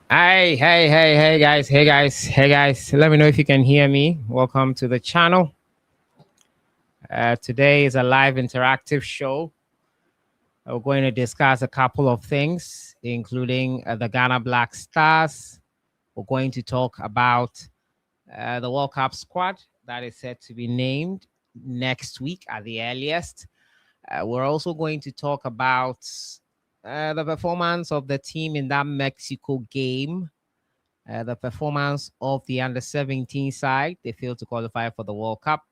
Hi, hey, guys. Let me know if you can hear me. Welcome to the channel. Today is a live interactive show. We're going to discuss a couple of things, including the Ghana Black Stars. We're going to talk about the World Cup squad that is set to be named next week at the earliest. We're also going to talk about the performance of the team in that Mexico game. The performance of the under 17 side, they failed to qualify for the World Cup,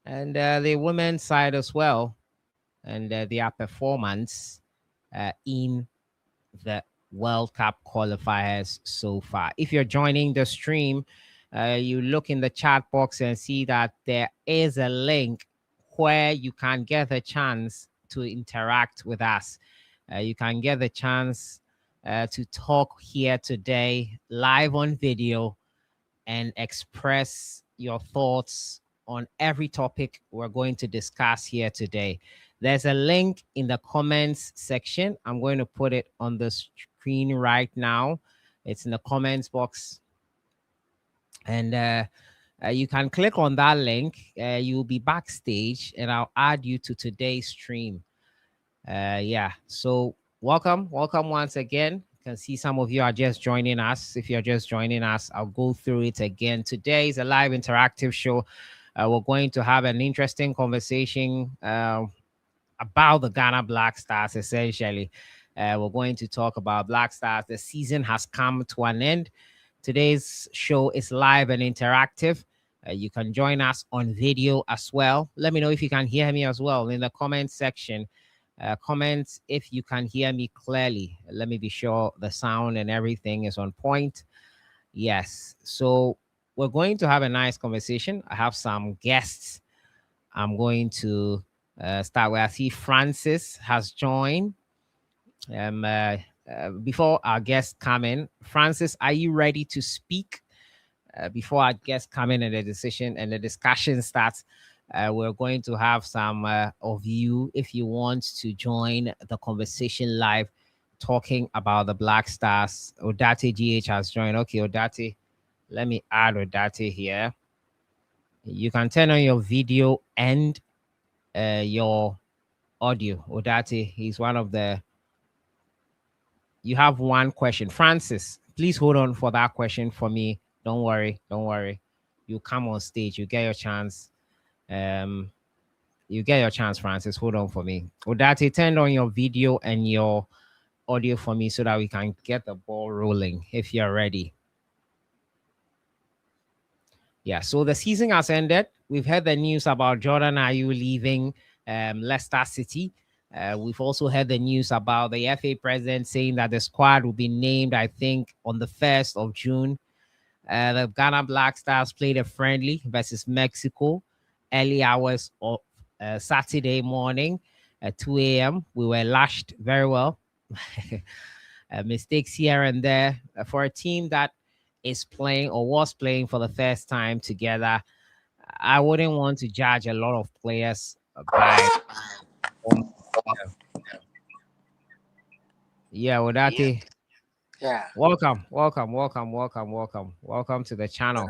and the women's side as well, and their performance in the World Cup qualifiers so far. If you're joining the stream, you look in the chat box and see that there is a link where you can get a chance to interact with us. You can get the chance to talk here today live on video and express your thoughts on every topic we're going to discuss here today. There's a link in the comments section. I'm going to put it on the screen right now. It's in the comments box. And you can click on that link. You'll be backstage and I'll add you to today's stream. Yeah, so welcome once again. You can see some of you are just joining us. If you're just joining us, I'll go through it again. Today is a live interactive show. We're going to have an interesting conversation about the Ghana Black Stars, essentially. We're going to talk about Black Stars. The season has come to an end. Today's show is live and interactive. You can join us on video as well. Let me know if you can hear me as well in the comment section. Comments if you can hear me clearly. Let me be sure the sound and everything is on point. Yes. So we're going to have a nice conversation. I have some guests I'm going to start with. I see Francis has joined. Before our guests come in, Francis, are you ready to speak? Before our guests come in and the decision and the discussion starts, we're going to have some of you, if you want to join the conversation live, talking about the Black Stars. Odate GH has joined. Okay, Odate, let me add Odate here. You can turn on your video and your audio. Odate, he's one of the. You have one question. Francis, please hold on for that question for me. Don't worry. You come on stage, you get your chance. You get your chance, Francis. Hold on for me. Odate, turn on your video and your audio for me so that we can get the ball rolling if you're ready. Yeah, so the season has ended. We've heard the news about Jordan Ayew leaving Leicester City. We've also heard the news about the FA president saying that the squad will be named, I think, on the 1st of June. The Ghana Black Stars played a friendly versus Mexico early hours of Saturday morning at 2 a.m. We were lashed very well. Mistakes here and there for a team that is playing or was playing for the first time together. I wouldn't want to judge a lot of players by. Yeah, Wadati. Yeah, Welcome to the channel.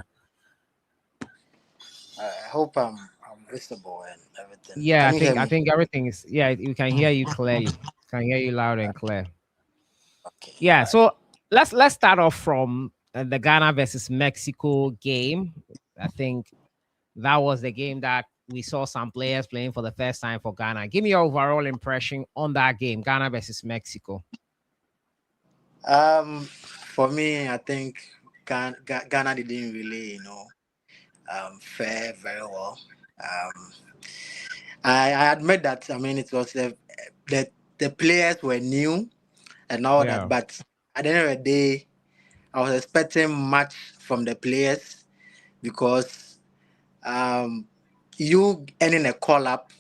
I hope I'm visible and everything. Yeah, Can I you hear think I me? think everything is. Yeah, we can hear you clearly. Can hear you loud and clear. Okay, Yeah, all right. so let's start off from the Ghana versus Mexico game. I think that was the game that we saw some players playing for the first time for Ghana. Give me your overall impression on that game, Ghana versus Mexico. For me, I think Ghana didn't really, fare very well. Um, I admit that. I mean, it was the players were new and all that, Yeah, but at the end of the day, I was expecting much from the players because um, you earning a call up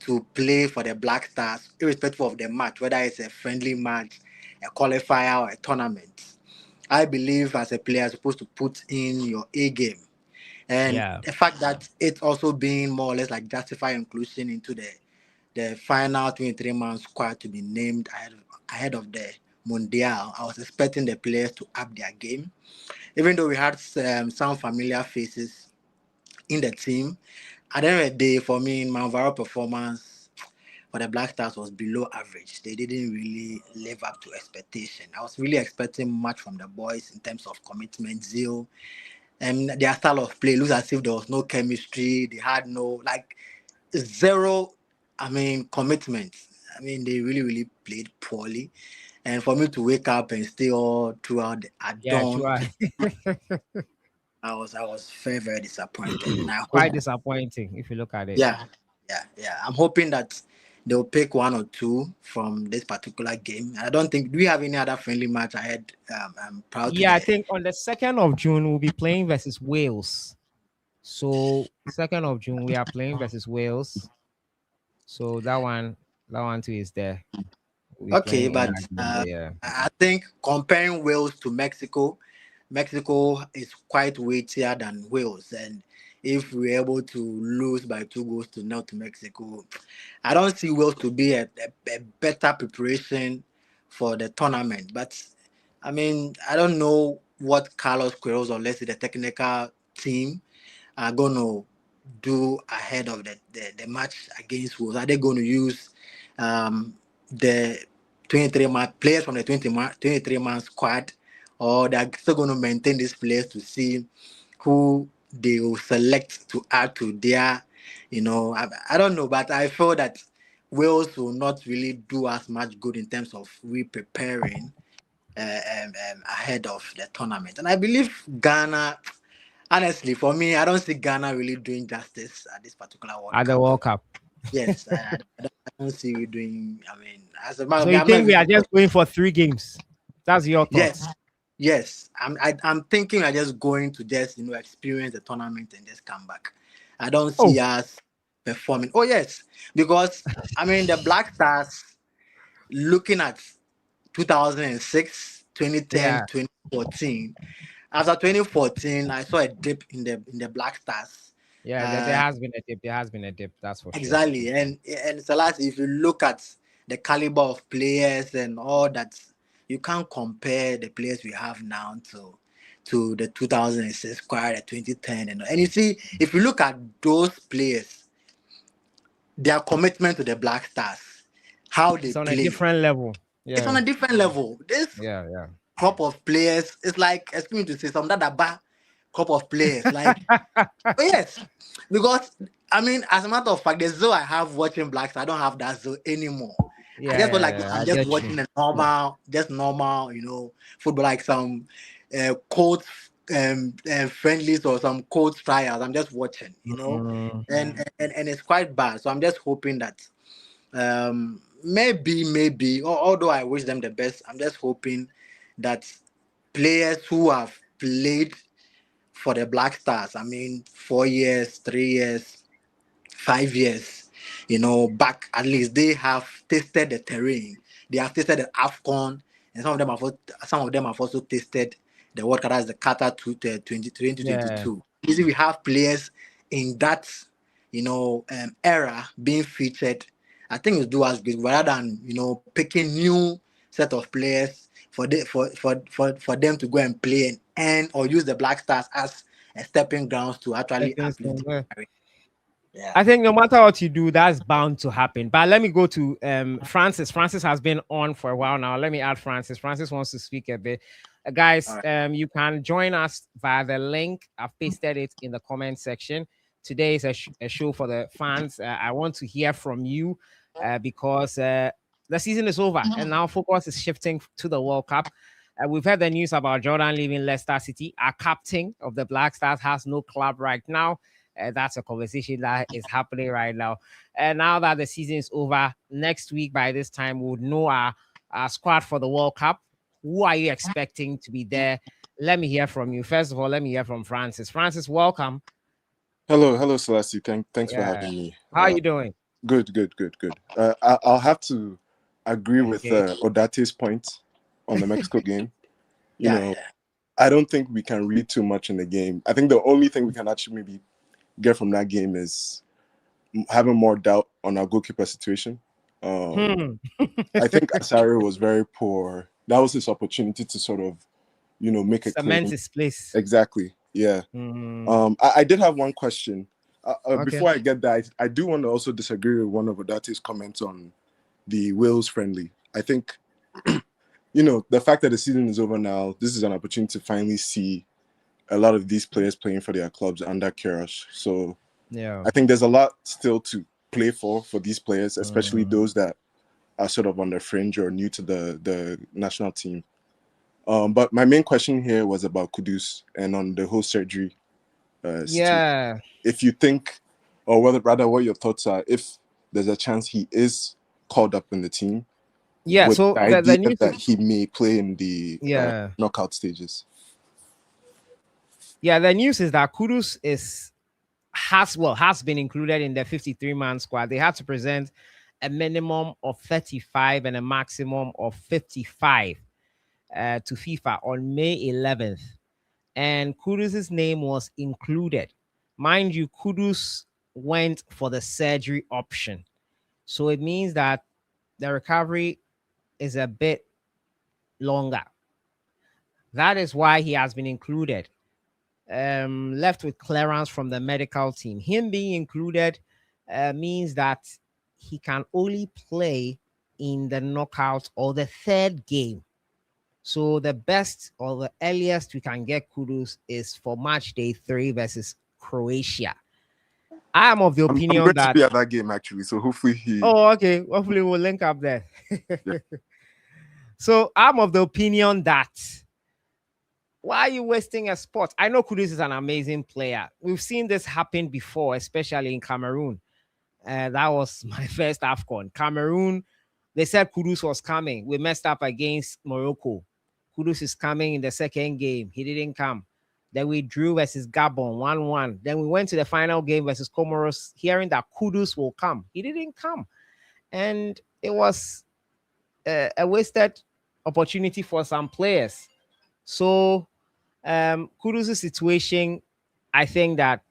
to play for the Black Stars, irrespective of the match, whether it's a friendly match, a qualifier, or a tournament. I believe as a player, you're supposed to put in your A game. And yeah, the fact that it's also being more or less like justify inclusion into the final 23-man squad to be named ahead of the Mundial, I was expecting the players to up their game. Even though we had some familiar faces in the team, at the end of the day, for me, my overall performance for the Black Stars was below average. They didn't really live up to expectation. I was really expecting much from the boys in terms of commitment, zeal, and their style of play. It looks as if there was no chemistry. They had no like zero. I mean, commitment. I mean, they really, really played poorly. And for me to wake up and stay all throughout at Yeah, dawn, sure. I was very, very disappointed. And I hope, Quite disappointing if you look at it. yeah, yeah. I'm hoping that they'll pick one or two from this particular game. I don't think, do we have any other friendly match ahead? I'm proud to Yeah, I the, think on the 2nd of June we'll be playing versus Wales. So 2nd of June we are playing versus Wales. So that one too is there. We'll be okay, playing in but that game there, yeah. I think comparing Wales to Mexico, Mexico is quite weightier than Wales. And if we're able to lose by 2 goals to nil to Mexico, I don't see Wales to be a better preparation for the tournament. But I mean, I don't know what Carlos Queiroz, or let's say the technical team, are going to do ahead of the match against Wolves. Are they going to use the 23-man players from the 23-man squad, or they're still going to maintain these players to see who they will select to add to their, I don't know, but I feel that Wales will not really do as much good in terms of re-preparing ahead of the tournament. And I believe Ghana, honestly, for me, I don't see Ghana really doing justice at this particular World At the Cup. World Cup. Yes, I don't see we doing. I mean, as a matter So of you fact, I'm not think we even. are just going for 3 games? That's your Yes, thoughts. yes. I'm thinking we're just going to just experience the tournament and just come back. I don't Oh, see us performing. Oh yes, because I mean the Black Stars, looking at 2006, 2010, yeah. 2014. After 2014, I saw a dip in the Black Stars. Yeah, there Uh, has been a dip. There has been a dip, that's for sure. exactly, and Salas, if you look at the caliber of players and all that, you can't compare the players we have now to the 2006 squad, the 2010, and you see, if you look at those players, their commitment to the Black Stars, how they It's on a play, different level. it's on Yeah. a different level. This Yeah, yeah. crop of players, it's like, excuse me to say, some that bad crop of players. Like, oh, yes, because I mean, as a matter of fact, the zeal I have watching Blacks, I don't have that zeal anymore. I Yeah, just feel yeah, like yeah. I'm I just get you. watching a normal, football, like some coach friendlies or some coach trials. I'm just watching, Mm, and it's quite bad. So I'm just hoping that maybe, although I wish them the best, I'm just hoping that players who have played for the Black Stars, I mean, 4 years, 3 years, 5 years, back, at least they have tasted the terrain. They have tasted the AFCON, and some of them have also tasted the World Cup, as the Qatar 2022. yeah. You see, we have players in that, era being featured. I think it's do us good rather than picking new set of players for them to go and play and or use the Black Stars as a stepping grounds to actually Stepping uplift stone, the yeah. career. Yeah. I think no matter what you do, that's bound to happen. But let me go to Francis. Francis has been on for a while now. Let me add Francis. Francis wants to speak a bit. All Guys, right. you can join us via the link. I've pasted it in the comment section. Today is a show for the fans. I want to hear from you because the season is over and now focus is shifting to the World Cup. We've heard the news about Jordan leaving Leicester City. Our captain of the Black Stars has no club right now. That's a conversation that is happening right now. And now that the season is over, next week by this time, we'll know our squad for the World Cup. Who are you expecting to be there? Let me hear from you. First of all, let me hear from Francis. Francis, welcome. Hello, Selassie. Thanks for Yeah. having me. How are you doing? Good. I'll have to agree with Okay. Odate's point on the Mexico game. You Yeah, know, yeah. I don't think we can read too much in the game. I think the only thing we can actually maybe get from that game is having more doubt on our goalkeeper situation. Hmm. I think Asari was very poor that was his opportunity to sort of, make a Cement claim. his place. Exactly. Yeah. Mm. I did have one question. Okay. Before I get that, I do want to also disagree with one of Odate's comments on the Wales friendly. I think, the fact that the season is over now, this is an opportunity to finally see a lot of these players playing for their clubs under Keros. So Yeah. I think there's a lot still to play for these players, especially those that are sort of on the fringe or new to the national team. But my main question here was about Kudus and on the whole surgery situation. Yeah. If you think, or whether rather, what your thoughts are, if there's a chance he is called up in the team, Yeah. with So the the idea news that is, he may play in the yeah. knockout stages. Yeah, the news is that Kudus has been included in the 53-man squad. They had to present a minimum of 35 and a maximum of 55 to FIFA on May 11th. And Kudus' name was included. Mind you, Kudus went for the surgery option. So it means that the recovery is a bit longer. That is why he has been included. Left with clearance from the medical team. Him being included means that he can only play in the knockout or the third game. So the best or the earliest we can get Kudus is for match day 3 versus Croatia. I am of the I'm opinion going to that. be at that game actually, so hopefully he. Oh, okay. Hopefully we'll link up there. Yeah. So I'm of the opinion that why are you wasting a spot? I know Kudus is an amazing player. We've seen this happen before, especially in Cameroon. That was my first AFCON. Cameroon, they said Kudus was coming. We messed up against Morocco. Kudus is coming in the second game. He didn't come. Then we drew versus Gabon 1-1. Then we went to the final game versus Comoros, hearing that Kudus will come. He didn't come. And it was a wasted opportunity for some players. So Kudus' situation, I think that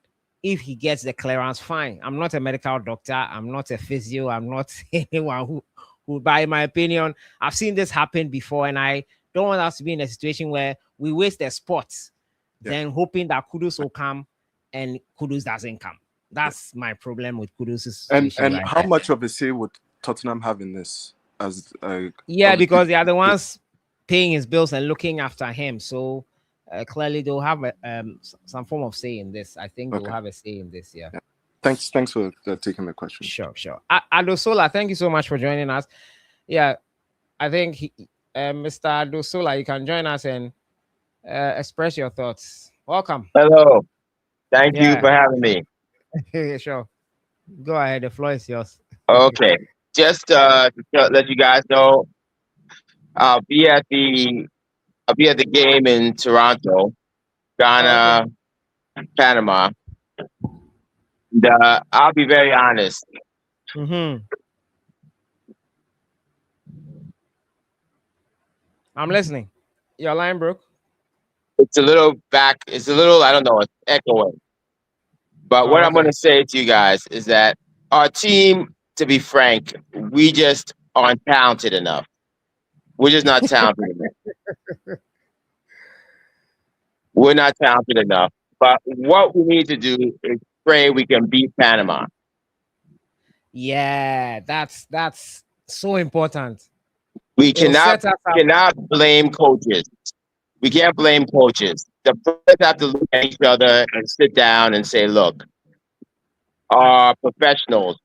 if he gets the clearance, fine. I'm not a medical doctor. I'm not a physio. I'm not anyone who, by my opinion, I've seen this happen before, and I don't want us to be in a situation where we waste the spots, then hoping that Kudus will come, and Kudus doesn't come. That's my problem with Kudus' situation And right how there. much of a say would Tottenham have in this? As Yeah, obviously, because they are the ones paying his bills and looking after him. So clearly they'll have some form of say in this. I think they'll okay. have a say in this. Yeah. Yeah. Thanks for taking the question. Sure. Adosola, thank you so much for joining us. Yeah, I think Mr. Adosola, you can join us and express your thoughts. Welcome. Hello. Thank you Yeah, for having me. sure. Go ahead. The floor is yours. Okay. Just to let you guys know, I'll be at the game in Toronto, Oh, okay. Ghana, Panama. And, I'll be very honest. Mm-hmm. I'm listening. Your line broke. It's a little back. It's a little. I don't know. It's echoing. But what Oh, I'm going okay. to say to you guys is that our team, to be frank, we just aren't talented enough. We're just not talented enough. We're not talented enough. But what we need to do is pray we can beat Panama. Yeah, that's so important. We It'll set us up. cannot blame coaches. We can't blame coaches. The players have to look at each other and sit down and say, look, our professionals,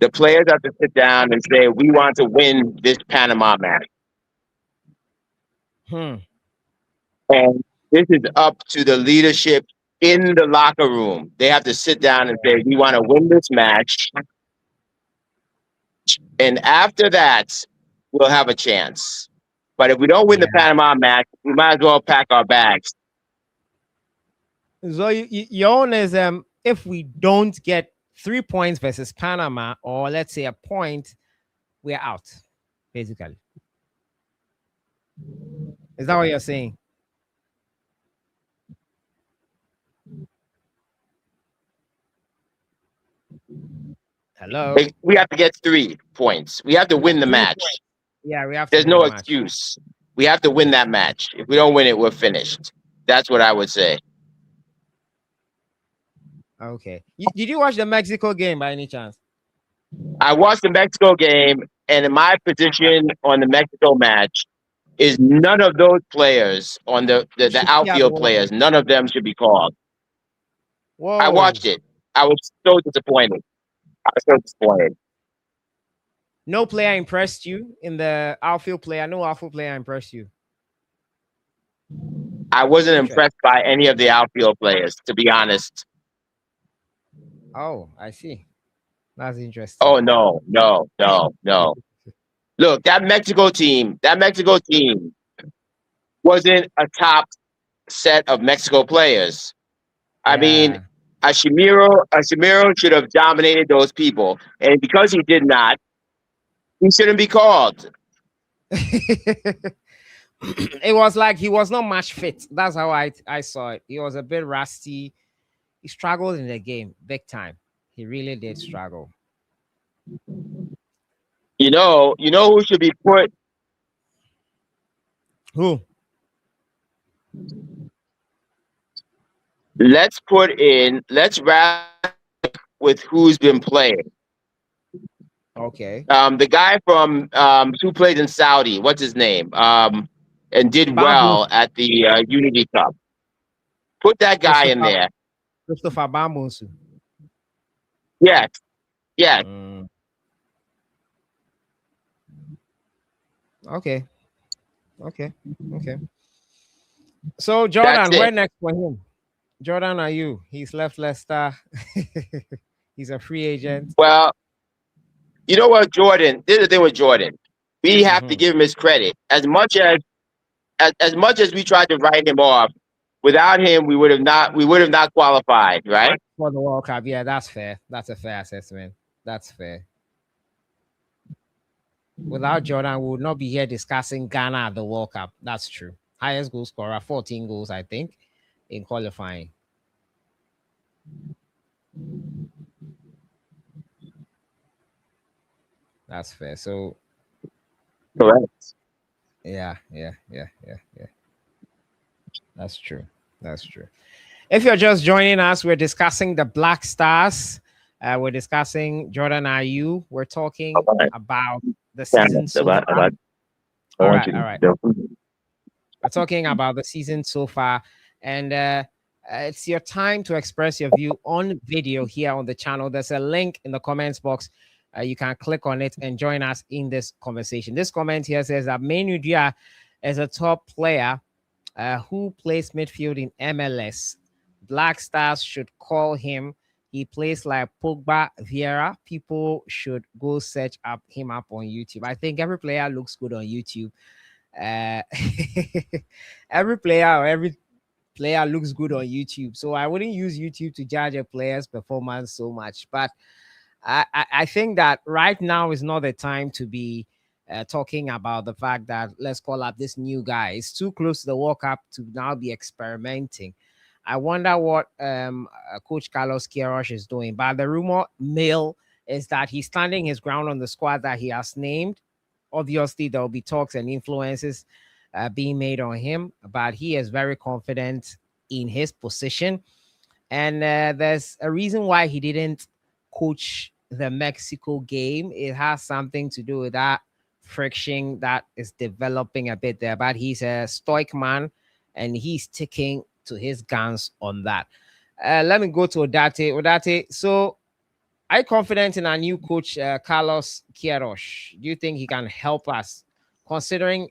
the players have to sit down and say, we want to win this Panama match. And this is up to the leadership in the locker room. They have to sit down and say, we want to win this match. And after that, we'll have a chance. But if we don't win the Panama match, we might as well pack our bags. So your own is if we don't get 3 points versus Panama, or let's say a point, we're out, basically. Is that what you're saying? Hello? We have to get 3 points. We have to win the 3 match. points. Yeah, we have to There's win no the match. excuse. We have to win that match. If we don't win it, we're finished. That's what I would say. Okay. Did you watch the Mexico game by any chance? I watched the Mexico game, and in my position on the Mexico match is none of those players on the Should be at the outfield World Cup. players, none of them should be called. I Whoa. watched it. I was so disappointed. I was so disappointed. No player impressed you in the outfield player. No outfield player impressed you. I wasn't Interesting. impressed by any of the outfield players, to be honest. Oh, I see. That's interesting. Oh no. Look, that Mexico team wasn't a top set of Mexico players. I mean, Yeah. Ashimiro should have dominated those people, and because he did not, he shouldn't be called. It was like he was not match fit. That's how I saw it. He was a bit rusty. He struggled in the game big time. He really did struggle. You know who should be put. Who? Let's wrap with who's been playing. Okay. The guy from who played in Saudi, what's his name? And did Babu. well at the Unity Cup. Put that guy in there. Christopher Bamusu. Yes. Okay. So Jordan, where next for him? Jordan, are you? He's left Leicester. He's a free agent. Well, you know what, Jordan? This is the thing with Jordan. We have to give him his credit. As much as we tried to write him off, without him, we would have not qualified, right? For the World Cup. Yeah, that's fair. That's a fair assessment. That's fair. Without Jordan, we would not be here discussing Ghana at the World Cup. That's true. Highest goal scorer, 14 goals, I think, in qualifying. That's fair. So, correct. Yeah. That's true. If you're just joining us, we're discussing the Black Stars. We're discussing Jordan Ayew. We're talking about the season so far. All right. We're talking about the season so far, and it's your time to express your view on video here on the channel. There's a link in the comments box. You can click on it and join us in this conversation. This comment here says that Manu Dia is a top player who plays midfield in MLS. Black Stars should call him. He plays like Pogba, Vieira. People should go search him up on YouTube. I think every player looks good on YouTube. Every player looks good on YouTube. So I wouldn't use YouTube to judge a player's performance so much. But I think that right now is not the time to be talking about the fact that let's call up this new guy. It's too close to the World Cup to now be experimenting. I wonder what Coach Carlos Keros is doing. But the rumor mill is that he's standing his ground on the squad that he has named. Obviously, there will be talks and influences being made on him, but he is very confident in his position. And there's a reason why he didn't coach the Mexico game. It has something to do with that friction that is developing a bit there. But he's a stoic man, and he's sticking to his guns on that. Let me go to Odate. Odate, so are you confident in our new coach, Carlos Keros? Do you think he can help us, considering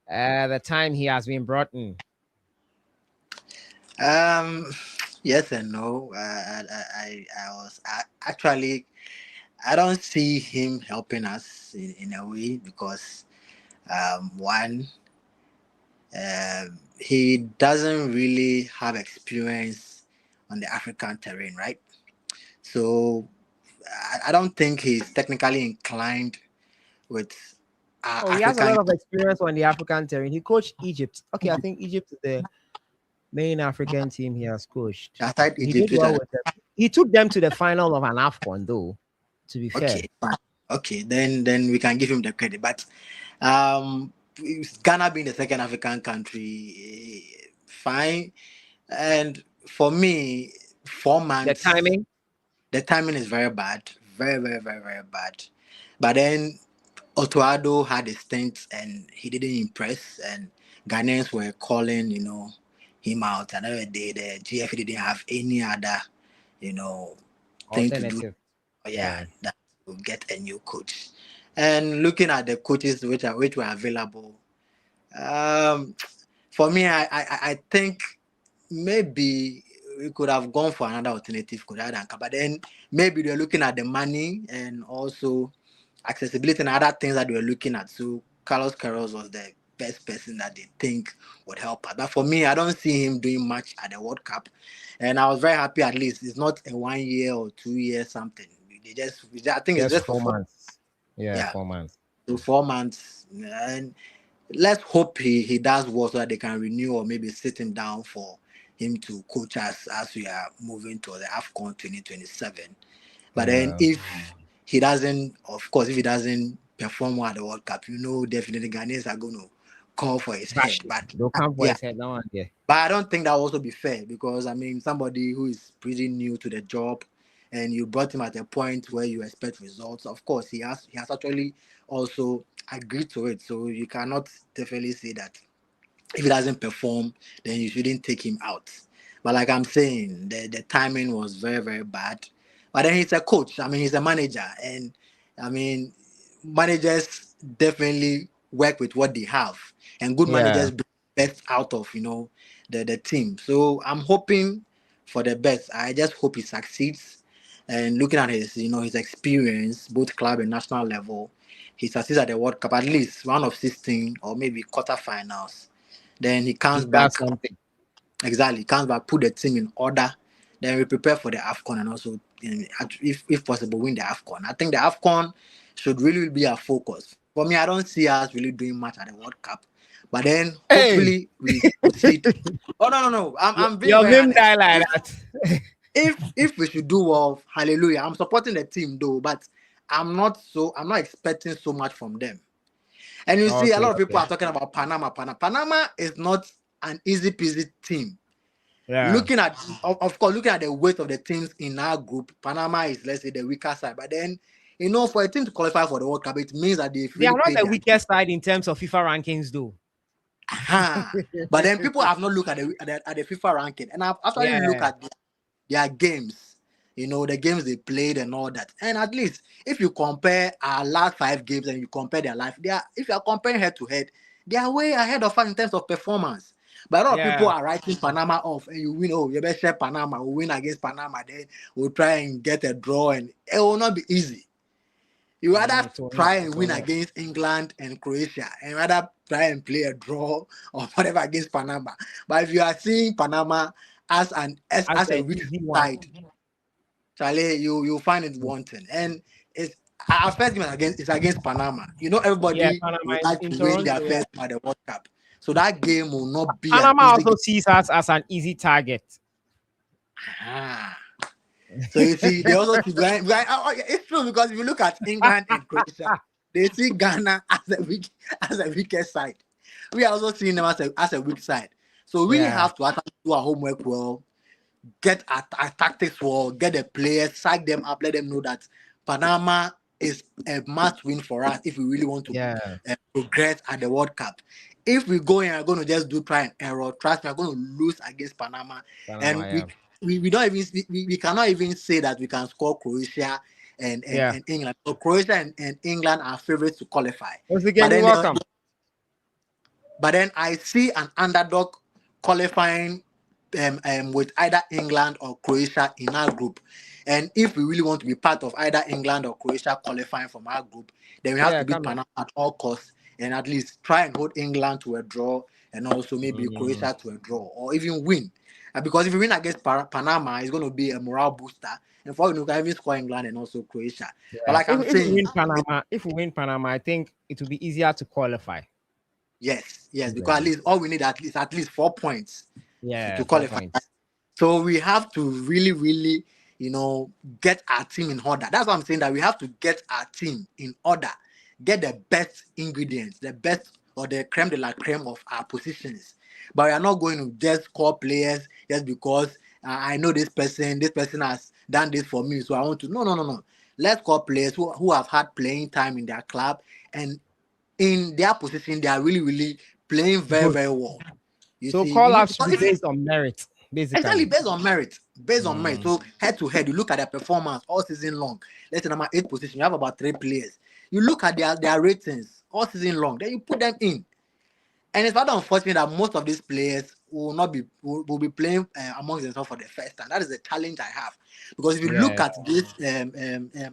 the time he has been brought in? Yes and no. Actually, I don't see him helping us in a way because one, he doesn't really have experience on the African terrain, right? So I don't think he's technically inclined with he has a lot of experience on the African terrain. He coached Egypt. Okay, I think Egypt is the main African team he has coached. Aside He Egypt, did well with them. He took them to the final of an AFCON, though, to be fair. Okay, then we can give him the credit. But Um, Ghana being the second African country, fine. And for me, four The months, timing? the timing is very bad, very, very, very, very bad. But then Otuado had a stint and he didn't impress, and Ghanaians were calling, him out. Another day, the GF didn't have any other, you know, thing to do. Alternative. Yeah, Yeah. that to get a new coach. And looking at the coaches which were available, um, for me, I think maybe we could have gone for another alternative coach other than Kaba. But then maybe they're looking at the money and also accessibility and other things that they were looking at. So Carlos Keros was the best person that they think would help us. But for me, I don't see him doing much at the World Cup. And I was very happy at least it's not a 1 year or 2 years something. I think it's Just just for 4 months. Yeah, yeah, 4 months. so 4 months. And let's hope he does well so that they can renew or maybe sit him down for him to coach us as we are moving to the AFCON 2027. But then Yeah. if he doesn't, of course, if he doesn't perform well at the World Cup, definitely Ghanaians are going to call for his Bash head. it. But They'll come for yeah, his head now and there. but I don't think that will also be fair because I mean somebody who is pretty new to the job and you brought him at a point where you expect results. Of course, he has actually also agreed to it. So you cannot definitely say that if he doesn't perform, then you shouldn't take him out. But like I'm saying, the timing was very, very bad. But then he's a coach. I mean, he's a manager. And I mean, managers definitely work with what they have. And good Yeah. managers bring the best out of, the team. So I'm hoping for the best. I just hope he succeeds. And looking at his experience, both club and national level, he succeeds at the World Cup, at least one of 16 or maybe quarterfinals. Then he comes He does back, something. exactly, comes back, put the team in order. Then we prepare for the AFCON and also, if possible, win the AFCON. I think the AFCON should really be our focus. For me, I don't see us really doing much at the World Cup. But then Hey, hopefully we proceed. Oh no, no, no. I'm being your very vim honest. die like that. If we should do well, hallelujah. I'm supporting the team though, but I'm not expecting so much from them. And you see, a Okay, lot of people okay. are talking about Panama. Panama is not an easy peasy team. Yeah. Looking at, of course, looking at the weight of the teams in our group, Panama is, let's say, the weaker side. But then, for a team to qualify for the World Cup, it means that they've They really are not played the their. weakest side in terms of FIFA rankings, though. But then people have not looked at the FIFA ranking, and I've actually looked Yeah. at their games. The games they played and all that. And at least if you compare our last 5 games and you compare their life, if you are comparing head to head, they are way ahead of us in terms of performance. But a lot of people Yeah. are writing Panama off, and you win. Oh, you better share Panama. We win against Panama, then we'll try and get a draw, and it will not be easy. You rather It will not. try It and will win not. against England and Croatia, and rather try and play a draw or whatever against Panama. But if you are seeing Panama as As as a an weak easy one. side, Charlie, you find it wanting. And it's our first game is against Panama. Yeah, Everybody Panama would like in to win Toronto. their Yeah. first game at the World Cup. So that game will not be an Panama easy also game. sees us as an easy target. Ah. So you see, they also see it's true because if you look at England and Croatia, they see Ghana as a weakest side. We are also seeing them as a weak side. So we really Yeah. have to actually do our homework well, get our tactics well, get the players, psych them up, let them know that Panama is a must win for us if we really want to Yeah. progress at the World Cup. If we go in and are going to just do try and error, trust me, we're going to lose against Panama. Panama. And Yeah. we don't even we cannot even say that we can score Croatia Yeah. and England. So Croatia and England are favorites to qualify. Once But again, you're then welcome. I see an underdog qualifying with either England or Croatia in our group. And if we really want to be part of either England or Croatia qualifying from our group, then we have Yeah, to beat come here. Panama at all costs and at least try and hold England to a draw and also maybe Croatia to a draw or even win. Because if we win against Panama, it's going to be a morale booster. And for you can even score England and also Croatia. But Yeah. like I'm saying, If we win Panama, I think it will be easier to qualify. yes, because at Yeah. least all we need at least 4 points Yeah, to 4 qualify. points. So we have to really, really, get our team in order. That's what I'm saying, that we have to get our team in order. get the best ingredients, the best or the creme de la creme of our positions. But we are not going to just call players just because I know this person has done this for me, so I want to. No, no, no, no. Let's call players who have had playing time in their club, and in their position, they are really, really playing very, Good. very well. You So see, call you know, ups should because be if you, based on merit, exactly basically. based on merit, based on merit. Mm, So head to head, you look at their performance all season long. Let's say number 8 position, you have about 3 players. You look at their ratings all season long, then you put them in. And it's rather unfortunate that most of these players will be playing amongst themselves for the first time. That is the challenge I have, because if you look yeah, at these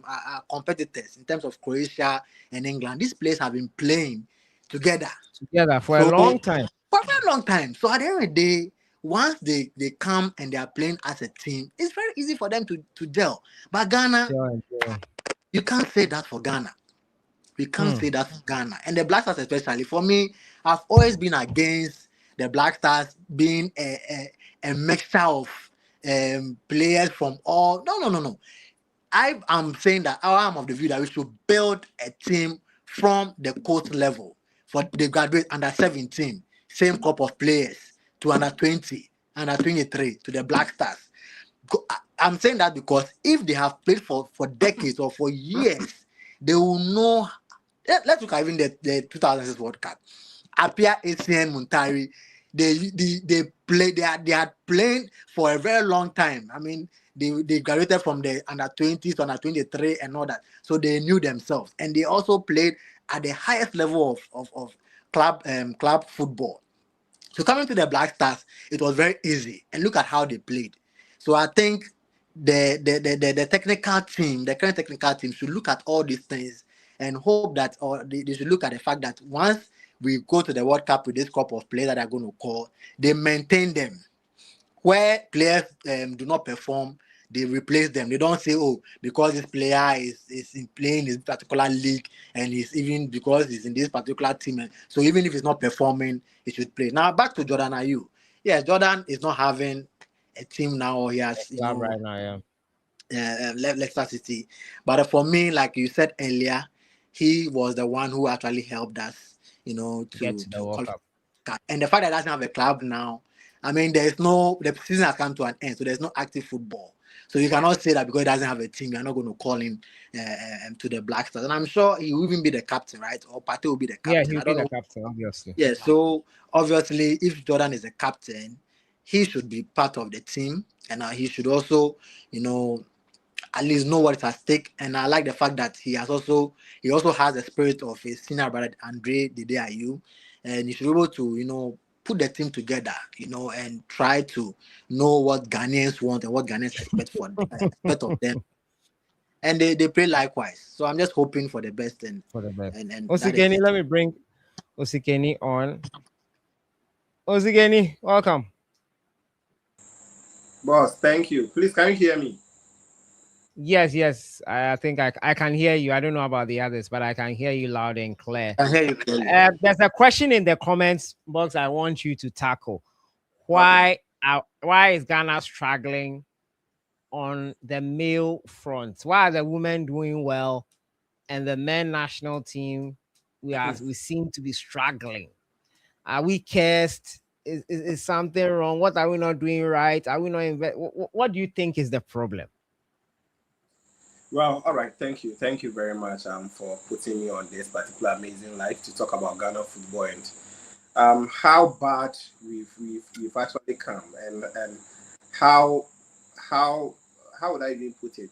our competitors in terms of Croatia and England, these players have been playing together together for a so long time. for a very long time. So at the end of the day, once they come and they are playing as a team, it's very easy for them to gel. But Ghana, Yeah, yeah. you can't say that for Ghana. We can't Mm, say that for Ghana. And the Black Stars, especially, for me, I've always been against the Black Stars being a mixture of players from all. No, no, no, no. I am saying that I am of the view that we should build a team from the coach level for the graduate under 17, same crop of players to under 20, under 23 to the Black Stars. I'm saying that because if they have played for decades or for years, they will know. Let's look at even the 2006 World Cup. Apia, ACN, Muntari, they play. They had playing for a very long time. I mean, they graduated from the under 20s to under 23 and all that, so they knew themselves, and they also played at the highest level of club football. So coming to the Black Stars, it was very easy, and look at how they played. So I think the technical team, the current technical team, should look at all these things and hope that, or they should look at the fact that once we go to the World Cup with this crop of players that are going to call, they maintain them. Where players do not perform, they replace them. They don't say, oh, because this player is in playing this particular league and he's even because he's in this particular team. So even if he's not performing, he should play. Now back to Jordan Ayew. Yes, Jordan is not having a team now, or he has, club right now, yeah. left Leicester City. But for me, like you said earlier, he was the one who actually helped us, To get to to the World qualify. Cup. And the fact that he doesn't have a club now, I mean, the season has come to an end, so there's no active football. So you cannot say that because he doesn't have a team, you're not going to call him to the Black Stars. And I'm sure he will even be the captain, right? Or Pate will be the Yeah, captain. he'll I be don't the know. captain, obviously. Yeah, so obviously, if Jordan is a captain, he should be part of the team, and he should also, you know, at least know what is at stake. And I like the fact that he also has the spirit of his senior brother Andre Dede Ayew, and he should be able to, put the team together, and try to know what Ghanaians want and what Ghanaians expect of them. And they play likewise. So I'm just hoping for the best, and For the best. that is Osikeni, it. let me bring Osikeni on. Osikeni, welcome. Boss, thank you. Please, can you hear me? Yes, yes. I think I can hear you. I don't know about the others, but I can hear you loud and clear. I hear you clearly. There's a question in the comments box I want you to tackle. Okay. Why is Ghana struggling on the male front? Why are the women doing well and the men national team we seem to be struggling? Are we cursed? Is something wrong? What are we not doing right? Are we not what do you think is the problem? Well, all right. Thank you. Thank you very much for putting me on this particular amazing life to talk about Ghana football and how bad we've actually come and how how how would I even put it?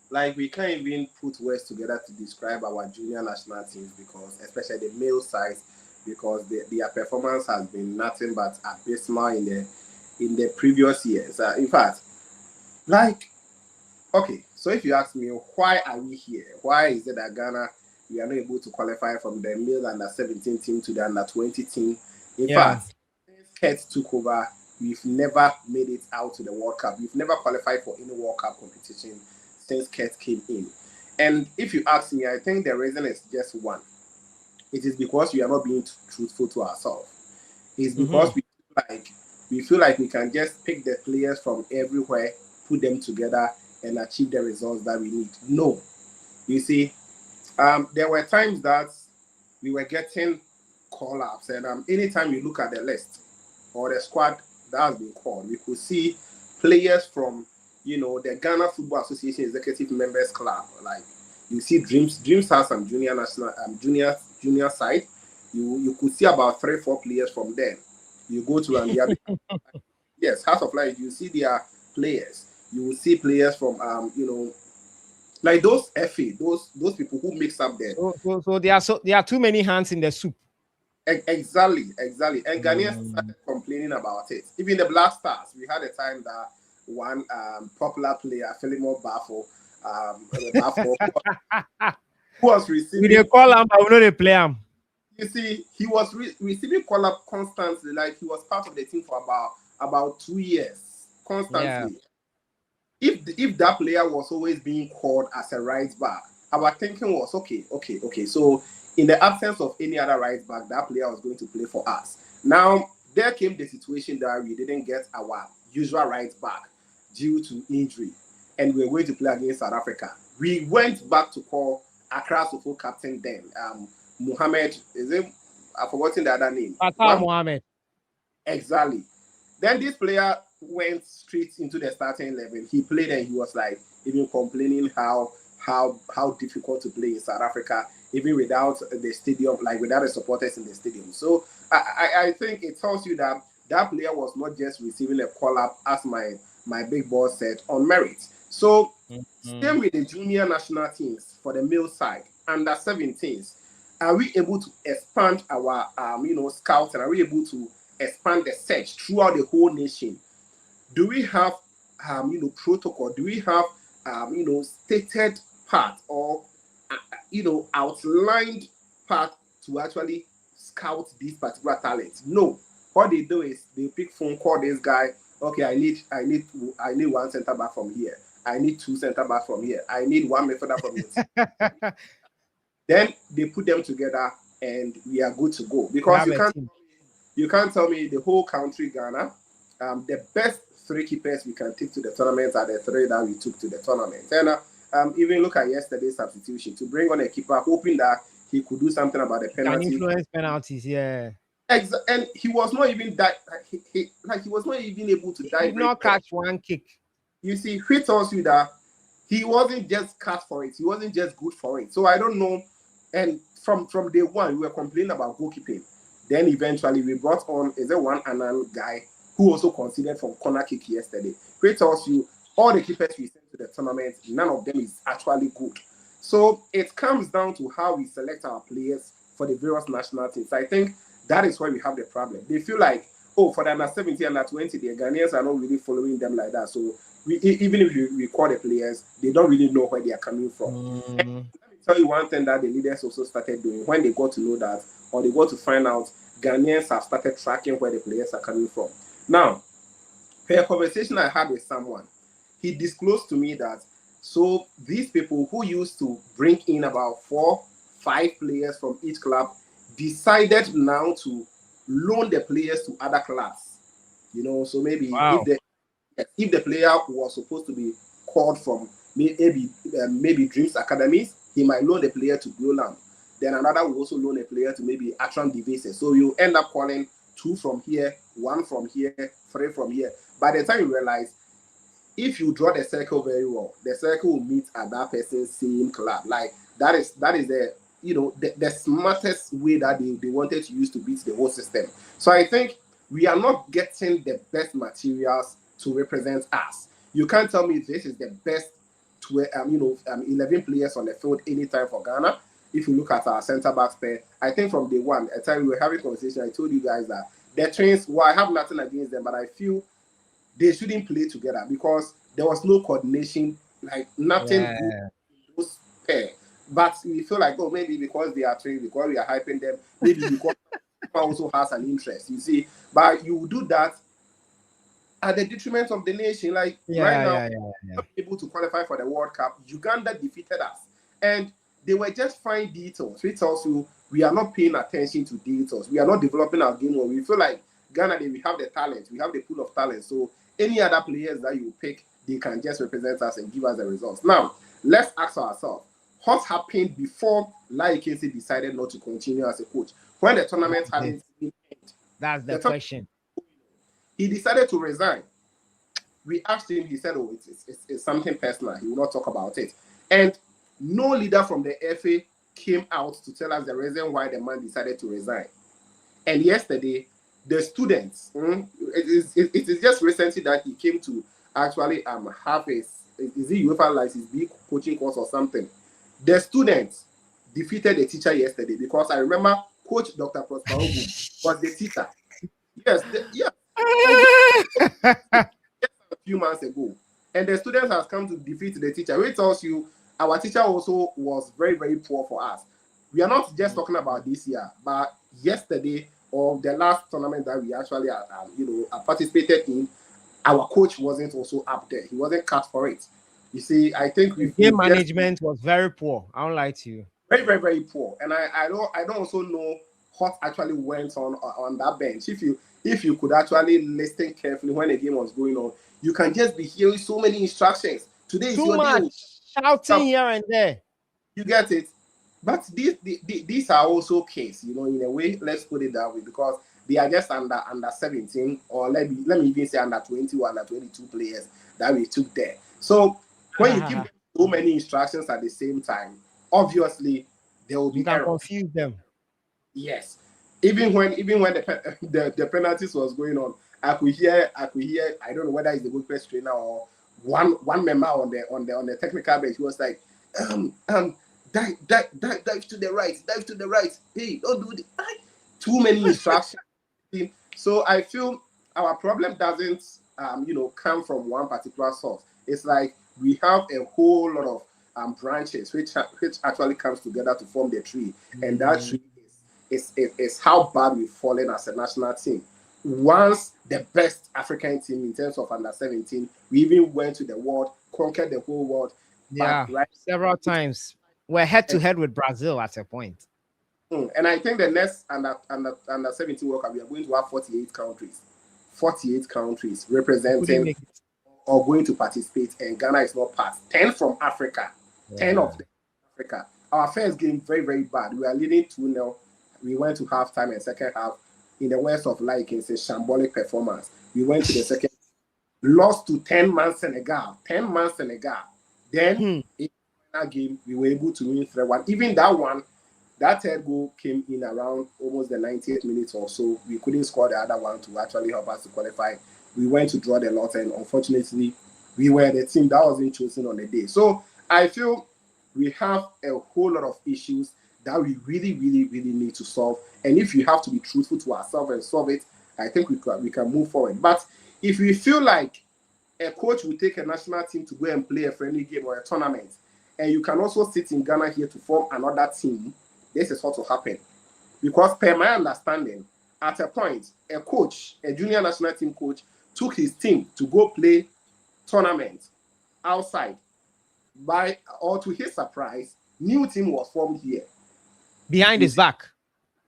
Like we can't even put words together to describe our junior national teams because especially the male side because their performance has been nothing but abysmal in the previous years. In fact, like okay, so if you ask me why are we here, why is it that Ghana we are not able to qualify from the male under 17 team to the under 20 team? In Yeah. fact, since Kurt took over, we've never made it out to the World Cup. We've never qualified for any World Cup competition since Kurt came in. And if you ask me, I think the reason is just one. It is because we are not being truthful to ourselves. It's because we feel like we can just pick the players from everywhere, put them together, and achieve the results that we need. No, you see, There were times that we were getting call-ups, and anytime you look at the list or the squad that has been called, we could see players from, the Ghana Football Association Executive Members Club. Like, you see Dreams has some junior national, junior side. You could see about 3-4 players from there. You go to yes, House of Light. You see their players. You will see players from like those FA, those people who mix up there. So there are too many hands in the soup. Exactly. And Ghanaians started complaining about it. Even the Black Stars, we had a time that one popular player, Philemon Bafo, who was receiving. We call him, but we know they play him. You see, he was receiving call up constantly. Like, he was part of the team for about 2 years, constantly. Yeah. If that player was always being called as a right back, our thinking was okay. So in the absence of any other right back, that player was going to play for us. Now there came the situation that we didn't get our usual right back due to injury, and we were going to play against South Africa. We went back to call Accra Sofo captain then, Mohammed. I've forgotten the other name. Mohammed. Exactly. Then this player went straight into the starting 11. He played and he was like even complaining how difficult to play in South Africa, even without the stadium, like without the supporters in the stadium. So I think it tells you that player was not just receiving a call up, as my big boss said, on merit. So same with the junior national teams for the male side, under 17s. Are we able to expand our scouts, and are we able to expand the search throughout the whole nation? Do we have protocol? Do we have stated part or outlined part to actually scout these particular talents? No. What they do is they pick phone, call this guy. Okay, I need one center back from here. I need 2 center back from here. I need 1 midfielder from here. Then they put them together and we are good to go. Because you can't tell me the whole country, Ghana, the best 3 keepers we can take to the tournament are the 3 that we took to the tournament. And even look at yesterday's substitution to bring on a keeper, hoping that he could do something about the penalty. Can influence penalties, yeah. And he was not even that. He was not even able to dive. He did not catch one kick. You see, he tells you that he wasn't just cut for it. He wasn't just good for it. So I don't know. And from day one, we were complaining about goalkeeping. Then eventually we brought on one Annan guy who also considered from corner kick yesterday. Which tells you all the keepers we sent to the tournament, none of them is actually good. So it comes down to how we select our players for the various national teams. I think that is where we have the problem. They feel like, for the under 17 and under 20, the Ghanaians are not really following them like that. So even if we call the players, they don't really know where they are coming from. Let me tell you one thing that the leaders also started doing when they got to know that, or they got to find out, Ghanaians have started tracking where the players are coming from. Now, per conversation I had with someone, he disclosed to me that so these people who used to bring in about 4-5 players from each club decided now to loan the players to other clubs. So maybe if the player was supposed to be called from maybe Dreams Academies, he might loan the player to Glowland. Then another will also loan a player to maybe Atram Devices. So you end up calling 2 from here, 1 from here, 3 from here. By the time you realize, if you draw the circle very well, the circle will meet at that person's same club. Like that is the smartest way that they wanted to use to beat the whole system. So I think we are not getting the best materials to represent us. You can't tell me this is the best 11 players on the field anytime for Ghana. If you look at our center back pair, I think from day one, at the time we were having a conversation, I told you guys that the Twins, I have nothing against them, but I feel they shouldn't play together because there was no coordination, like nothing in those pair. But we feel like, maybe because they are trained, because we are hyping them, maybe because also has an interest, you see. But you do that at the detriment of the nation. Like right now, not able to qualify for the World Cup. Uganda defeated us, and they were just fine details. Which tells you we are not paying attention to details. We are not developing our game. We feel like Ghana, we have the talent, we have the pool of talent. So any other players that you pick, they can just represent us and give us the results. Now, let's ask ourselves, what happened before Lai Casey decided not to continue as a coach? When the tournament hadn't even ended, That's the question. he decided to resign. We asked him, he said, oh, it's something personal. He will not talk about it. And no leader from the FA came out to tell us the reason why the man decided to resign. And yesterday, the students, it is just recently that he came to actually have is it UEFA license, B coaching course or something. The students defeated the teacher yesterday because I remember Coach Dr. Prosper was the teacher. Yes, a few months ago. And the students has come to defeat the teacher, which tells you our teacher also was very, very poor for us. We are not just talking about this year, but yesterday or the last tournament that we actually participated in, our coach wasn't also up there. He wasn't cut for it. You see, I think game management was very poor. I don't lie to you. Very, very, very poor. And I don't also know what actually went on that bench. If you could actually listen carefully when the game was going on, you can just be hearing so many instructions. Today is your day. Shouting here and there. You get it? But these are also kids, in a way. Let's put it that way, because they are just under 17, or let me even say under 20 or under 22 players that we took there. So when you give them so many instructions at the same time, obviously there will be errors. Confuse them. Yes. Even when the penalties was going on, I could hear. I don't know whether it's the goalpost trainer or one member on the technical bench. He was like, dive to the right. Hey, don't do it. Too many instructions. So I feel our problem doesn't come from one particular source. It's like we have a whole lot of branches which actually comes together to form the tree, and that tree is how bad we've fallen as a national team. Once the best African team in terms of under 17, we even went to the world, conquered the whole world. Yeah, several times. We're head to head with Brazil at a point. And I think the next under 17 World Cup, we are going to have 48 countries. 48 countries representing or going to participate, and Ghana is not part. 10 from Africa. 10 of them Africa. Our first game, very, very bad. We are leading 2-0. We went to halftime and second half. In the worst of it's a shambolic performance. We went to the second, lost to 10-man Senegal. 10-man Senegal. Then in that game, we were able to win 3-1. Even that one, that third goal came in around almost the 90th minute or so. We couldn't score the other one to actually help us to qualify. We went to draw the lot, and unfortunately, we were the team that wasn't chosen on the day. So I feel we have a whole lot of issues that we really, really, really need to solve. And if you have to be truthful to ourselves and solve it, I think we can move forward. But if we feel like a coach will take a national team to go and play a friendly game or a tournament, and you can also sit in Ghana here to form another team, this is what will happen. Because per my understanding, at a point, a coach, a junior national team coach, took his team to go play tournament outside. Or to his surprise, new team was formed here. Behind his back.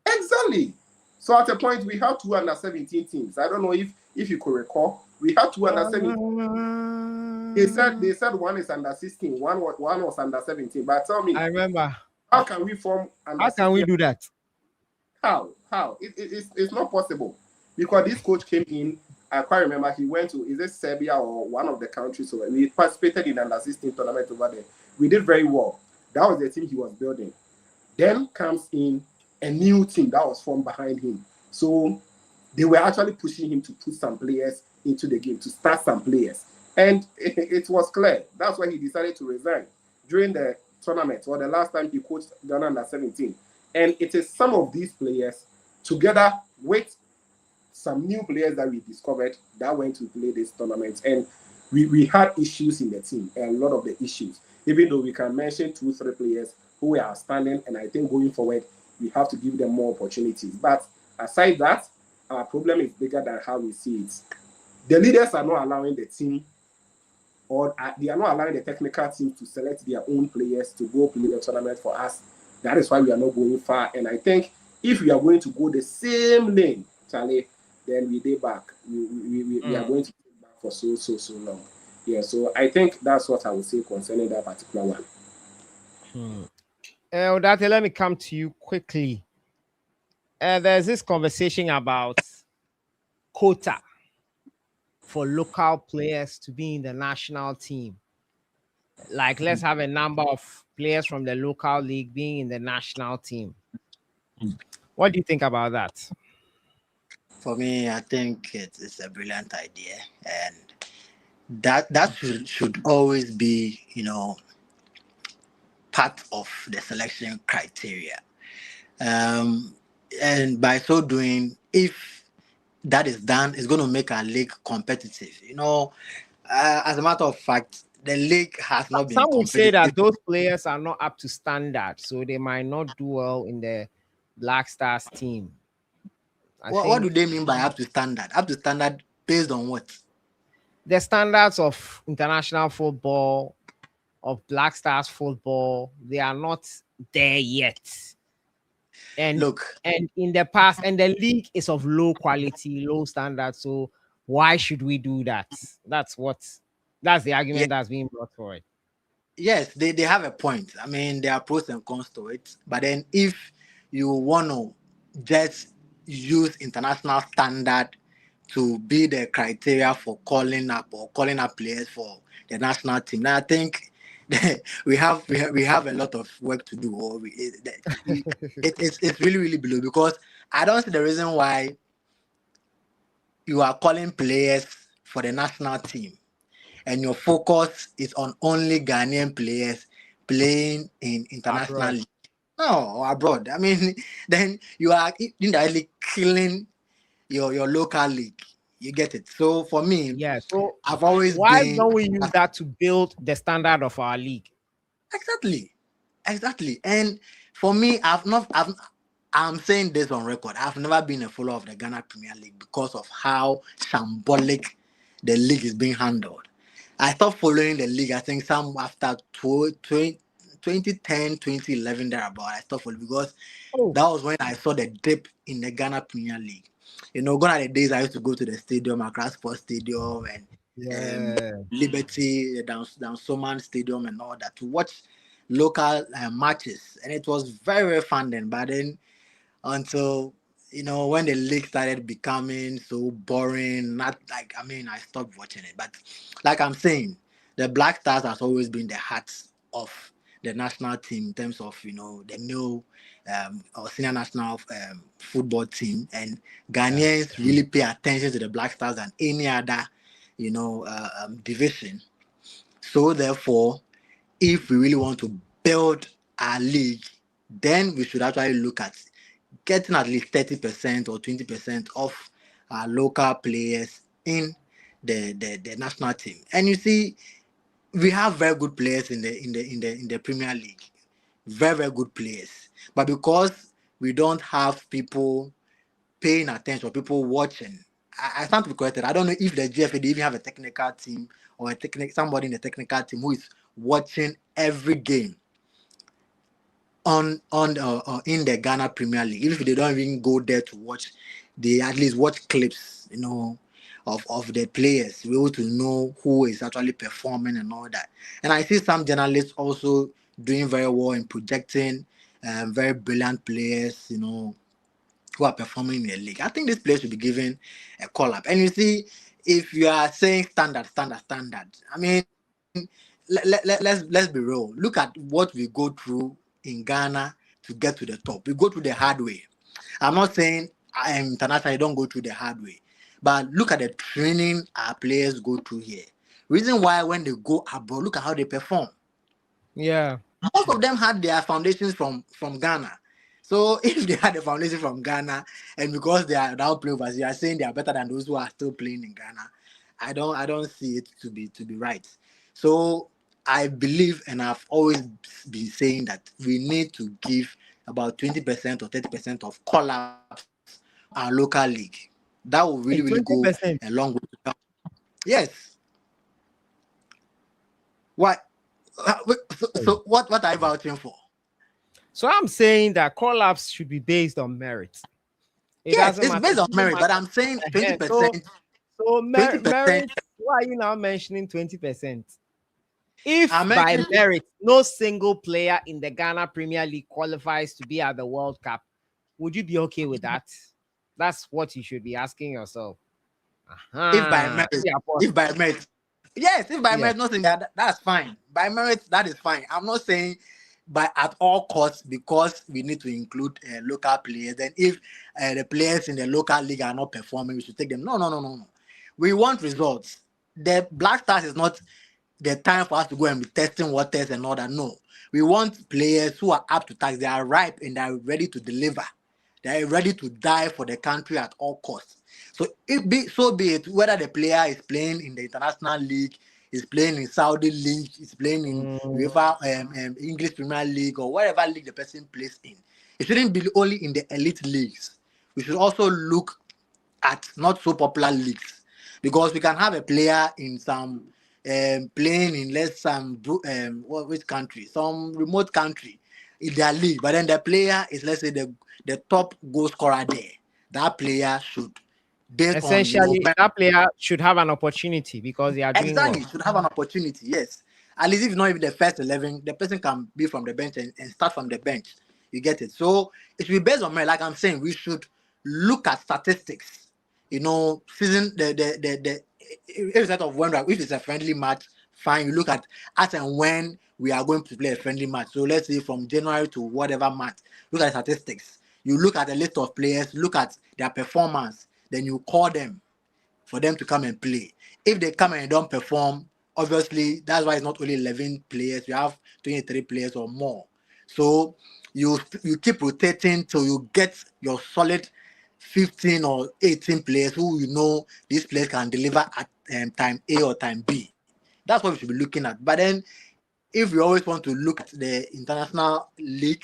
Exactly. So at a point, we had 2 under 17 teams. I don't know if you could recall. We had 2 under 17. They said one is under 16, one was under 17. But tell me, I remember. How can we form under How can we do that? How? It's not possible. Because this coach came in, I quite remember he went to, is it Serbia or one of the countries? So we participated in under 16 tournament over there. We did very well. That was the team he was building. Then comes in a new team that was formed behind him. So they were actually pushing him to put some players into the game, to start some players. And it was clear. That's why he decided to resign during the tournament, or the last time he coached Ghana under 17. And it is some of these players, together with some new players that we discovered, that went to play this tournament. And we had issues in the team, a lot of the issues. Even though we can mention 2-3 players who are outstanding, and I think going forward, we have to give them more opportunities. But aside that, our problem is bigger than how we see it. The leaders are not allowing the team, or they are not allowing the technical team to select their own players to go play the tournament for us. That is why we are not going far. And I think if we are going to go the same lane, Charlie, then we day back. We are going to go back for so long. Yeah, so I think that's what I would say concerning that particular one. Odate, let me come to you quickly. There's this conversation about quota for local players to be in the national team. Like, let's have a number of players from the local league being in the national team. What do you think about that? For me, I think it's a brilliant idea, and that should always be, part of the selection criteria. Um, and by so doing, if that is done, it's going to make our league competitive. As a matter of fact, the league has not been Some would say competitive. that those players are not up to standard, so they might not do well in the Black Stars team. What do they mean by up to standard? Up to standard based on what? The standards of international football, of Black Stars football, they are not there yet. And Look, and in the past, and the league is of low quality, low standard. So why should we do that? That's the argument that's being brought forward. yes, they have a point. I mean, there are pros and cons to it. But then if you want to just use international standard to be the criteria for calling up players for the national team, now I think we have a lot of work to do. Or it's really, really below, because I don't see the reason why you are calling players for the national team and your focus is on only Ghanaian players playing in international Abroad. league. No, abroad. I mean, then you are indirectly killing your local league. You get it? So for me, Yeah. So I've always why been don't we use that to build the standard of our league? exactly. And for me, I'm saying this on record. I've never been a follower of the Ghana Premier League because of how shambolic the league is being handled. I stopped following the league, I think, some after 2010, 2011, thereabout. I stopped following because Oh, that was when I saw the dip in the Ghana Premier League. Gone are the days I used to go to the stadium, Accra Sports Stadium, and yeah. Liberty, down Soman Stadium, and all that to watch local matches. And it was very, very fun then. But then until when the league started becoming so boring, not like, I mean, I stopped watching it. But like I'm saying, the Black Stars has always been the heart of the national team in terms of the male or senior national football team, and Ghanaians really pay attention to the Black Stars than any other division. So therefore, if we really want to build our league, then we should actually look at getting at least 30% or 20% of our local players in the national team. And you see, we have very good players in the Premier League, very, very good players. But because we don't have people paying attention, people watching, I stand to be corrected. I don't know if the GFA they even have a technical team or somebody in the technical team who is watching every game on in the Ghana Premier League. Even if they don't even go there to watch, they at least watch clips, of the players. We're able to know who is actually performing and all that. And I see some journalists also doing very well in projecting very brilliant players, who are performing in the league. I think this player should be given a call up. And you see, if you are saying standard, I mean, let's be real. Look at what we go through in Ghana to get to the top. We go through the hard way. I'm not saying I am international, I don't go through the hard way. But look at the training our players go through here. Reason why when they go abroad, look at how they perform. Yeah. Most of them had their foundations from Ghana. So if they had a foundation from Ghana, and because they are now playing overseas, you are saying they are better than those who are still playing in Ghana. I don't see it to be right. So I believe, and I've always been saying that we need to give about 20% or 30% of call-ups to our local league. That will really, Hey, really go 20%. a long way to help. Yes. What? So what are you vouching for? So I'm saying that call-ups should be based on merit. It Yes, doesn't it's matter. based on merit, but I'm saying 20%. So 20%. merit. Why are you now mentioning 20%? If I by mentioned merit no single player in the Ghana Premier League qualifies to be at the World Cup, would you be okay with that? That's what you should be asking yourself. if by Uh-huh. merit, Yeah, if by merit, yes, if by yeah. merit, nothing that's fine. By merit, that is fine. I'm not saying by at all costs because we need to include local players. And if the players in the local league are not performing, we should take them. No, no, no, no, no. We want results. The Black Stars is not the time for us to go and be testing waters and all that. No, we want players who are up to task. They are ripe and they are ready to deliver. They are ready to die for the country at all costs. So be it whether the player is playing in the international league, is playing in Saudi league, is playing in Mm, UEFA English Premier League or whatever league the person plays in. It shouldn't be only in the elite leagues. We should also look at not so popular leagues because we can have a player in some playing in which country, some remote country in their league, but then the player is, let's say, the top goal scorer there. That player should, based on essentially, that player should have an opportunity because they are doing exactly, well. should have an opportunity. Yes, at least if not even the first 11, the person can be from the bench and start from the bench. You get it? So it should be based on merit. Like I'm saying, we should look at statistics. Season the instead of when if it's a friendly match, fine. You look at as and when we are going to play a friendly match. So let's say from January to whatever match. Look at statistics. You look at a list of players. Look at their performance. Then you call them for them to come and play. If they come and don't perform, obviously that's why it's not only 11 players. You have 23 players or more. So you keep rotating till you get your solid 15 or 18 players who these players can deliver at time A or time B. That's what we should be looking at. But then if we always want to look at the international league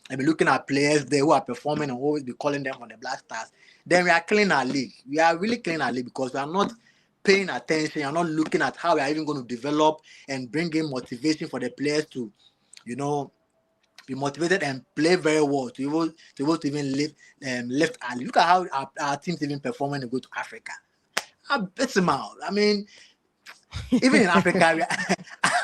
and be looking at players there who are performing and always be calling them on the Black Stars, then we are killing our league. We are really killing our league because we are not paying attention. We are not looking at how we are even going to develop and bring in motivation for the players to, be motivated and play very well to even lift our league. Look at how our teams even perform when they go to Africa. It's out. I mean, even in Africa,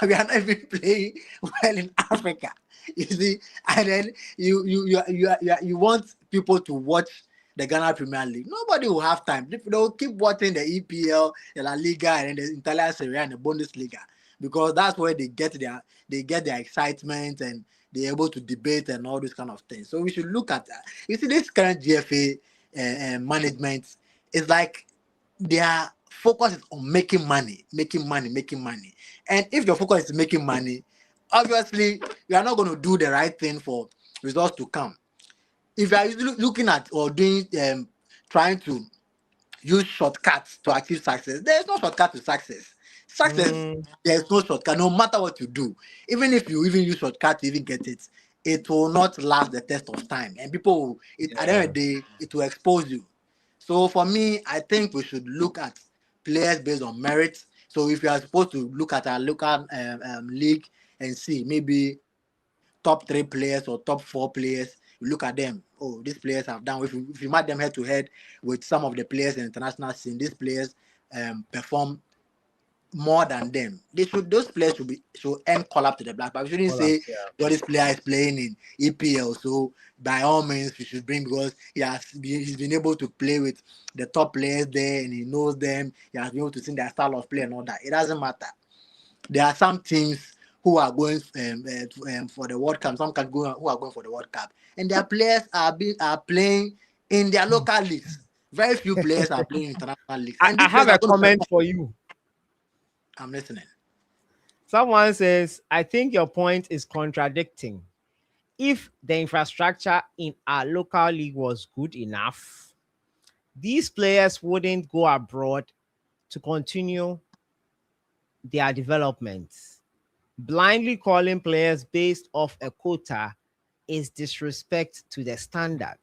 we are not even playing well in Africa. You see, and then you want people to watch the Ghana Premier League. Nobody will have time. They'll keep watching the EPL, the La Liga, and the Italian Serie A and the Bundesliga because that's where they get their excitement and they're able to debate and all these kind of things. So we should look at that. You see, this current GFA management is like their focus is on making money, making money, making money. And if your focus is making money, obviously you are not going to do the right thing for results to come. If you are looking at or doing trying to use shortcuts to achieve success, there is no shortcut to success. Success, Mm, there is no shortcut, no matter what you do. Even if you even use shortcut to even get it, it will not last the test of time. And people will, at the end of the day, it will expose you. So for me, I think we should look at players based on merit. So if you are supposed to look at our local league and see maybe top 3 players or top 4 players, you look at them. Oh, these players have done. If you match them head to head with some of the players in the international scene, these players perform more than them. Those players should earn call up to the Black. But we shouldn't all up, say yeah. well, this player is playing in EPL, so by all means we should bring because he's been able to play with the top players there and he knows them. He has been able to see their style of play and all that. It doesn't matter. There are some teams who are going for the World Cup. Some can go who are going for the World Cup, and their players are playing in their local leagues. Very few players are playing in international leagues, I, and I these players have are a going to comment perform. for you. I'm listening. Someone says, I think your point is contradicting. If the infrastructure in our local league was good enough, these players wouldn't go abroad to continue their development. Blindly calling players based off a quota is disrespect to the standard.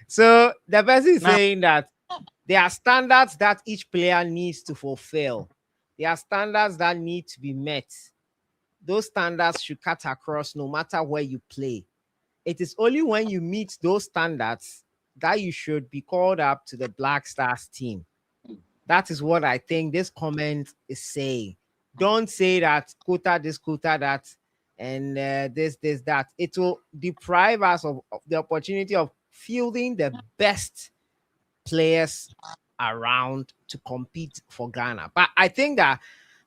So the person is Now, saying that there are standards that each player needs to fulfill. There are standards that need to be met. Those standards should cut across no matter where you play. It is only when you meet those standards that you should be called up to the Black Stars team. That is what I think this comment is saying. Don't say that quota this, quota that, and this, that. It will deprive us of the opportunity of fielding the best players around to compete for Ghana. But I think that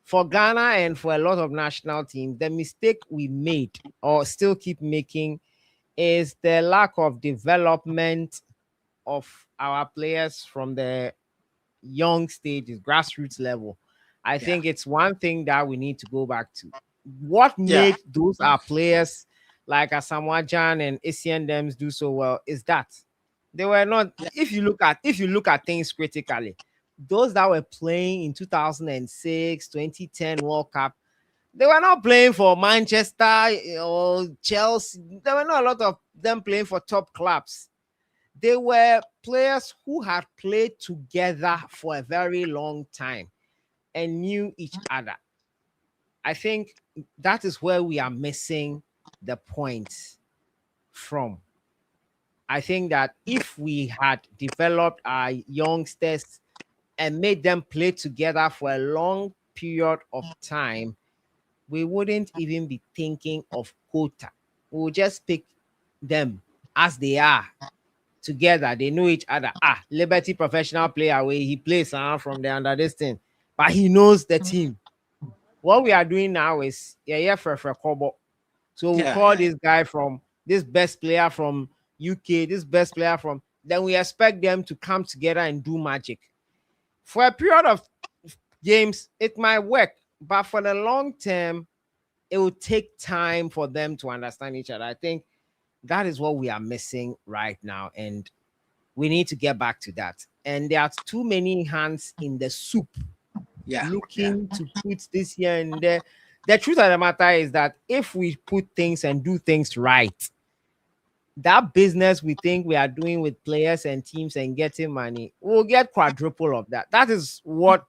for Ghana and for a lot of national teams, the mistake we made or still keep making is the lack of development of our players from the young stages, grassroots level. I Yeah. think it's one thing that we need to go back to. What Yeah. made those our players like Asamoah Gyan and Asian Dems do so well is that they were not. If you look at things critically, those that were playing in 2006, 2010 World Cup, they were not playing for Manchester or Chelsea. There were not a lot of them playing for top clubs. They were players who had played together for a very long time and knew each other. I think that is where we are missing the point from. I think that if we had developed our youngsters and made them play together for a long period of time, we wouldn't even be thinking of quota. We would just pick them as they are together. They know each other. Liberty professional player where he plays from the under this thing, but he knows the team. What we are doing now is for Kobo. So we'll Yeah. call this guy from this best player from UK, this best player from. Then we expect them to come together and do magic. For a period of games, it might work, but for the long term, it will take time for them to understand each other. I think that is what we are missing right now, and we need to get back to that. And there are too many hands in the soup Yeah. looking to put this here and there. The truth of the matter is that if we put things and do things right, that business we think we are doing with players and teams and getting money, we'll get quadruple of that. That is what,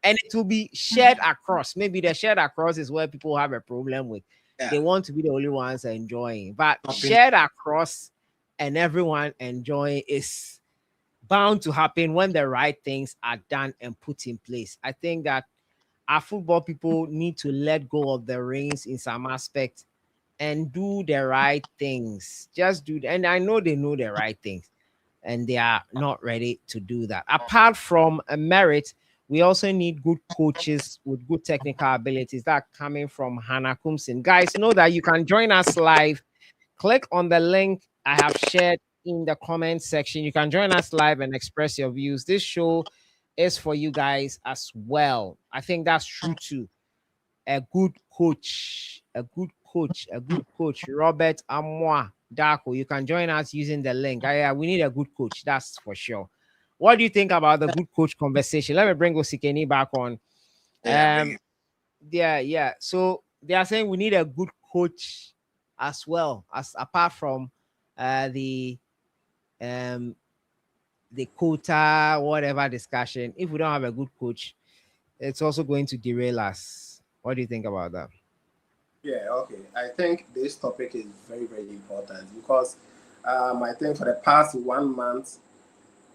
and it will be shared across. Maybe the shared across is where people have a problem with. Yeah. They want to be the only ones enjoying, but Shopping. shared across and everyone enjoying is bound to happen when the right things are done and put in place. I think that our football people need to let go of the reins in some aspect and do the right things. Just do, and I know they know the right things, and they are not ready to do that. Apart from a merit, we also need good coaches with good technical abilities. That coming from Hannah Kumsin. Guys, know that you can join us live. Click on the link I have shared in the comment section. You can join us live and express your views. This show is for you guys as well. I think that's true too. A good coach, Robert Amwa Darko. You can join us using the link. We need a good coach, that's for sure. What do you think about the good coach conversation? Let me bring Osikeni back on. Yeah. So they are saying we need a good coach as well, as apart from the quota, whatever discussion. If we don't have a good coach, it's also going to derail us. What do you think about that? Yeah, okay. I think this topic is very, very important because I think for the past 1 month,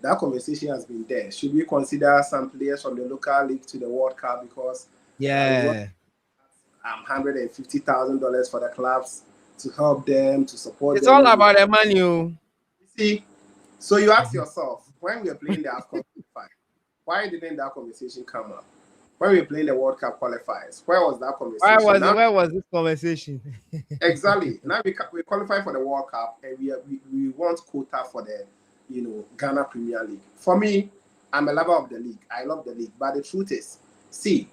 that conversation has been there. Should we consider some players from the local league to the World Cup because $150,000 for the clubs to help them, to support it's them? It's all about the money. You see, so you ask yourself, when we were playing the AFCON qualifier, why didn't that conversation come up? When we were playing the World Cup qualifiers, where was that conversation? Where was this conversation? Exactly. Now we qualify for the World Cup and we want quota for the Ghana Premier League. For me, I'm a lover of the league. I love the league. But the truth is, see,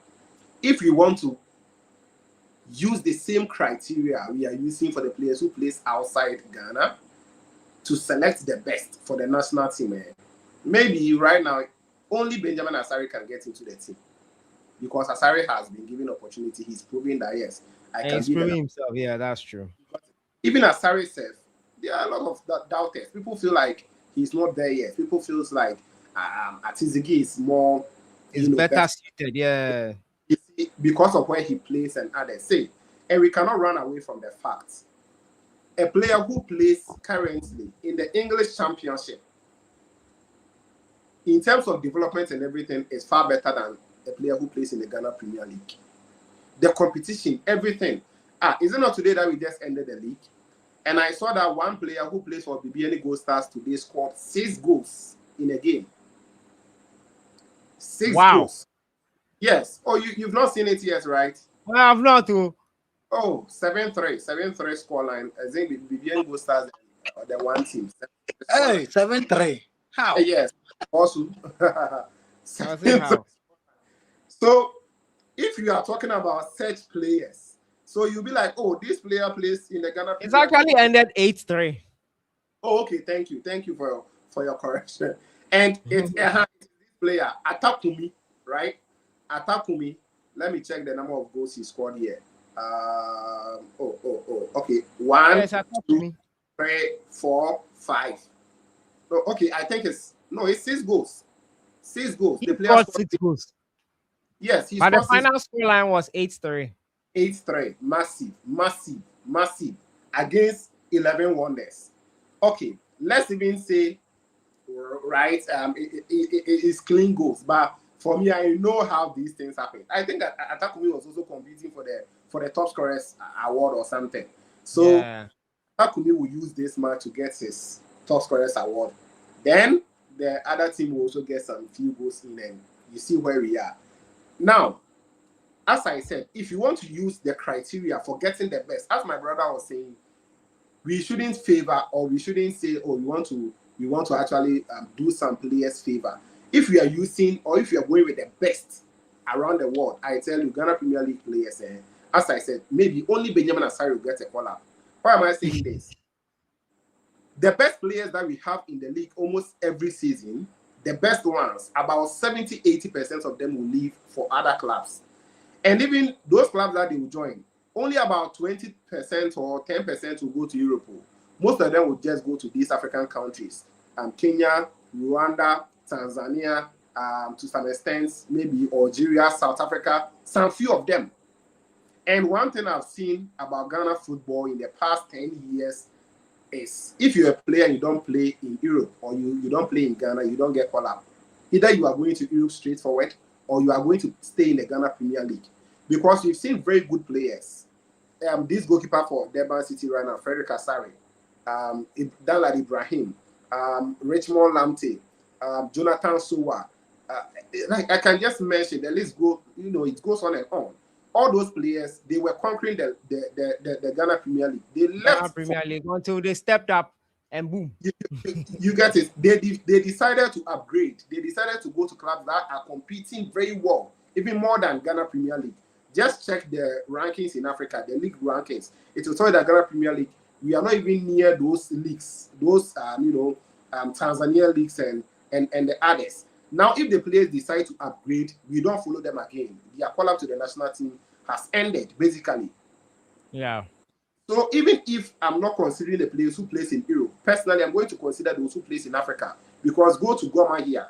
if we want to use the same criteria we are using for the players who plays outside Ghana to select the best for the national team, maybe right now only Benjamin Asare can get into the team. Because Asare has been given opportunity, he's proving that yes, I can. He's proving himself. Yeah, that's true. Even Asare says there are a lot of doubters. People feel like he's not there yet. People feels like Atizigi is more. He's better suited. Yeah. Because of where he plays and others say, and we cannot run away from the facts. A player who plays currently in the English Championship in terms of development and everything, is far better than a player who plays in the Ghana Premier League. The competition, everything. Is it not today that we just ended the league? And I saw that one player who plays for BBN Gold Stars today scored 6 goals in a game. 6 goals. Yes. Oh, you've not seen it yet, right? Well, I've not to. Oh, 7-3 scoreline. I think BBN Gold Stars the one team. Hey, 7-3. How? Yes. Also. How? So, if you are talking about such players, so you'll be like, oh, this player plays in the Ghana. It's actually ended 8-3. Oh, okay. Thank you for your correction. And it's this player, Atakumi, right? Atakumi. Let me check the number of goals he scored here. Okay. 1, 2, 3, 4, 5. Oh, okay, I think it's 6 goals. 6 goals. He the player scored 6 goals. Yes, but the final scoreline was 8-3. 8-3. Massive. Against 11 Wonders. Okay, let's even say, right, it's clean goals. But for me, I know how these things happen. I think that Atakumi was also competing for the top scorers award or something. So Atakumi will use this match to get his top scorers award. Then the other team will also get some few goals in, and you see where we are. Now, as I said, if you want to use the criteria for getting the best, as my brother was saying, we shouldn't favor, or we shouldn't say, oh, we want to actually do some players favor. If we are using, or if you are going with the best around the world, I tell you, Ghana Premier League players, as I said, maybe only Benjamin Asari will get a call up. Why am I saying this? The best players that we have in the league almost every season, the best ones, about 70-80% of them will leave for other clubs. And even those clubs that they will join, only about 20% or 10% will go to Europe. Most of them will just go to these African countries. Kenya, Rwanda, Tanzania, to some extent, maybe Algeria, South Africa, some few of them. And one thing I've seen about Ghana football in the past 10 years is if you're a player and you don't play in Europe, or you don't play in Ghana, you don't get called up. Either you are going to Europe straightforward, or you are going to stay in the Ghana Premier League. Because we've seen very good players. This goalkeeper for Durban City right now, Frederick Asare, Dalad Ibrahim, Richmond Lamte, Jonathan Sowa. Like I can just mention, the list go, it goes on and on. All those players, they were conquering the Ghana Premier League. They left Ghana Premier League until they stepped up and boom. You get it. They decided to upgrade. They decided to go to clubs that are competing very well, even more than Ghana Premier League. Just check the rankings in Africa, the league rankings. It will tell you that Ghana Premier League, we are not even near those leagues, those Tanzania leagues and the others. Now, if the players decide to upgrade, we don't follow them again. Their call up to the national team has ended, basically. Yeah. So even if I'm not considering the players who plays in Europe, personally, I'm going to consider those who plays in Africa. Because go to Goma here,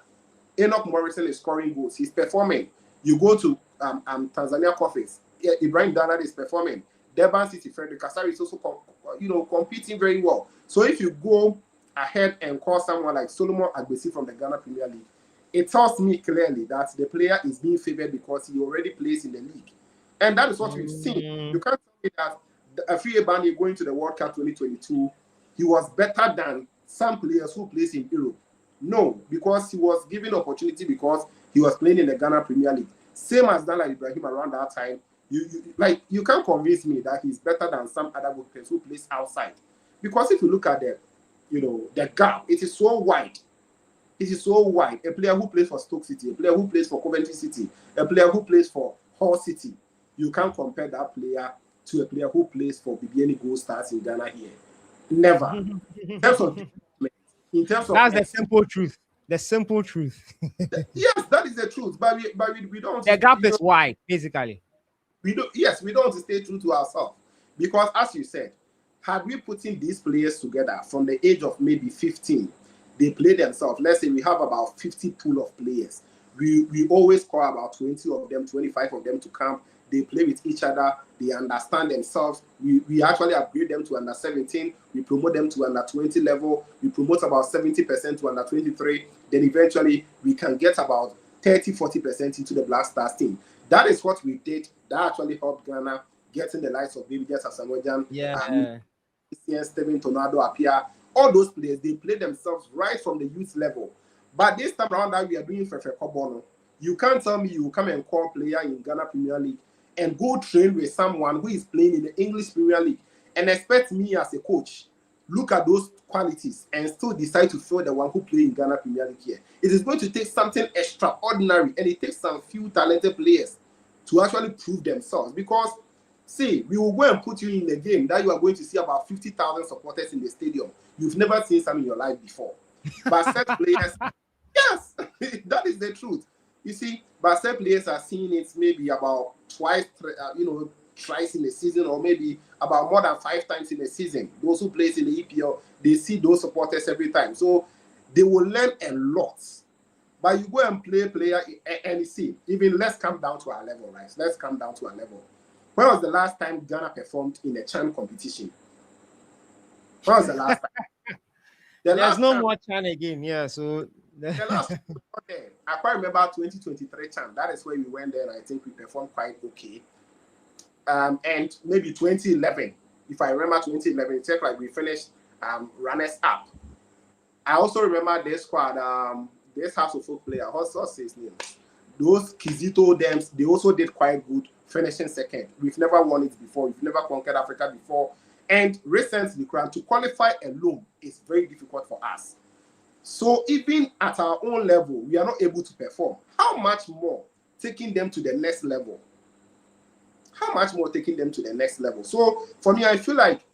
Enoch Morrison is scoring goals. He's performing. You go to Tanzania Coffees, Ibrahim Danad is performing. Durban City, Frederick Asari is also competing very well. So if you go ahead and call someone like Solomon Agbesi from the Ghana Premier League, it tells me clearly that the player is being favored because he already plays in the league. And that is what we've seen. You can't tell me that Afie Bani going to the World Cup 2022, he was better than some players who plays in Europe. No, because he was given opportunity because he was playing in the Ghana Premier League. Same as Dalad Ibrahim around that time. You can't convince me that he's better than some other good players who plays outside. Because if you look at the gap, it is so wide. It is so wide. A player who plays for Stoke City, a player who plays for Coventry City, a player who plays for Hull City, you can't compare that player to a player who plays for BBN Gold Stars in Ghana here. Never. In terms of that's the simple truth. The simple truth. Yes, that is the truth. But we don't. The gap is wide, basically. We don't want to stay true to ourselves. Because as you said, had we putting these players together from the age of maybe 15, they play themselves. Let's say we have about 50 pool of players. We always call about 20 of them, 25 of them to come. they play with each other, they understand themselves. We actually upgrade them to under 17, we promote them to under 20 level, we promote about 70% to under 23, then eventually we can get about 30-40% into the Black Stars team. That is what we did. That actually helped Ghana getting the likes of David Asamoah, Yeah. Steven Tornado appear. All those players, they play themselves right from the youth level. But this time around that we are doing Fefe Kobono, you can't tell me you will come and call player in Ghana Premier League and go train with someone who is playing in the English Premier League and expect me as a coach look at those qualities and still decide to fill the one who play in Ghana Premier League here. It is going to take something extraordinary, and it takes some few talented players to actually prove themselves. Because, see, we will go and put you in the game that you are going to see about 50,000 supporters in the stadium. You've never seen some in your life before. But set players, yes, that is the truth. You see, but set players are seeing it maybe about twice in the season, or maybe about more than 5 times in the season. Those who play in the EPL, they see those supporters every time. So they will learn a lot. But you go and play player and see, even let's come down to our level, right? Let's come down to our level. When was the last time Ghana performed in a CHAN competition? When was the last time? There's no more CHAN again, yeah. So the last time we went there, I quite remember 2023 CHAN. That is where we went there, and I think we performed quite okay. And maybe 2011, if I remember 2011, it's like we finished runners up. I also remember this squad, this House of Folk player, what's his name? Those Kizito Dems, they also did quite good, finishing second. We've never won it before. We've never conquered Africa before. And recently, to qualify alone is very difficult for us. So even at our own level, we are not able to perform. How much more taking them to the next level? How much more taking them to the next level? So for me, I feel like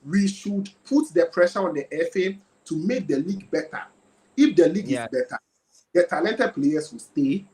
we should put the pressure on the FA to make the league better. If the league is better, the talented players will stay.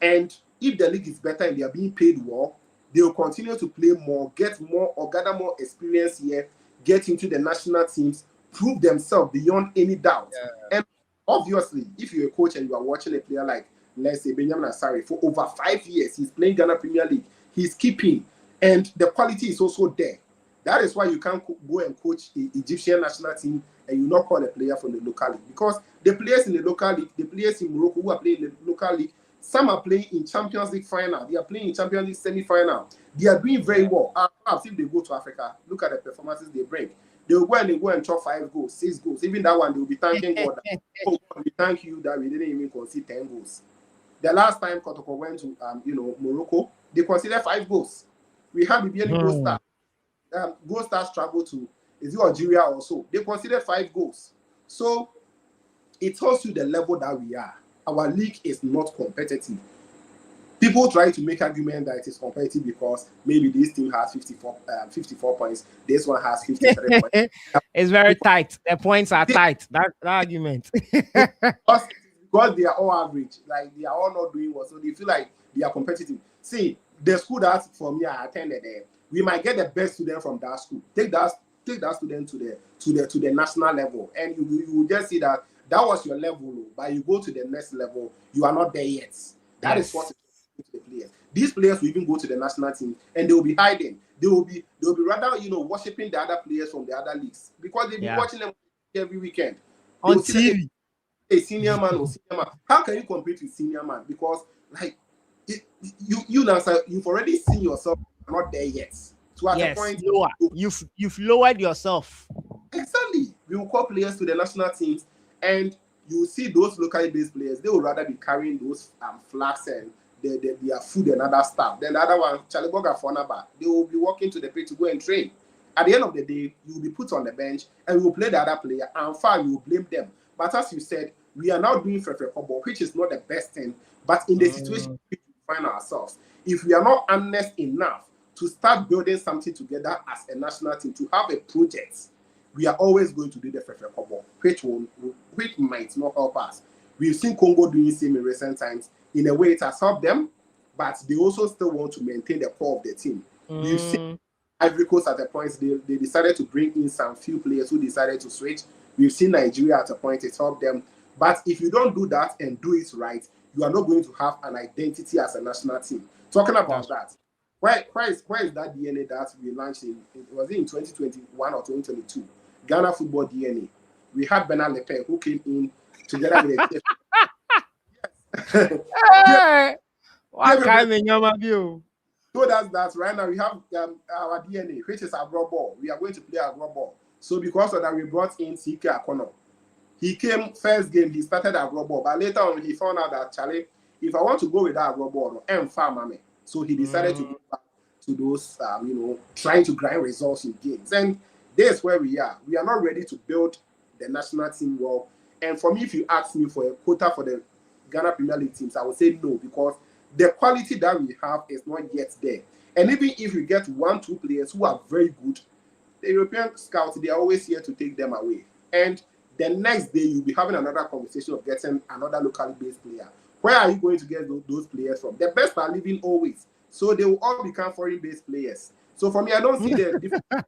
And if the league is better and they are being paid well, they will continue to play more, get more or gather more experience here, get into the national teams, prove themselves beyond any doubt. Yeah. And obviously, if you're a coach and you are watching a player like, let's say, Benjamin Asare, for over 5 years, he's playing Ghana Premier League, he's keeping, and the quality is also there. That is why you can't go and coach the Egyptian national team and you not call a player from the local league. Because the players in the local league, the players in Morocco who are playing in the local league, some are playing in Champions League final. They are playing in Champions League semi-final. They are doing very well. Perhaps if they go to Africa, look at the performances they bring. They will go and chop 5 goals, 6 goals. Even that one, they will be thanking God. Oh, God, we thank you that we didn't even concede 10 goals. The last time Kotoko went to Morocco, they conceded 5 goals. We had the Bieli goal star. Goal stars travel to Algeria also. They conceded 5 goals. So it tells you the level that we are. Our league is not competitive. People try to make argument that it is competitive because maybe this team has 54 points, this one has 53 points. It's very tight. The points are tight. That argument. because they are all average, like they are all not doing well, so they feel like they are competitive. See, the school that for me I attended there, we might get the best student from that school. Take that student to the national level, and you will just see that was your level, but you go to the next level, you are not there yet. That is what it is to the players. These players will even go to the national team and they will be hiding. They will be rather worshiping the other players from the other leagues because they'll be watching them every weekend on TV. A senior man or senior man. How can you compete with senior man? Because like you've already seen yourself not there yet. So at the point you've lowered yourself. Exactly. We will call players to the national teams, and you see those locally based players, they will rather be carrying those flags and their food and other stuff. Then the other one, Chaliboga Fonaba, they will be walking to the pitch to go and train. At the end of the day, you will be put on the bench and we will play the other player, and far you will blame them. But as you said, we are now doing Fefe Kobo, which is not the best thing, but in the situation we find ourselves, if we are not honest enough to start building something together as a national team, to have a project, we are always going to do the Fefe Kobo, which might not help us. We've seen Congo doing the same in recent times. In a way, it has helped them, but they also still want to maintain the core of the team. We've seen Ivory Coast at a point, they decided to bring in some few players who decided to switch. We've seen Nigeria at a point, it helped them. But if you don't do that and do it right, you are not going to have an identity as a national team. Talking about that, where is that DNA that we launched in? Was it in 2021 or 2022? Ghana football DNA. We had Bernard Lepe who came in together with a Hey, what Gabriel kind of nyama view? told us that right now we have our DNA, which is our ball. We are going to play our ball. So because of that, we brought in CK Akono. He came first game, he started at ball, but later on he found out that Charlie, if I want to go with that ball, so he decided to go back to those, trying to grind results in games. And that's where we are. We are not ready to build the national team well. And for me, if you ask me for a quota for the Ghana Premier League teams, I would say no, because the quality that we have is not yet there. And even if we get 1-2 players who are very good, the European scouts, they are always here to take them away. And the next day, you'll be having another conversation of getting another locally based player. Where are you going to get those players from? The best are leaving always. So they will all become foreign-based players. So for me, I don't see the difference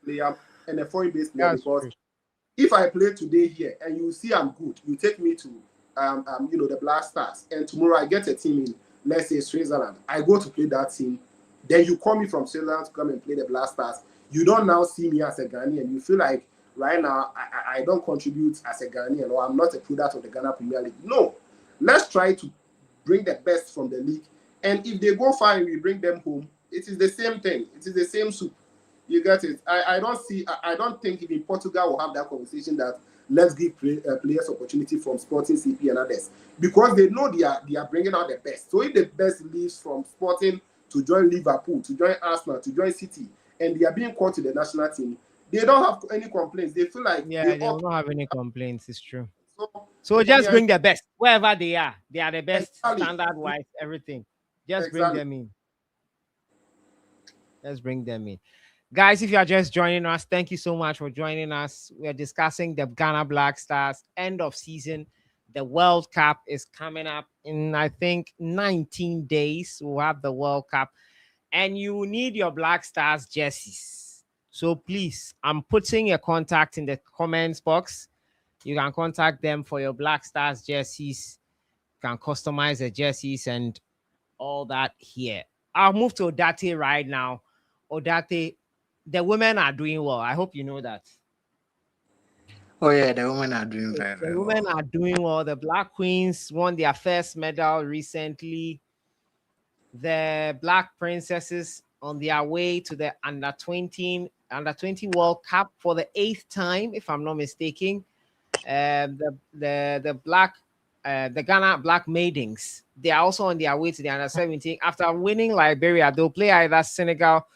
player and a foreign-based player because if I play today here and you see I'm good, you take me to the Black Stars, and tomorrow I get a team in, let's say, Switzerland. I go to play that team. Then you call me from Switzerland to come and play the Black Stars. You don't now see me as a Ghanaian. You feel like right now I don't contribute as a Ghanaian, or I'm not a product of the Ghana Premier League. No, let's try to bring the best from the league. And if they go far and we bring them home, it is the same thing. It is the same soup. You get it? I don't think even Portugal will have that conversation that let's give players opportunity from Sporting, CP, and others, because they know they are bringing out the best. So if the best leaves from Sporting to join Liverpool, to join Arsenal, to join City, and they are being called to the national team, they don't have any complaints. They feel like they don't have any complaints. It's true. So, So just bring the best wherever they are. They are the best exactly. standard wise, everything. Just bring them in. Let's bring them in. Guys, if you are just joining us, thank you so much for joining us. We are discussing the Ghana Black Stars end of season. The World Cup is coming up in, I think, 19 days. We'll have the World Cup. And you need your Black Stars jerseys. So please, I'm putting a contact in the comments box. You can contact them for your Black Stars jerseys. You can customize the jerseys and all that here. I'll move to Odate right now. Odate, the women are doing well. I hope you know that. Oh yeah, the women are doing very, very well. The women are doing well. The Black Queens won their first medal recently. The Black Princesses on their way to the under 20 World Cup for the 8th time, if I'm not mistaken. The Ghana Black Maidens, they are also on their way to the under 17. After winning Liberia, they'll play either Senegal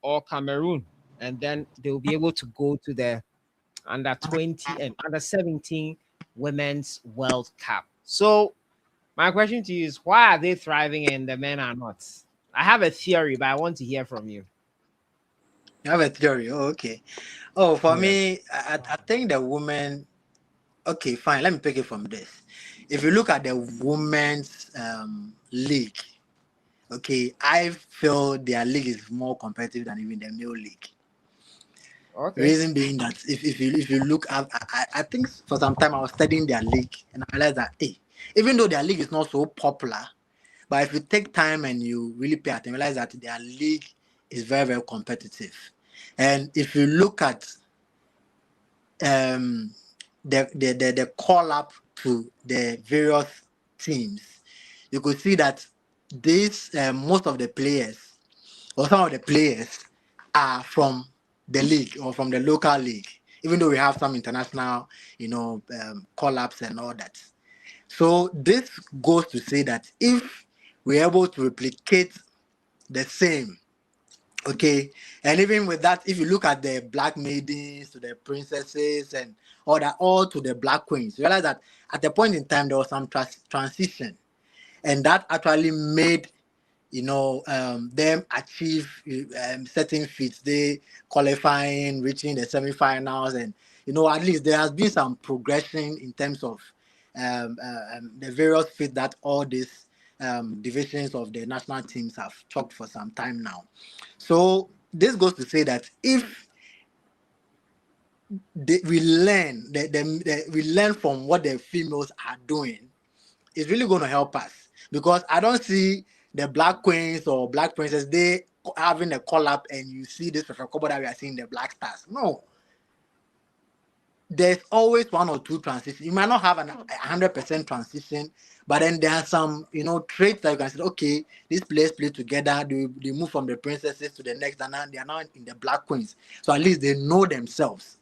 or Cameroon, and then they'll be able to go to the under 20 and under 17 Women's World Cup. So my question to you is, why are they thriving and the men are not? I have a theory, but I want to hear from you. You have a theory? Oh, okay. Oh, for me, I think the women. Okay, fine. Let me pick it from this. If you look at the women's league, okay, I feel their league is more competitive than even the male league. Okay. Reason being that if you look at, I think for some time I was studying their league and I realized that even though their league is not so popular, but if you take time and you really pay attention, realize that their league is very, very competitive. And if you look at the call up to the various teams, you could see that these most of the players or some of the players are from the league or from the local league, even though we have some international, call ups and all that. So this goes to say that if we're able to replicate the same, okay, and even with that, if you look at the Black Maidens to the Princesses and all to the Black Queens, you realize that at a point in time there was some transition, and that actually made them achieve certain feats. They qualifying, reaching the semifinals, and at least there has been some progression in terms of the various feats that all these divisions of the national teams have talked for some time now. So this goes to say that if we learn from what the females are doing, it's really going to help us, because I don't see the Black Queens or Black Princess, they having a call up and you see this couple that we are seeing the Black Stars. No, there's always one or two transitions. You might not have an 100% transition, but then there are some, traits that you can say, okay, these players play together. They move from the princesses to the next, and now they are now in the Black Queens. So at least they know themselves.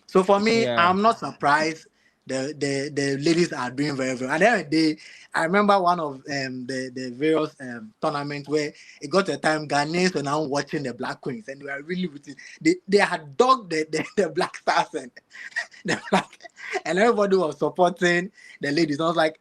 So for me, Yeah. I'm not surprised the ladies are doing very well. At the end of the day, I remember one of the various tournaments where it got to a time Ghanaians were now watching the Black Queens and they were really rooting. They had dogged the Black Stars and the Black, and everybody was supporting the ladies. I was like,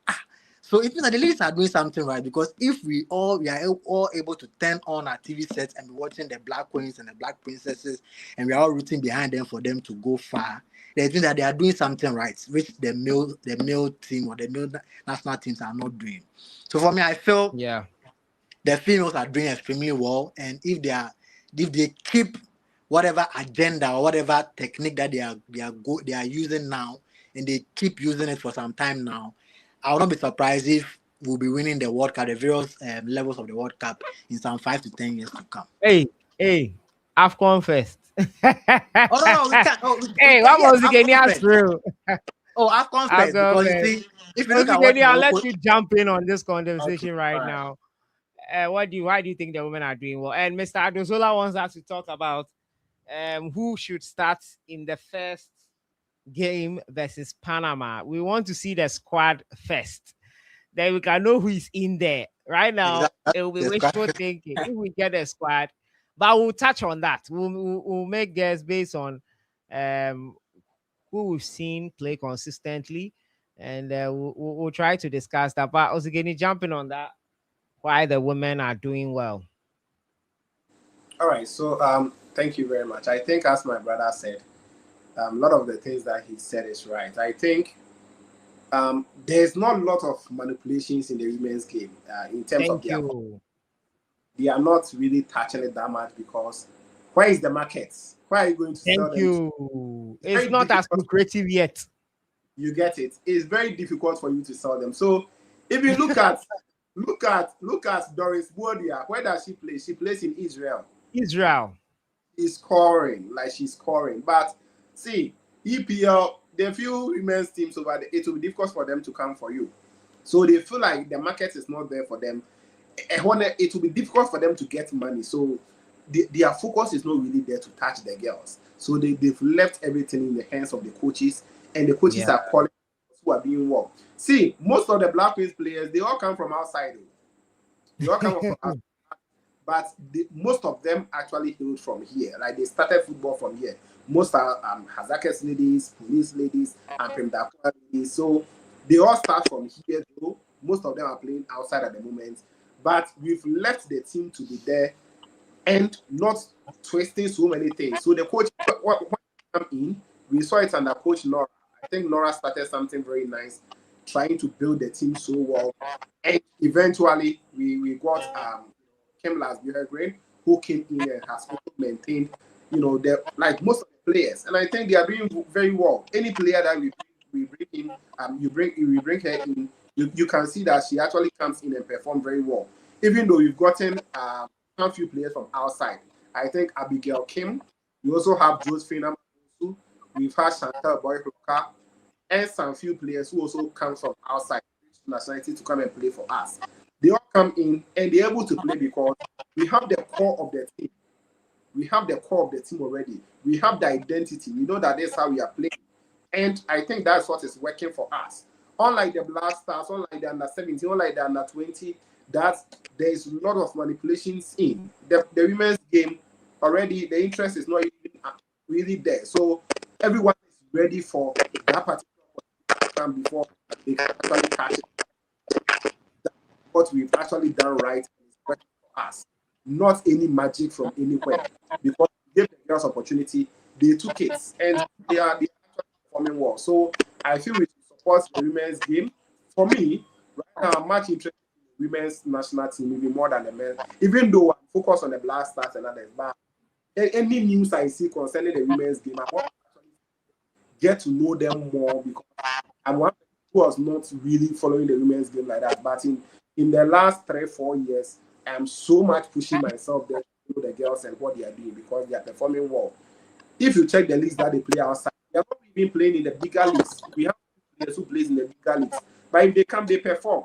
so it means that the ladies are doing something right, because if we are all able to turn on our TV sets and be watching the Black Queens and the Black Princesses, and we are all rooting behind them for them to go far, then it means that they are doing something right, which the male team or the male national teams are not doing. So for me, I feel Yeah. the females are doing extremely well, and if they keep whatever agenda or whatever technique that they are using now, and they keep using it for some time now, I will not be surprised if we'll be winning the World Cup, the various levels of the World Cup in some 5 to 10 years to come. Hey, AFCON first. Oh no, we can't. Oh, we Hey, can, what yes, was the AFCON Ghanaians first. through? Oh, AFCON first, AFCON because you first. see, if you look at what I'll let Morocco, you jump in on this okay, conversation right all right. now. Why do you think the women are doing well? And Mr. Adozola wants us to talk about who should start in the first game versus Panama. We want to see the squad first. Then we can know who is in there. Right now, Exactly. it will be That's wishful correct. thinking if we get a squad. But we'll touch on that. We'll make guess based on um, who we've seen play consistently, and we'll try to discuss that. But also, getting jumping on that, why the women are doing well. All right, so thank you very much. I think, as my brother said, a lot of the things that he said is right. I think there's not a lot of manipulations in the women's game in terms of Thank their. you. They are not really touching it that much, because where is the market? Where are you going to sell Thank them to? you. It's It's very not as difficult. lucrative yet. You get it. It's very difficult for you to sell them. So if you look at Doris Bodia, where does she play? She plays in Israel. Israel. She's scoring. But see, EPL, the few women's teams over there, it will be difficult for them to come for you. So they feel like the market is not there for them. It will be difficult for them to get money. So their focus is not really there to touch the girls. So they've left everything in the hands of the coaches, and the coaches Yeah. are calling who are doing well. See, most of the Black Queens players, they all come from outside. They all come from outside. But most of them actually hailed from here. Like, they started football from here. Most are Hazakes ladies, police ladies, and Pemdakwa ladies. So they all start from here, though. Most of them are playing outside at the moment. But we've left the team to be there and not twisting so many things. So the coach, when he came in, we saw it under Coach Nora. I think Nora started something very nice, trying to build the team so well. And eventually, we got Kim Lasbury, who came in and has also maintained, like most of the players. And I think they are doing very well. Any player that we bring in, we bring her in, you can see that she actually comes in and performs very well. Even though we've gotten a few players from outside. I think Abigail Kim. We also have Josephine. We've had Chantal Boyhoka, and some few players who also come from outside nationality to come and play for us. They all come in and they're able to play because we have the core of the team. We have the core of the team already. We have the identity. We know that that's how we are playing. And I think that's what is working for us. Unlike the Black Stars, unlike the under 17, unlike the under 20, that there's a lot of manipulations in. The women's game already, the interest is not even really there. So everyone is ready for that particular time before they can actually catch it. That's what we've actually done right is working for us. Not any magic from anywhere. Because we gave the girls opportunity, they took it. And they are actually performing well. So I feel we should support the women's game. For me, right now, I'm much interested in the women's national team even more than the men. Even though I'm focused on the Black Stars and others, but any news I see concerning the women's game, I want to actually get to know them more, because I'm one who was not really following the women's game like that. But in in the last 3-4 years, I'm so much pushing myself there to know the girls and what they are doing because they are performing well. If you check the leagues that they play outside, they are not even playing in the bigger leagues. We have players who plays in the bigger leagues, but if they come, they perform.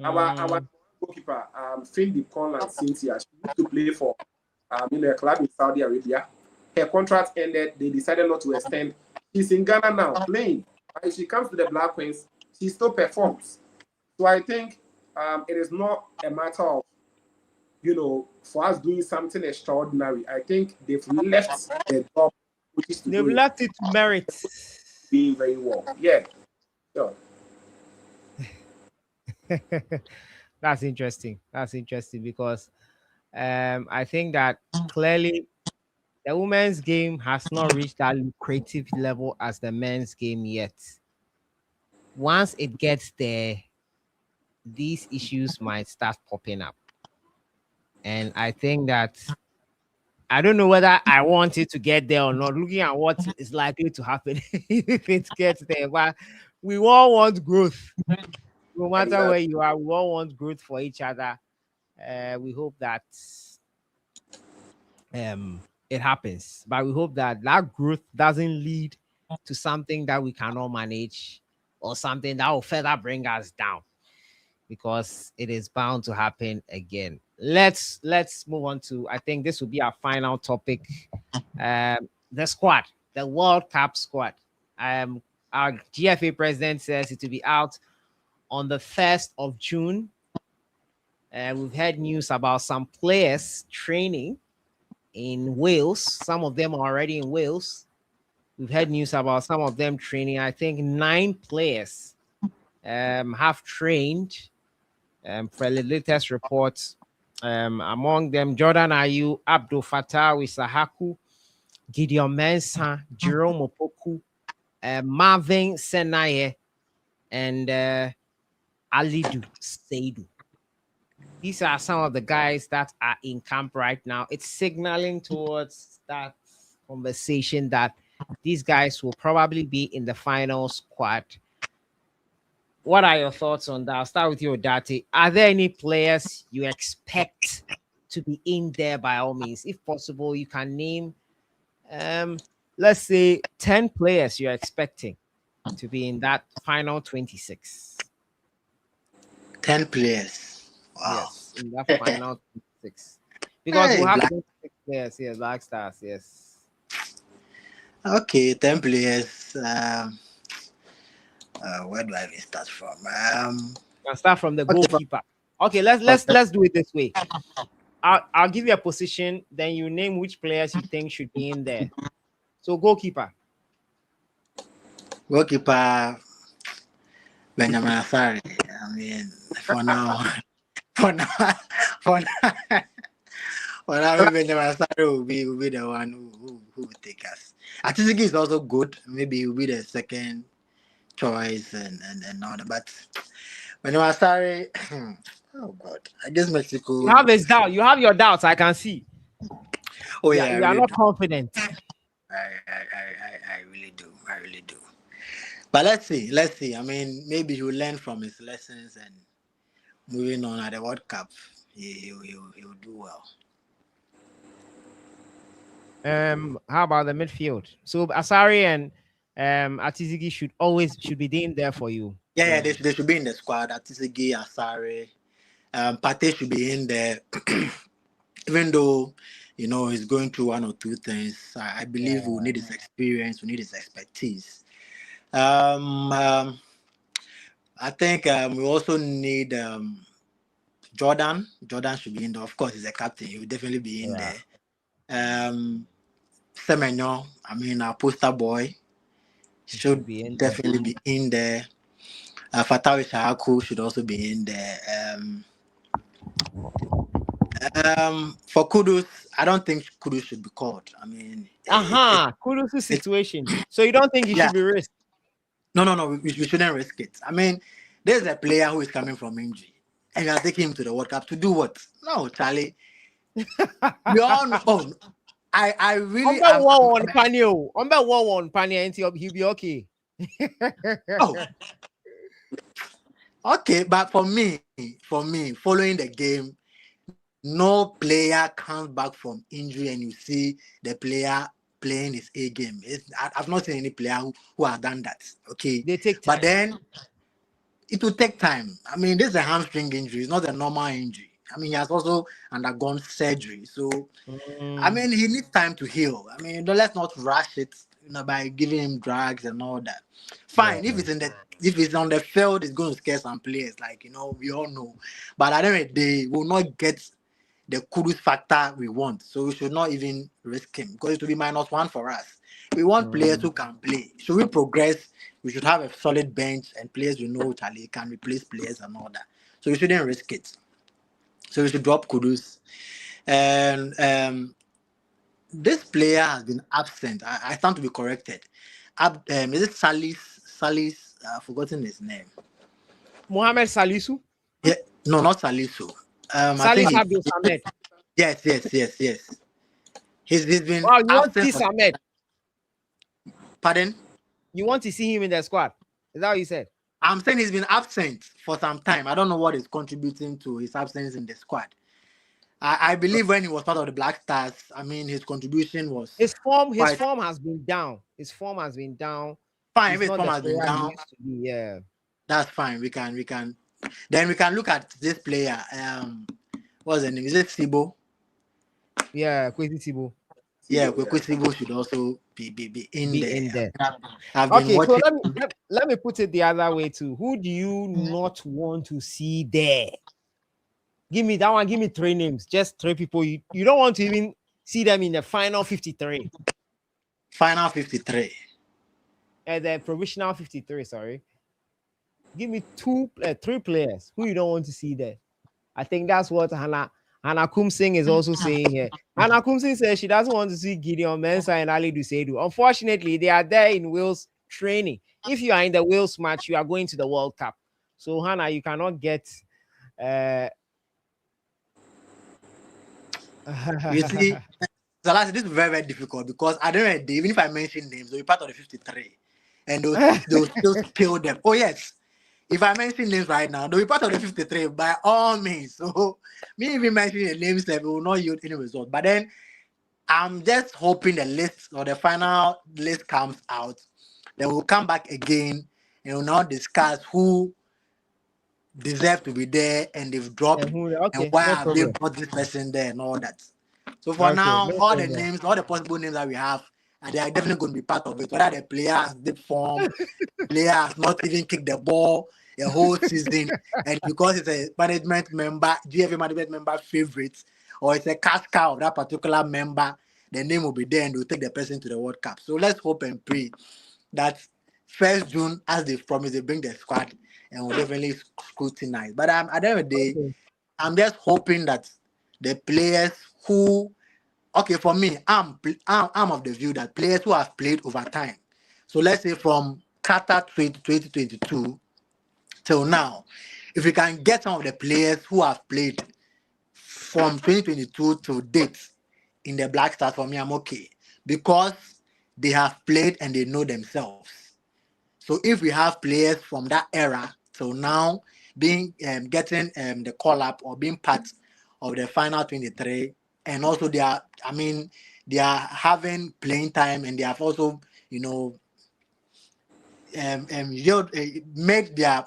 Our goalkeeper, Philip Conlan Cynthia, she used to play for a club in Saudi Arabia. Her contract ended. They decided not to extend. She's in Ghana now playing. But if she comes to the Black Queens, she still performs. So I think it is not a matter of, for us doing something extraordinary. I think they've left the job, which is to They've do it, left it to merit. being very well. Yeah. Sure. That's interesting. That's interesting because I think that clearly the women's game has not reached that lucrative level as the men's game yet. Once it gets there, these issues might start popping up. And I think that I don't know whether I want it to get there or not, looking at what is likely to happen if it gets there. But we all want growth. No matter Exactly. where you are, we all want growth for each other. We hope that it happens, but we hope that that growth doesn't lead to something that we cannot manage or something that will further bring us down, because it is bound to happen again. Let's move on to, I think this will be our final topic. The squad, the World Cup squad. Our GFA president says it will be out on the 1st of June. We've had news about some players training in Wales. Some of them are already in Wales. We've had news about some of them training. I think 9 players have trained for the latest reports. Among them, Jordan Ayew, Abdul Fattah Wisahaku, Gideon Mensah, Jerome Opoku, Marvin Senaye, and Alidu Seidu. These are some of the guys that are in camp right now. It's signaling towards that conversation that these guys will probably be in the final squad. What are your thoughts on that? I'll start with you, Odati. Are there any players you expect to be in there by all means? If possible, you can name, let's say, 10 players you're expecting to be in that final 26. 10 players. Wow. Yes, in that final 26. Because Hey, we'll have Black. 26 players, yes, Black Stars, yes. Okay, 10 players. Where do I even start from? I'll start from the Okay, goalkeeper. Okay, let's do it this way. I'll give you a position, then you name which players you think should be in there. So goalkeeper. goalkeeper Benjamin Asari. I mean, for now, for now, for now, for now, Benjamin Asari will be the one who will take us. Atizigi is also good. Maybe he will be the second choice and all that. But Benjamin Asari, oh God, I guess Mexico. You have his doubt. You have your doubts, I can see. Oh You yeah, are, I you are really not do. confident. I really do. I really do. But let's see. I mean, maybe he'll learn from his lessons and moving on at the World Cup, he'll do well. How about the midfield? So Asari and Atizigi should be in there for you. Yeah, they should be in the squad. Atisigi, Asare, Pate should be in there. Even though, he's going through one or two things, I believe we need his experience, we need his expertise. I think we also need Jordan. Jordan should be in there. Of course, he's a captain. He will definitely be in there. Semenyo, I mean, our poster boy, should definitely be in there. Fatawi Shahaku should also be in there. For Kudus, I don't think Kudus should be called. I mean, Kudus' situation. So you don't think he should be risked? No, we shouldn't risk it. I mean, there's a player who is coming from injury, and you are taking him to the World Cup to do what? No, Charlie. We all know. I really. I'm on Pania, and he'll be okay. Oh. Okay, but for me, following the game, no player comes back from injury and you see the player playing his A game. I've not seen any player who has done that. Okay, They take but time. then it will take time. I mean, this is a hamstring injury, it's not a normal injury. I mean, he has also undergone surgery, so I Mm, mean, he needs time to heal. I mean, let's not rush it, by giving him drugs and all that. yeah. Fine, if it's on the field, it's going to scare some players, like we all know. But at the end of the day, we'll not get the Kudus factor we want, so we should not even risk him because it will be -1 for us. We want players Mm. who can play. Should we progress, we should have a solid bench and players we know Charlie can replace players and all that. So we shouldn't risk it. So we should drop Kudus. And this player has been absent. I stand to be corrected. Is it Salis? Salis? I've forgotten his name. Mohamed Salisu, Yeah, no, not Salisu. I think Salis Abdul Samed. yes. He's been Wow, you want to absent see for. Samed? Pardon? You want to see him in the squad? Is that what you said? I'm saying he's been absent for some time. I don't know what is contributing to his absence in the squad. I believe when he was part of the Black Stars, I mean, his contribution was His quite form has been down. His form has been down. fine. If He's his not form the has been player he down, used to be. Yeah. that's fine. Then we can look at this player. What's the name? Is it Sibo? Yeah, Kwesi Tibo. Yeah, Yeah. Sibo should also be in Be there. in there. I've been Okay, so watching. let me put it the other way too. Who do you not want to see there? Give me that one. Give me 3 names. Just 3 people. You don't want to even see them in the final 53. Final 53. The provisional 53, sorry. Give me 3 players who you don't want to see there. I think that's what Hannah Kumsing is also saying here. Hannah Kumsing says she doesn't want to see Gideon Mensah and Ali Dusedu. Unfortunately, they are there in Wales training. If you are in the Wales match, you are going to the World Cup. So Hannah, you cannot get You see, Salas, this is very, very difficult because I don't know, even if I mention names, they'll be part of the 53 and they'll still kill them. Oh, yes. If I mention names right now, they'll be part of the 53 by all means. So, me even mentioning the names, they will not yield any result. But then, I'm just hoping the list or the final list comes out. Then we'll come back again and we'll now discuss who deserve to be there and they've dropped and okay, why no have they problem. brought this person there and all that. So for Okay, now, no all the problem. names, all the possible names that we have, and they are definitely going to be part of it. Whether the player has deep form, player has not even kicked the ball the whole season, and because it's a management member, GFA management member favorite, or it's a cash cow of that particular member, the name will be there and they'll take the person to the World Cup. So let's hope and pray that 1st June, as they've promised, they bring the squad and we'll definitely scrutinize. But at the end of the day, Okay. I'm just hoping that the players who, okay, for me, I'm of the view that players who have played over time. So let's say from Qatar 2022 till now, if we can get some of the players who have played from 2022 to date in the Black Stars, for me, I'm okay because they have played and they know themselves. So if we have players from that era till now being getting the call up or being part of the final 23, and also they are having playing time and they have also made their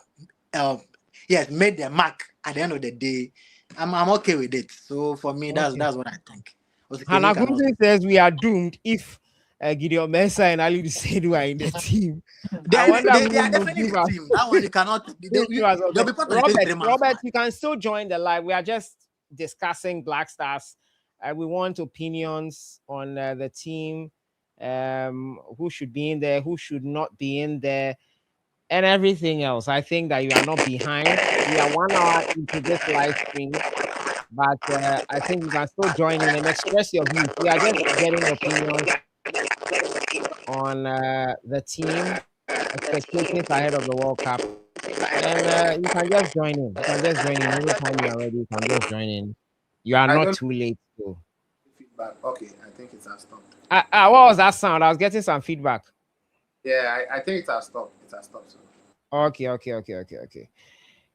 made their mark at the end of the day. I'm okay with it. So for me, Okay. that's what I think. Also, Kenny Hannah can also. Kumsing says we are doomed if Gideon Mensah and Ali Dusedu are in the team. I wonder They are who will definitely in give the us. team. That one you cannot. Who give us They'll okay. be part of the 23-man Robert, squad. you can still join the live. We are just discussing Black Stars. We want opinions on the team, who should be in there, who should not be in there, and everything else. I think that you are not behind. We are 1 hour into this live stream, but I think you can still join in and express your views. We are just getting opinions on the team, expectations ahead of the World Cup. And you can just join in. You can just join in anytime you are ready. You can just join in. You are I not don't too late. So. feedback. Okay, I think it has stopped. What was that sound? I was getting some feedback. Yeah, I think it has stopped. It has stopped. So. Okay.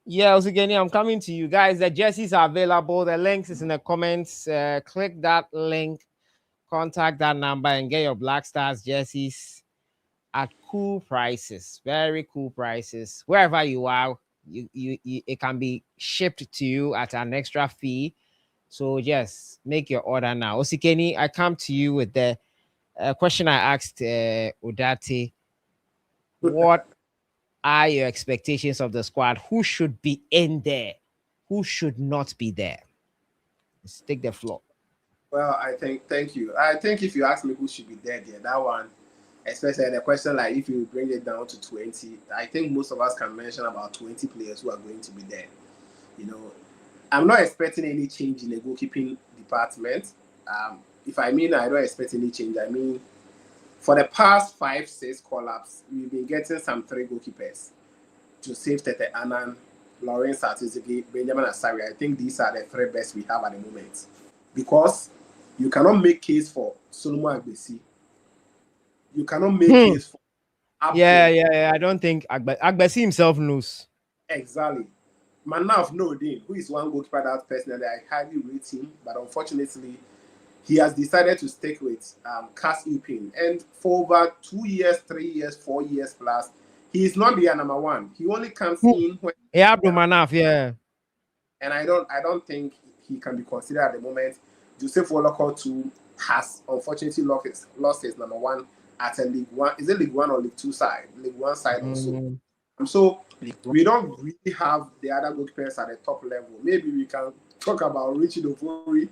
Yeah, Osigeni, I'm coming to you guys. The jerseys are available. The links is in the comments. Click that link, contact that number, and get your Black Stars jerseys at cool prices, very cool prices. Wherever you are, it can be shipped to you at an extra fee. So just make your order now. Osikeni, I come to you with the question I asked Udati. What are your expectations of the squad? Who should be in there? Who should not be there? Let's take the floor. Well, thank you. I think if you ask me who should be there, that one, especially the question like if you bring it down to 20, I think most of us can mention about 20 players who are going to be there. You know, I'm not expecting any change in the goalkeeping department. If I mean I don't expect any change, I mean for the past 5-6 call-ups, we've been getting some 3 goalkeepers. Joseph Tete Annan, Lawrence Atizigi, Benjamin Asari. I think these are the 3 best we have at the moment. Because you cannot make case for Solomon Agbesi. You cannot make case for Abdul. Yeah. I don't think Agbesi himself knows. Exactly. Manaf Nordin, who is one goalkeeper that personally I highly rate him, but unfortunately, he has decided to stick with Cass Upin. And for over 2 years, 3 years, 4 years plus, he is not the number 1. He only comes in when Abdul Manaf, yeah. And I don't think he can be considered at the moment. Joseph Wolocott too has unfortunately lost his number 1 at a League 1. Is it League 1 or League 2 side? League 1 side also. So we don't really have the other goalkeepers at the top level. Maybe we can talk about Richie Ofori,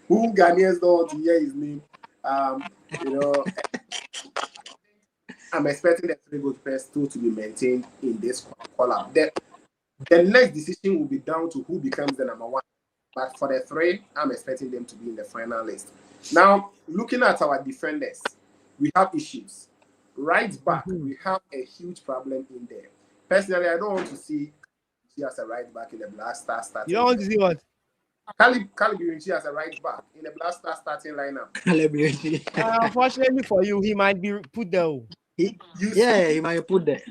who Ghanaians don't want to hear his name. You know, I'm expecting the 3 goalkeepers still to be maintained in this call-up. The next decision will be down to who becomes the number 1. But for the 3, I'm expecting them to be in the final list. Now, looking at our defenders, we have issues. Right back, we have a huge problem in there. Personally, I don't want to see as a right back in the Black Star starting. You don't want to see what? Calibirinchi as a right back in the Black Star starting lineup. Unfortunately for you, he might be put there. He might put there.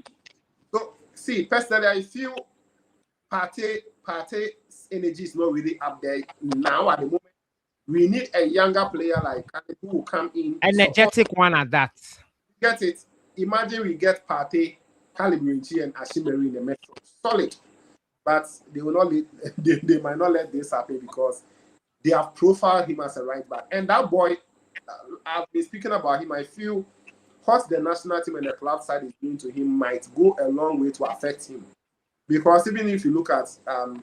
So, see, personally, I feel Partey's energy is not really up there now at the moment. We need a younger player like Kali who will come in. Energetic one at that. Get it? Imagine we get Partey, Calibirinchi, and Ashimeri in the metro. Solid. But they will not they might not let this happen because they have profiled him as a right back. And that boy, I've been speaking about him. I feel what the national team and the club side is doing to him might go a long way to affect him. Because even if you look at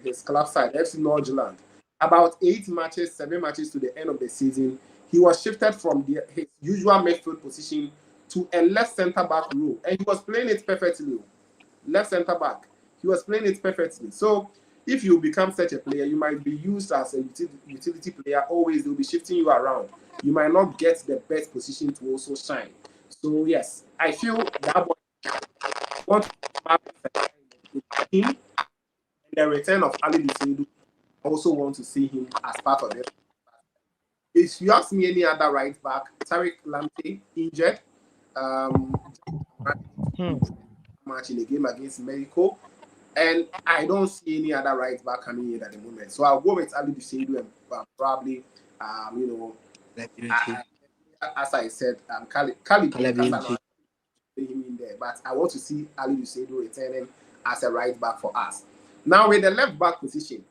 his club side, FC Nordjylland, about 8 matches, 7 matches to the end of the season, he was shifted from his usual midfield position to a left centre-back role. And he was playing it perfectly. Left centre-back. He was playing it perfectly. So if you become such a player, you might be used as a utility player. Always, they'll be shifting you around. You might not get the best position to also shine. So, yes, I feel that boy wants to him and the return of Ali Lusedu. Also want to see him as part of it. If you ask me any other right back, Tariq Lamptey injured match in the game against Mexico, and I don't see any other right back coming in at the moment. So I'll go with Ali Lusedu and probably as I said, Kali him in there, but I want to see Ali Lusedu returning as a right back for us. Now with the left back position,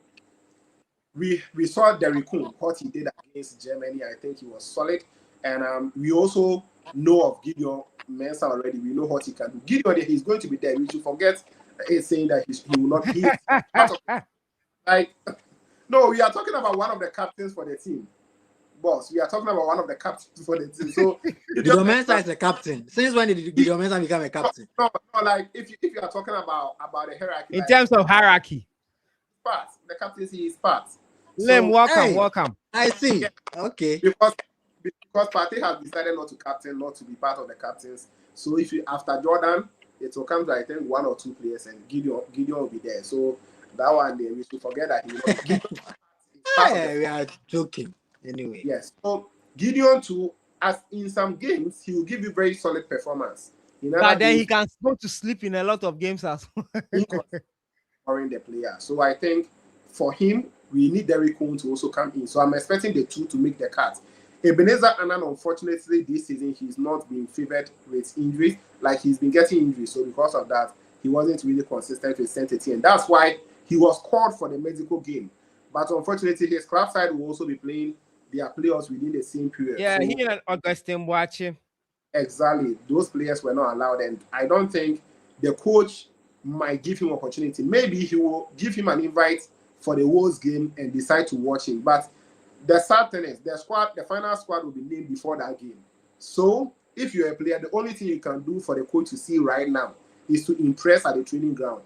we saw Derrick Kuhn, what he did against Germany. I think he was solid, and we also know of Gideon Mensah already. We know what he can do. Gideon, he's going to be there. We should forget saying that he will not. No, we are talking about one of the captains for the team. Boss, we are talking about one of the captains for the team. So Gideon Mensah is a captain. Since when did Gideon Mensah become a captain? No, like if you are talking about the hierarchy. In terms of hierarchy. Part. The captaincy is part. Lem, welcome. I see. Yeah. Okay. Because Partey has decided not to captain, not to be part of the captains. So if you after Jordan, it will come to I think 1 or 2 players, and Gideon will be there. So that one day we should forget that he was we are joking. Anyway. Yes. So Gideon too, as in some games, he will give you very solid performance. But then he can go to sleep in a lot of games as well. scoring the player. So I think for him, we need Derek Cohn to also come in. So I'm expecting the two to make the cut. Ebenezer Annan, unfortunately, this season he's not been favored with injuries. Like he's been getting injuries, so because of that, he wasn't really consistent with Saint Etienne. That's why he was called for the Mexico game. But unfortunately, his club side will also be playing their playoffs within the same period. Yeah, So he and Augustine watching. exactly, those players were not allowed, and I don't think the coach might give him opportunity. Maybe he will give him an invite for the WOES game and decide to watch him. But the sad thing is, the final squad will be named before that game. So if you're a player, the only thing you can do for the coach to see right now is to impress at the training ground.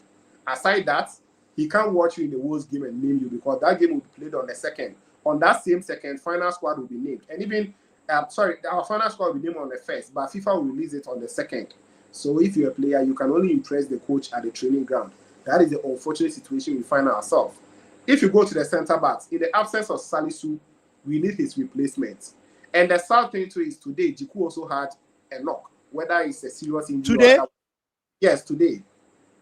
Aside that, he can't watch you in the WOES game and name you because that game will be played on the second. On that same second, final squad will be named. And even our final squad will be named on the first, but FIFA will release it on the second. So if you're a player, you can only impress the coach at the training ground. That is the unfortunate situation we find ourselves. If you go to the center backs, in the absence of Salisu, we need his replacement. And the sad thing too is today, Jiku also had a knock, whether it's a serious injury Today? or yes, today.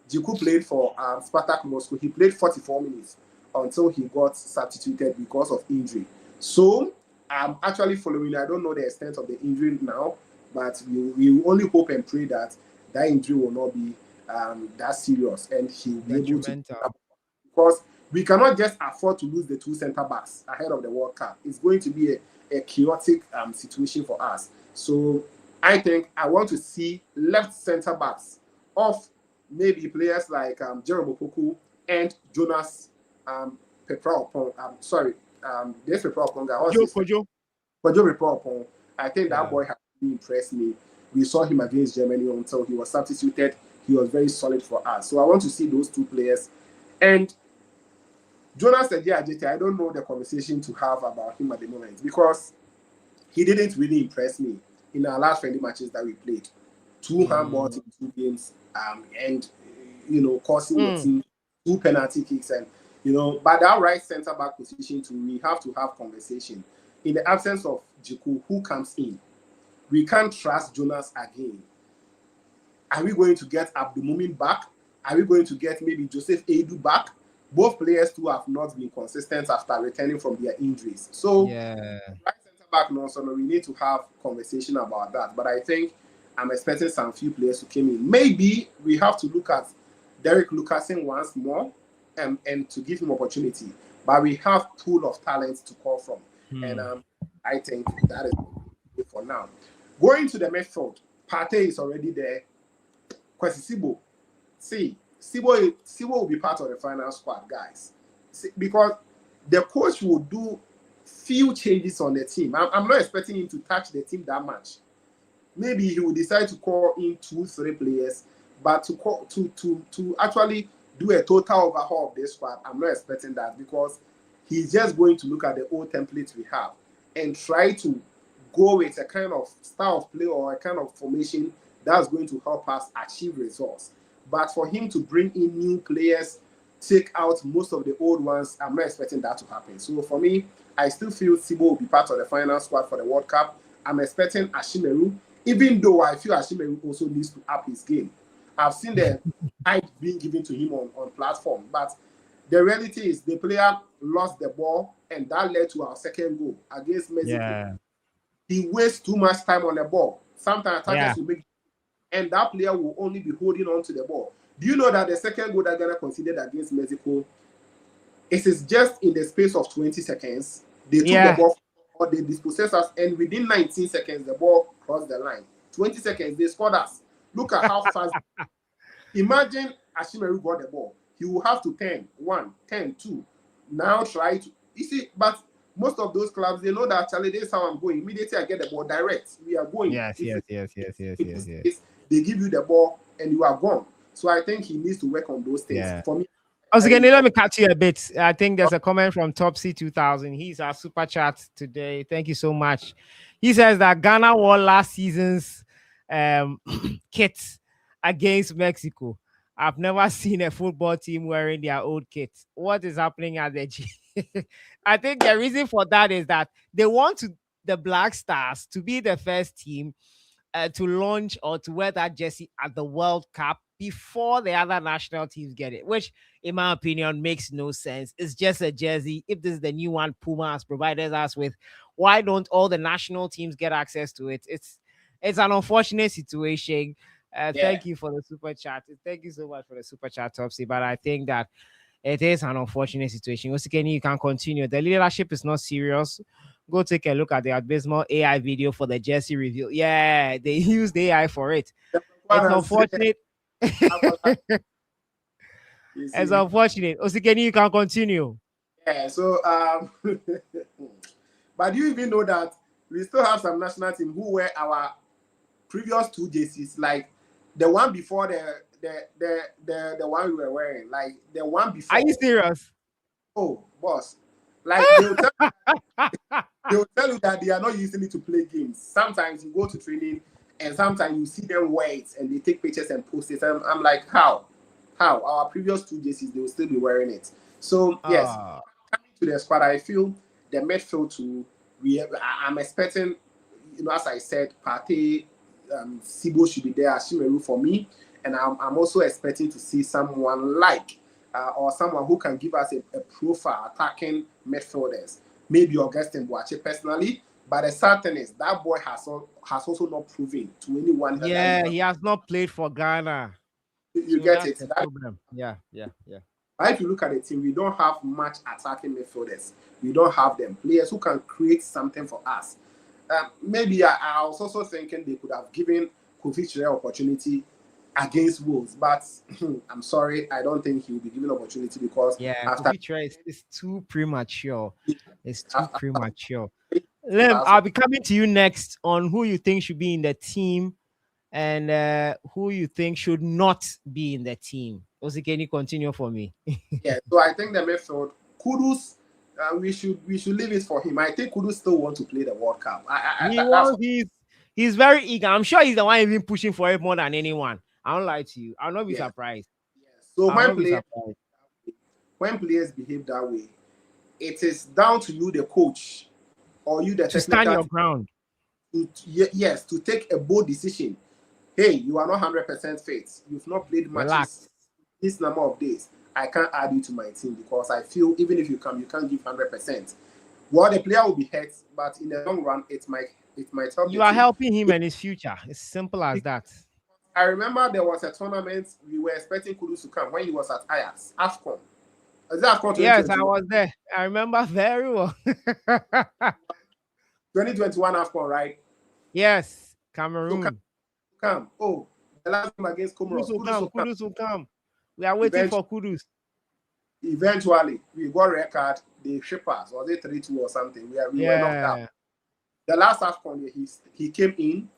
Jiku played for Spartak Moscow. He played 44 minutes until he got substituted because of injury. So I'm actually following. I don't know the extent of the injury now, but we only hope and pray that that injury will not be that serious and he will be able to. Because we cannot just afford to lose the two center backs ahead of the World Cup. It's going to be a chaotic situation for us. So I think I want to see left center backs of maybe players like Jerome Opoku and Jonas Petraopong. There's Petraopong. Kojo Petraopong. I think that boy has really impressed me. We saw him against Germany until he was substituted. He was very solid for us. So I want to see those two players. And Jonas Ajete, I don't know the conversation to have about him at the moment because he didn't really impress me in our last friendly matches that we played. Two handballs in 2 games, and causing the team 2 penalty kicks, and but that right center back position too, we have to have conversation. In the absence of Jiku, who comes in? We can't trust Jonas again. Are we going to get Abdulmumin back? Are we going to get maybe Joseph Edu back? Both players too have not been consistent after returning from their injuries. So, right center back, we need to have conversation about that. But I think I'm expecting some few players to come in. Maybe we have to look at Derek Lucasen once more and to give him opportunity. But we have pool of talents to call from. And I think that is it for now. Going to the midfield, Partey is already there. Kwesi Sibo. Sibo will be part of the final squad, guys. Because the coach will do few changes on the team. I'm not expecting him to touch the team that much. Maybe he will decide to call in 2-3 players, but to actually do a total overhaul of this squad, I'm not expecting that because he's just going to look at the old templates we have and try to go with a kind of style of play or a kind of formation that's going to help us achieve results. But for him to bring in new players, take out most of the old ones, I'm not expecting that to happen. So for me, I still feel Sibo will be part of the final squad for the World Cup. I'm expecting Ashimeru, even though I feel Ashimeru also needs to up his game. I've seen the hype being given to him on platform, but the reality is the player lost the ball, and that led to our second goal against Mexico. Yeah. He wastes too much time on the ball. Sometimes attackers will make, and that player will only be holding on to the ball. Do you know that the second goal that Ghana considered against Mexico, it is just in the space of 20 seconds. They took the ball or they dispossessed us, and within 19 seconds, the ball crossed the line. 20 seconds, they scored us. Look at how fast. Imagine Ashimeru got the ball. He will have to 10-1, 10-2. Now try to, you see, but most of those clubs, they know that actually this is how I'm going. Immediately I get the ball direct. We are going. Yes. They give you the ball and you are gone. So I think he needs to work on those things. Yeah. For me, Again, let me catch you a bit. I think there's a comment from Topsy 2000. He's our super chat today. Thank you so much. He says that Ghana won last season's kit against Mexico. I've never seen a football team wearing their old kit. What is happening at the G? I think the reason for that is that they want the Black Stars to be the first team to launch or to wear that jersey at the World Cup before the other national teams get it, which, in my opinion, makes no sense. It's just a jersey. If this is the new one Puma has provided us with, why don't all the national teams get access to it? It's an unfortunate situation. Yeah. Thank you for the super chat. Thank you so much for the super chat, Topsy. But I think that it is an unfortunate situation. Osikeni, you can continue. The leadership is not serious. Go take a look at the abysmal AI video for the jersey review. Yeah, they used AI for it. It's unfortunate. It's unfortunate. Osikeni, you can continue. Yeah, so but do you even know that we still have some national team who wear our previous 2 jerseys, like the one before the one we were wearing, like the one before. Are you serious? Oh, boss. Like they'll tell you that they are not using it to play games. Sometimes you go to training and sometimes you see them wear it and they take pictures and post it. And I'm like, how? Our previous 2 jerseys, they will still be wearing it. So yes, coming to the squad, I feel the midfield too. I'm expecting, as I said, Partey, Sibo should be there, Ashimeru for me, and I'm also expecting to see someone like or someone who can give us a profile attacking midfielders. Maybe Augustin Boache personally, but the sad thing is that boy has also not proven to anyone. Yeah, he has not played for Ghana. You get it. That's the problem. Yeah. But if you look at the team, we don't have much attacking midfielders. We don't have them players who can create something for us. Maybe I was also thinking they could have given Kovic an opportunity against Wolves, but I'm sorry, I don't think he will be given opportunity because after Kovic is too premature. It's too premature. Lem, I'll be coming to you next on who you think should be in the team and who you think should not be in the team. Also, can you continue for me? Yeah, so I think the midfield, Kudus, we should leave it for him. I think Kudus still wants to play the World Cup. He's very eager. I'm sure he's the one even pushing for it more than anyone. I don't lie to you. I'll not be surprised. Yes. So when players behave that way, it is down to you, the coach, or you, the to stand your ground. To take a bold decision. Hey, you are not 100% fit. You've not played matches this number of days. I can't add you to my team because I feel even if you come, you can't give 100%. Well, the player will be hurt, but in the long run, it might help. You are helping him and his future. It's simple as that. I remember there was a tournament we were expecting Kudus to come when he was at Ajax, AFCON. Is that AFCON 2021? Yes, I was there. I remember very well. 2021 AFCON, right? Yes, Cameroon. Come. Oh, the last game against Comoros. Kudus will come. We are waiting for Kudus. Eventually, we got record. They ship us. Was it 3-2 or something? We were knocked out. The last AFCON, he came in.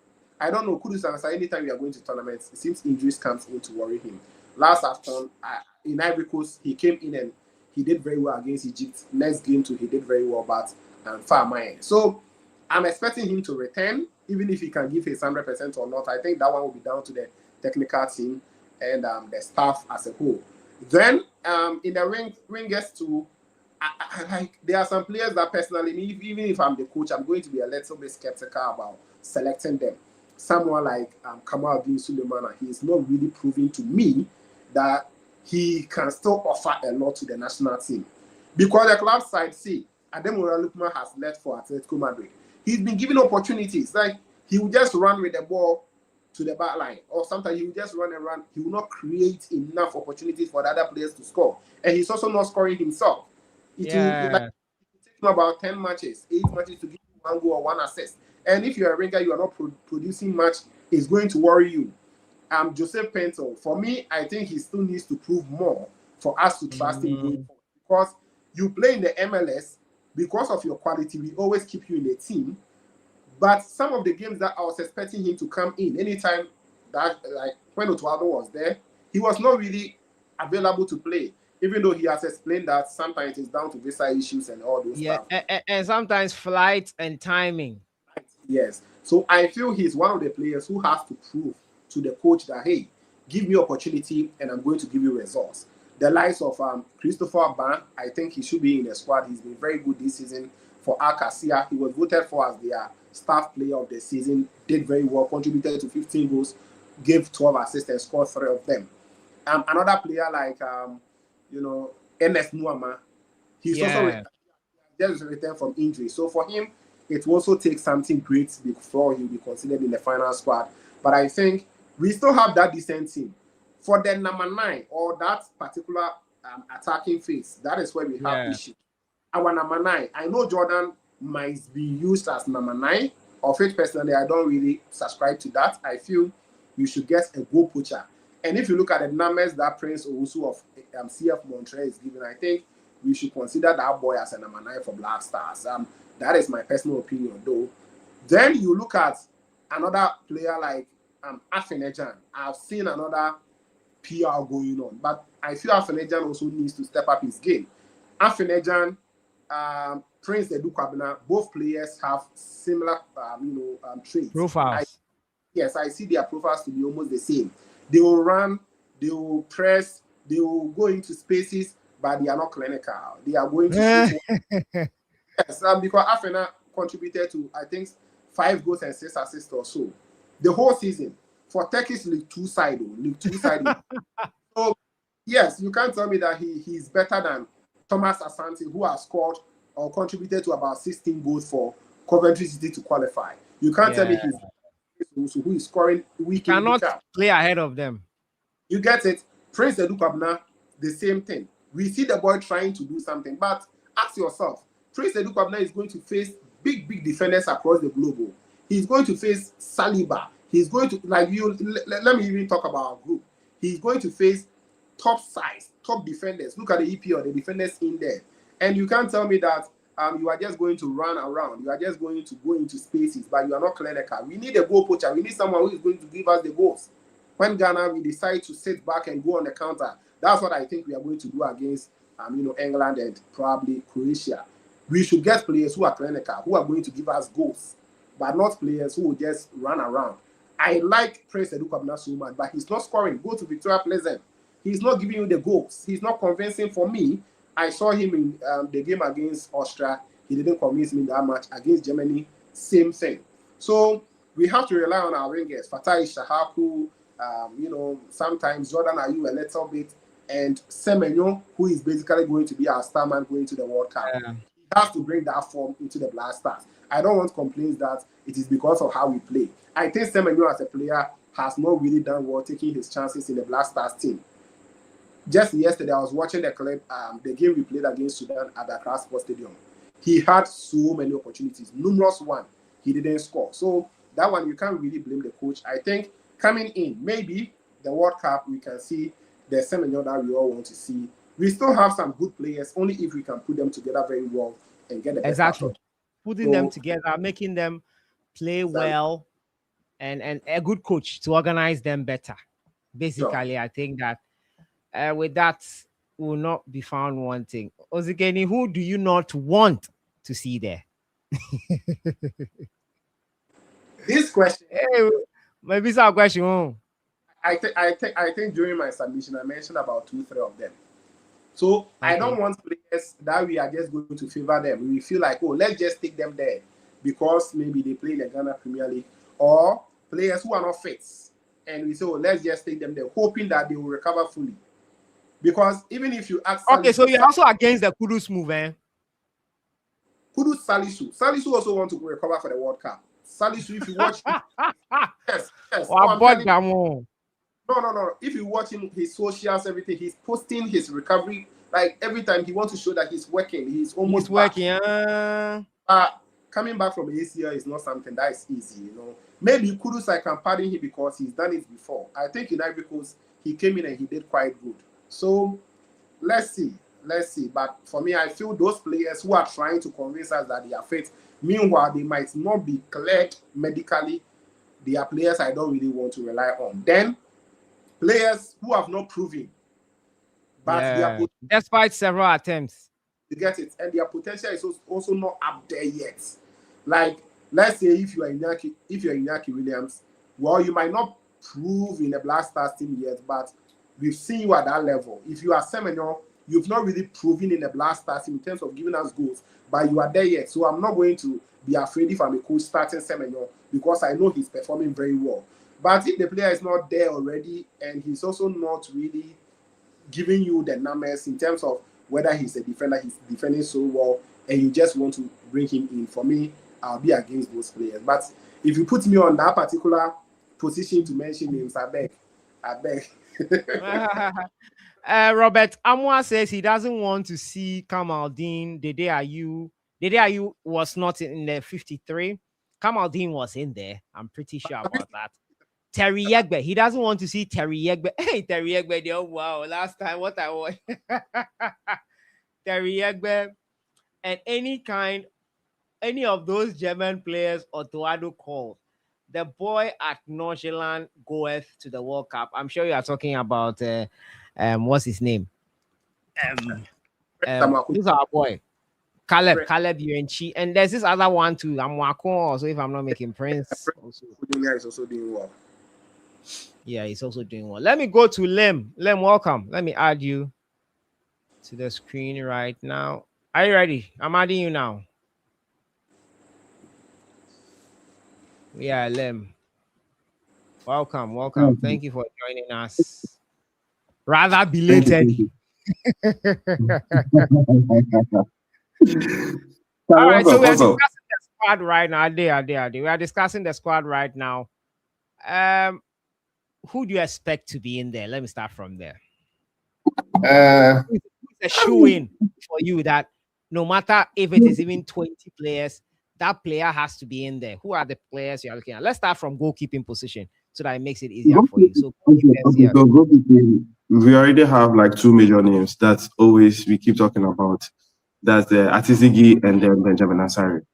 I don't know, Kudus answer anytime we are going to tournaments, it seems injuries comes in to worry him. Last AFCON, in Ivory Coast, he came in and he did very well against Egypt. Next game too, he did very well, but far mind. So I'm expecting him to return, even if he can give his 100% or not. I think that one will be down to the technical team and the staff as a whole. Then in the wingers too, there are some players that personally, even if I'm the coach, I'm going to be a little bit skeptical about selecting them. Someone like Kamal Bin Suleiman, he is not really proving to me that he can still offer a lot to the national team. Because the club side, Ademola Lookman has left for Atletico Madrid. He's been given opportunities. Like, he will just run with the ball to the back line. Or sometimes he will just run and run. He will not create enough opportunities for the other players to score. And he's also not scoring himself. It will take him about 10 matches, 8 matches to give you 1 goal or 1 assist. And if you're a winger, you are not producing much, it's going to worry you. Joseph Pinto, for me, I think he still needs to prove more for us to trust him going forward. Because you play in the MLS, because of your quality, we always keep you in the team. But some of the games that I was expecting him to come in, anytime that, like when Otuado was there, he was not really available to play. Even though he has explained that sometimes it's down to visa issues and all those stuff. And sometimes flight and timing. Yes. So I feel he's one of the players who has to prove to the coach that, hey, give me opportunity and I'm going to give you results. The likes of Christopher Ban, I think he should be in the squad. He's been very good this season for Acacia. He was voted for as their staff player of the season, did very well, contributed to 15 goals, gave 12 assists and scored 3 of them. Another player like NS Nuama, he's also just returned from injury. So for him, it will also take something great before he'll be considered in the final squad. But I think we still have that decent team. For the number 9 or that particular attacking phase, that is where we have issues. Our number 9, I know Jordan might be used as number 9. Of it personally, I don't really subscribe to that. I feel you should get a goal poacher. And if you look at the numbers that Prince Owusu of CF Montreal is given, I think we should consider that boy as a number 9 for Black Stars. That is my personal opinion, though. Then you look at another player like Afenejan. I've seen another PR going on, but I feel Afenejan also needs to step up his game. Afenejan, Prince Edu Kwabena, both players have similar, traits. Profiles. Yes, I see their profiles to be almost the same. They will run, they will press, they will go into spaces, but they are not clinical. They are going to yes, because Afena contributed to, I think, 5 goals and 6 assists or so. The whole season for Turkish League 2 side. So yes, you can't tell me that he's better than Thomas Asante, who has scored or contributed to about 16 goals for Coventry City to qualify. You can't tell me he's who is scoring week in, cannot play ahead of them. You get it? Prince Edu Kwabena, the same thing. We see the boy trying to do something, but ask yourself, Prince Edu Kwabena is going to face big defenders across the globe. He's going to face Saliba. He's going to, let me even talk about our group. He's going to face top size, top defenders. Look at the EPL, the defenders in there. And you can't tell me that you are just going to run around. You are just going to go into spaces, but you are not clinical. We need a goal poacher. We need someone who is going to give us the goals. When Ghana, we decide to sit back and go on the counter, that's what I think we are going to do against, England and probably Croatia. We should get players who are clinical, who are going to give us goals, but not players who will just run around. I like Prince Edu Kwabena so much, but he's not scoring. Go to Victoria Pleasant. He's not giving you the goals. He's not convincing for me. I saw him in the game against Austria. He didn't convince me that much. Against Germany, same thing. So we have to rely on our wingers. Fatai Shahaku, sometimes Jordan Ayew a little bit, and Semenyo, who is basically going to be our star man going to the World Cup. He has to bring that form into the Black Stars. I don't want complaints that it is because of how we play. I think Semenyo as a player has not really done well taking his chances in the Black Stars team. Just yesterday, I was watching the clip, the game we played against Sudan at the Accra Sports Stadium. He had so many opportunities, numerous one. He didn't score. So that one, you can't really blame the coach. I think coming in, maybe the World Cup, we can see the Semenyo that we all want to see. We still have some good players, only if we can put them together very well and get the best out of them. Putting them together, making them play well, and a good coach to organize them better. Basically, I think that with that will not be found wanting. Ozigeni, who do you not want to see there? This question, maybe it's our question. I think during my submission I mentioned about 2-3 of them. So I don't want players that we are just going to favor them. We feel like, let's just take them there because maybe they play in the Ghana Premier League, or players who are not fit, and we say, let's just take them there, hoping that they will recover fully. Because even if you ask, so you're also against the Kudus move, eh? Kudus Salisu also want to recover for the World Cup. Salisu, if you watch, yes. No. If you watch him, his socials, everything, he's posting his recovery. Like every time he wants to show that he's working. He's almost working. Coming back from ACL is not something that is easy, Maybe Kudus, I can pardon him because he's done it before. I think in Ivory Coast, he came in and he did quite good. So let's see. But for me, I feel those players who are trying to convince us that they are fit, meanwhile, they might not be cleared medically. They are players I don't really want to rely on. Then players who have not proven, but despite several attempts, you get it, and their potential is also not up there yet. Like, let's say if you are Iñaki Williams, well, you might not prove in the Black Stars team yet, but we've seen you at that level. If you are Semenyo, you've not really proven in the Black Stars in terms of giving us goals, but you are there yet. So I'm not going to be afraid if I'm a coach starting Semenyo because I know he's performing very well. But if the player is not there already and he's also not really giving you the numbers in terms of whether he's a defender, he's defending so well, and you just want to bring him in, for me, I'll be against those players. But if you put me on that particular position to mention names, I beg. Robert Amwa says he doesn't want to see Kamaldeen. Dede Ayu was not in the 53. Kamaldeen was in there. I'm pretty sure about that. Terry Yegbe. He doesn't want to see Terry Yegbe. Hey, Terry Yegbe. Oh, wow. Last time, what I want. Terry Yegbe. And any of those German players Otoado called. The boy at Nonchalant goeth to the World Cup. I'm sure you are talking about what's his name? Who's our boy? Caleb Uenchi. And there's this other one too. Amwako also, if I'm not making Prince. Also. Is also doing well. Yeah, he's also doing well. Let me go to Lem. Lem, welcome. Let me add you to the screen right now. Are you ready? I'm adding you now. Yeah, Lem. Welcome. Thank you for joining us. Rather belated. All right, so we are discussing the squad right now. We are discussing the squad right now. Who do you expect to be in there? Let me start from there. Who's a shoe-in for you that no matter if it is even 20 players, that player has to be in there? Who are the players you're looking at? Let's start from goalkeeping position so that it makes it easier for you. So, goalkeeping, we already have like two major names that always we keep talking about. That's the Atizigi and then Benjamin Asari.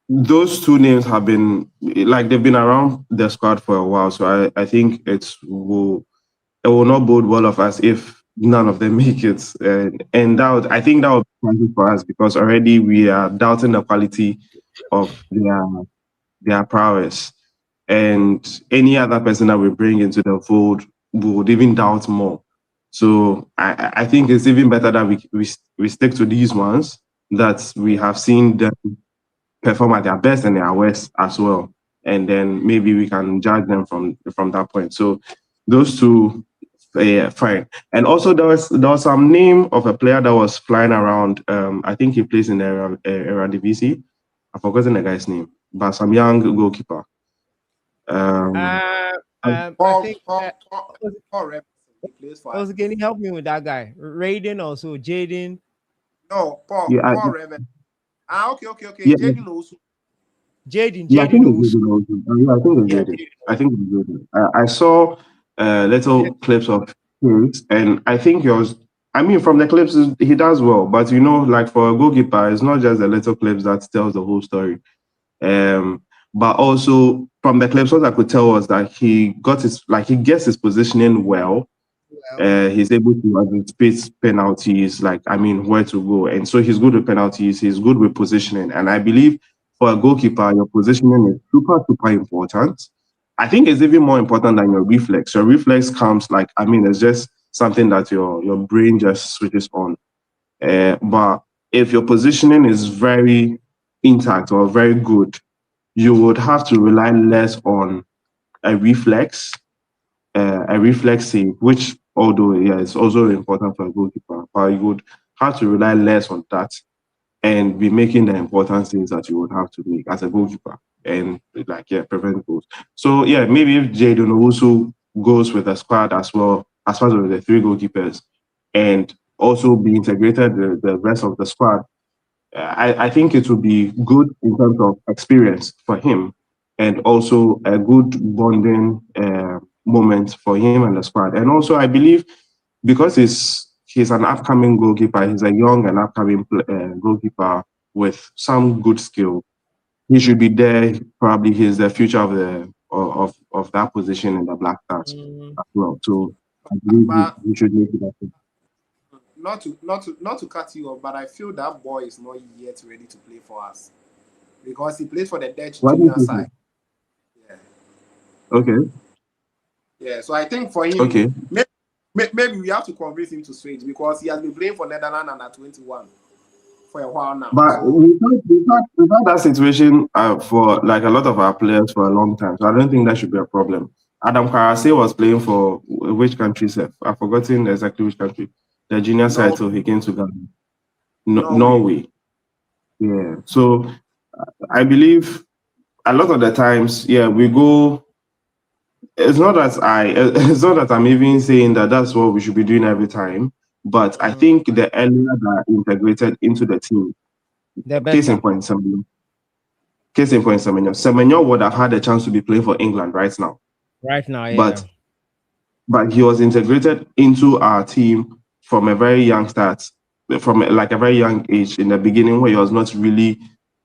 Those two names have been like they've been around the squad for a while, so I think it will not bode well of us if none of them make it, and I think that would be something for us because already we are doubting the quality of their prowess, and any other person that we bring into the fold would even doubt more. So I think it's even better that we stick to these ones that we have seen them perform at their best and their worst as well, and then maybe we can judge them from that point. So those two, fine. And also there was some name of a player that was flying around. I think he plays in the Eredivisie. I've forgotten the guy's name, but some young goalkeeper. Paul can you help me with that guy? Raiden also, Jaden. No, Paul Reven. Okay. Yeah. Jaden also. Jaden. Yeah, I think it's Jaden. I think it's Jaden. I saw little clips of his, and I think from the clips, he does well. But like for a goalkeeper, it's not just the little clips that tells the whole story. But also from the clips, what I could tell was that he gets his positioning well. He's able to anticipate penalties, where to go. And so he's good with penalties, he's good with positioning. And I believe for a goalkeeper, your positioning is super, super important. I think it's even more important than your reflex. Your reflex comes it's just something that your brain just switches on. But if your positioning is very intact or very good, you would have to rely less on a reflex save, which although it's also important for a goalkeeper, but you would have to rely less on that and be making the important things that you would have to make as a goalkeeper and prevent goals. So maybe if Jadon also goes with the squad as well, as far as the three goalkeepers, and also be integrated the rest of the squad, I think it will be good in terms of experience for him and also a good bonding moment for him and the squad. And also, I believe because he's an upcoming goalkeeper, he's a young and upcoming goalkeeper with some good skill. He should be there. Probably he's the future of that position in the Black Stars as well. So I believe we should make it happen. Not to cut you off, but I feel that boy is not yet ready to play for us because he plays for the Dutch junior side. Yeah. Okay. Yeah, so I think for him, maybe we have to convince him to switch because he has been playing for Netherlands under 21 for a while now. But So we've had that situation for like a lot of our players for a long time. So I don't think that should be a problem. Adam Karase was playing for which country, sir? I've forgotten exactly which country. The junior side, no, so he came to Ghana. Norway. Norway. Yeah. So I believe a lot of the times, yeah, we go. It's not that it's not that I'm even saying that that's what we should be doing every time. But I think the earlier that integrated into the team, The case in better. point, Semenyo. Semenyo would have had a chance to be playing for England right now, Right now, yeah. but he was integrated into our team from a very young start, from like a very young age in the beginning, where he was not really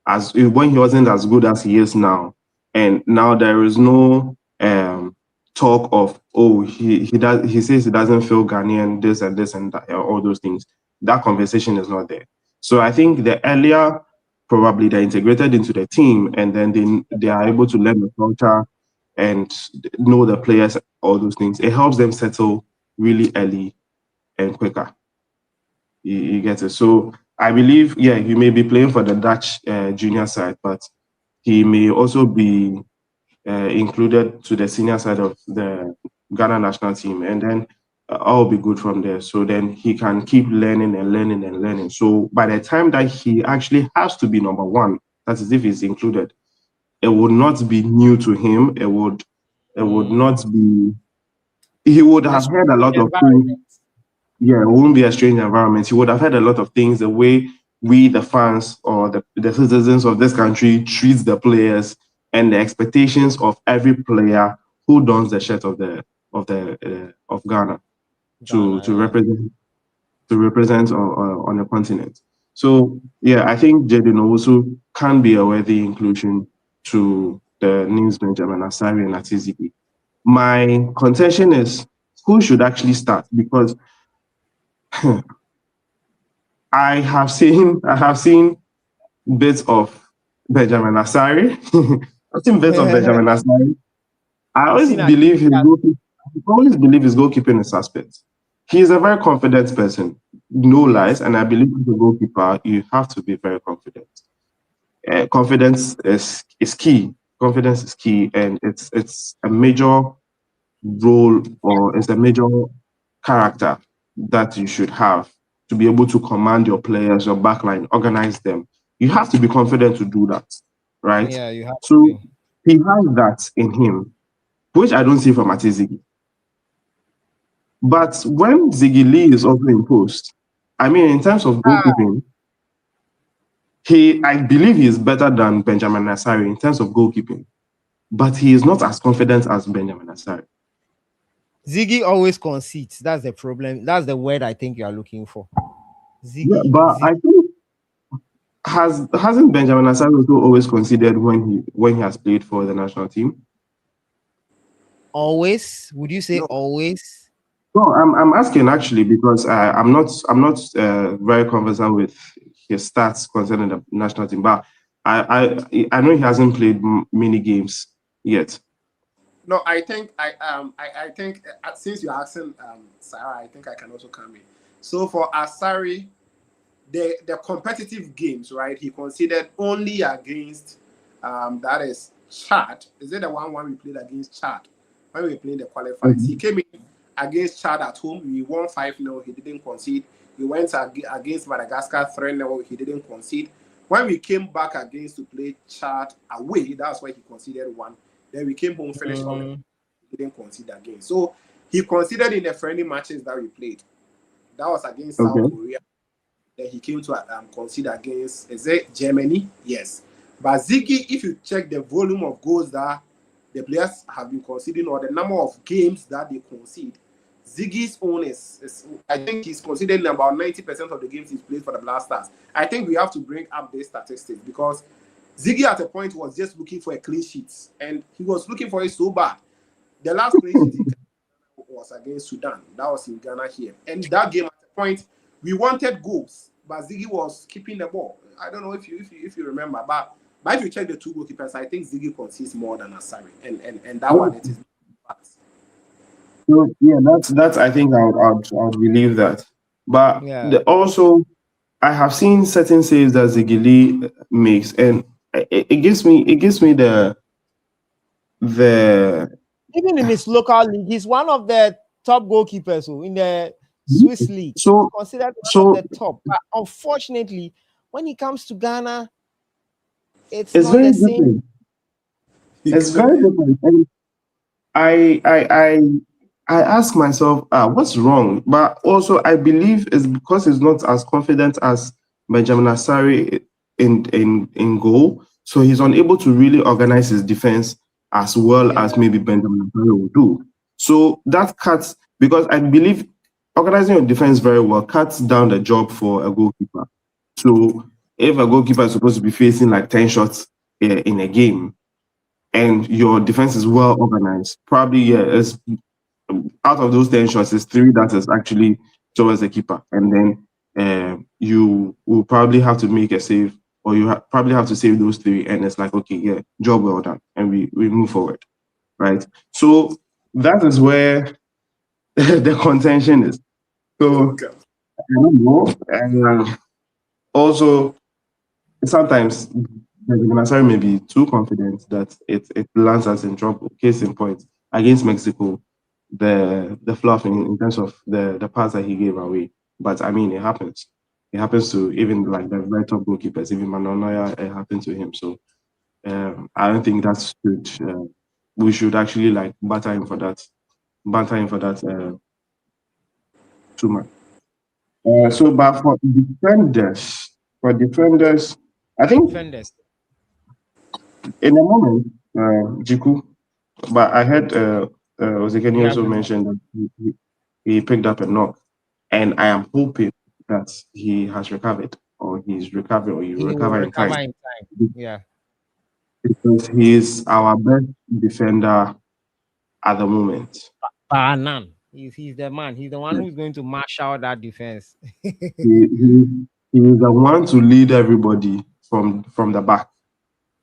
when he wasn't as good as he is now, and now there is no talk of, oh, he says he doesn't feel Ghanaian, this and this and that, all those things. That conversation is not there. So I think the earlier probably they're integrated into the team, and then they are able to learn the culture and know the players, all those things. It helps them settle really early and quicker. You get it. So I believe, yeah, he may be playing for the Dutch junior side, but he may also be included to the senior side of the Ghana national team, and then all be good from there. So then he can keep learning and learning and learning. So by the time that he actually has to be number one, that is if he's included, it would not be new to him. It would not be. He would have heard a lot of things. Environment. Yeah, it won't be a strange environment. He would have heard a lot of things, the way we, the fans or the citizens of this country, treats the players, and the expectations of every player who dons the shirt of Ghana to represent on the continent. So yeah, I think Jaden also can be a worthy inclusion to the names Benjamin Asari and Atiziki. My contention is who should actually start, because I have seen bits of Benjamin Asari. I've seen bits of Benjamin Asari. I You've always seen believe his Atiziki. goalkeeping. I always believe his goalkeeping is suspect. He is a very confident person, no lies, and I believe as a goalkeeper you have to be very confident. Confidence is key. Confidence is key, and it's a major role, or it's a major character that you should have to be able to command your players, your backline, organize them. You have to be confident to do that, right? Yeah, you have to So be. he has that in him, which I don't see from Atizigi. But when Ziggy Lee is also imposed, I mean, in terms of goalkeeping, I believe he is better than Benjamin Asari in terms of goalkeeping, but he is not as confident as Benjamin Asari. Ziggy always concedes. That's the problem. That's the word I think you are looking for. Ziggy. Yeah, but I think hasn't Benjamin Asari also always conceded when he has played for the national team? Always? Would you say No. always? No, I'm asking actually because I'm not very conversant with his stats concerning the national team, but I know he hasn't played many games yet. No, I think I think since you're asking Sarah, I think I can also come in. So for Asari, the competitive games, right? He considered only against that is Chad. Is it the one we played against Chad when we played the qualifiers? Mm-hmm. He came in against Chad at home. We won 5-0. He didn't concede. He went against Madagascar 3-0. He didn't concede. When we came back against to play Chad away, that's why he conceded one. Then we came home, finished all. He didn't concede again. So he considered in the friendly matches that we played. That was against South Korea. Then he came to concede against, is it Germany? Yes. But Ziggy, if you check the volume of goals that the players have been conceding or the number of games that they concede, Ziggy's own is I think he's conceded about 90% of the games he's played for the Black Stars. I think we have to bring up these statistics because Ziggy at a point was just looking for a clean sheet, and he was looking for it so bad. The last clean sheet he was against Sudan. That was in Ghana here. And that game at a point, we wanted goals, but Ziggy was keeping the ball. I don't know if you remember, but if you check the two goalkeepers, I think Ziggy concedes more than Asari, and that one it is. So yeah, that's I think I'll believe that. But Yeah. also, I have seen certain saves that Zigili makes, and it gives me the Even in his local league, he's one of the top goalkeepers in the Swiss league. so Considered one of so the top. But unfortunately, when he comes to Ghana, it's it's not very the same. different. It's very different. And I I I I ask myself, what's wrong? But also I believe it's because he's not as confident as Benjamin Asari in goal. So he's unable to really organize his defense as well Yeah, as maybe Benjamin Asari will do. So that cuts because I believe organizing your defense very well cuts down the job for a goalkeeper. So if a goalkeeper is supposed to be facing like 10 shots in a game, and your defense is well organized, probably it's out of those 10 shots, it's three that is actually towards the keeper. And then you will probably have to make a save, or you probably have to save those three. And it's like, okay, yeah, job well done. And we move forward, right? So that is where the contention is. So Okay. I don't know. And also, sometimes the Nasari may be too confident that it lands us in trouble. Case in point, against Mexico, the fluff in terms of the pass that he gave away. But I mean, it happens. It happens to even like the very top goalkeepers, even Manonoya, it happened to him. So I don't think that's good. We should actually like batter him for that too much. So, but for defenders, I think defenders. in a moment, Jiku, but I heard He Ozekeni has also a knock. mentioned that he picked up a knock, and I am hoping that he has recovered, or he's recovered, or he will He will recover in recover time, in time. Yeah. because he is our best defender at the moment. Bar none. He's the man. He's the one who's going to mash out that defense. He is the one to lead everybody from the back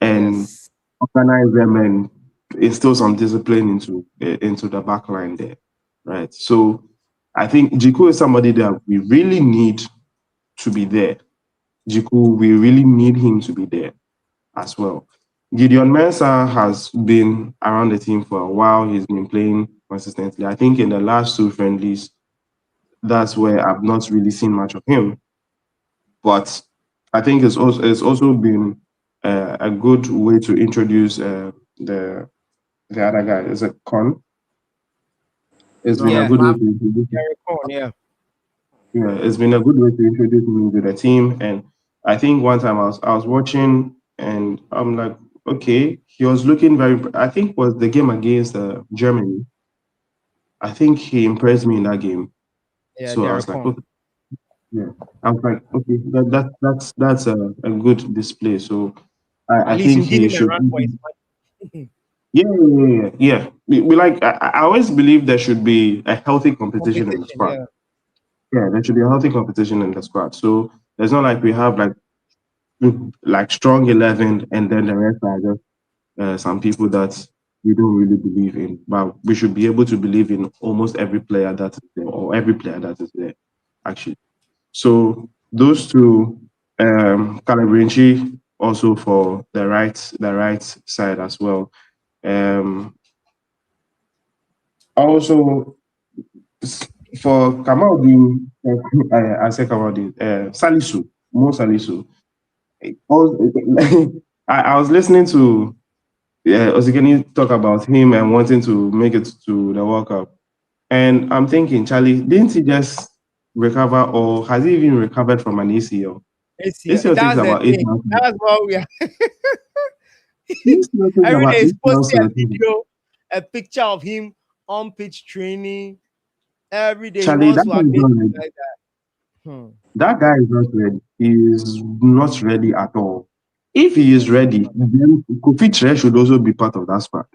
and Yes. organize them and instill some discipline into the back line there, right? So I think Jiku is somebody that we really need to be there. Jiku, we really need him to be there as well. Gideon Mensah has been around the team for a while. He's been playing consistently. I think in the last two friendlies, that's where I've not really seen much of him. But I think it's also been a good way to introduce the other guy. Is it Con? It's been a Yeah. good way to introduce him. Very cool. Yeah. Yeah, it's been a good way to introduce him to the team. And I think one time I was watching and I'm like, okay, he was looking very. I think was the game against Germany. I think he impressed me in that game. Yeah. So I Derek was like, Con. okay, yeah. I was like, okay, that's a good display. So At I least think you give he him a should. run for his money. Yeah. We like. I always believe there should be a healthy competition in the Competition. squad. Yeah. Yeah, there should be a healthy competition in the squad. So there's not like we have like strong 11 and then the rest are just some people that we don't really believe in. But we should be able to believe in almost every player that is there, or every player that is there, actually. So those two, Calabrinci also for the right side as well. Also for Kamaldeen, I say Kamaldeen, Salisu, Mo Salisu. Also, I was listening to Osigeni talk about him and wanting to make it to the World Cup. And I'm thinking, Charlie, didn't he just recover, or has he even recovered from an ACL? ACL takes That's the about 8 thing. months. That's what we are. ACL takes Every about day is 8 months to posting a recover. video, a picture of him on pitch training. Every day he Charlie, wants that to guy is update not you ready. like that. That guy is not ready. He is not ready at all. If he is Yes. ready, then Kofi Tre should also be part of that squad.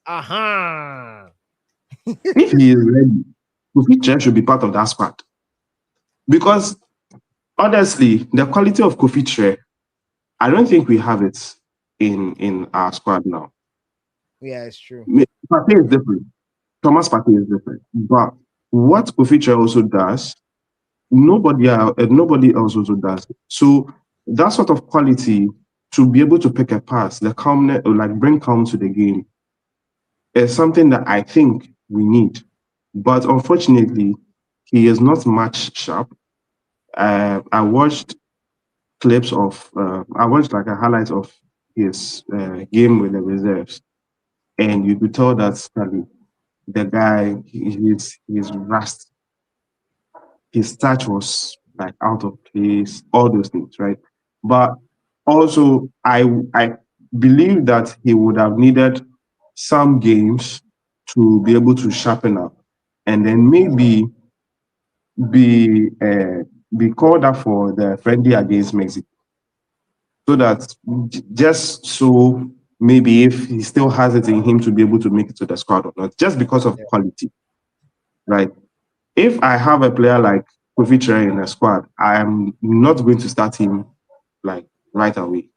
Aha. If he is ready, Kofi Tre should be part of that squad. Because honestly, the quality of Kofi Tre, I don't think we have it in our squad now. Yeah, it's true. Partey is different. Thomas Partey is different. But what Kofi Tre also does nobody else also does it. So that sort of quality to be able to pick a pass, the calmness, or like bring calm to the game, is something that I think we need. But unfortunately, he is not much sharp. I watched clips of, I watched like a highlight of his game with the reserves, and you could tell that the guy, he's rust. His touch was like out of place, all those things, right? But also, I believe that he would have needed some games to be able to sharpen up, and then maybe be uh, be called up for the friendly against Mexico, so that just so maybe if he still has it in him to be able to make it to the squad or not, just because of quality, right? If I have a player like Kofi Cherry in a squad, I am not going to start him like right away.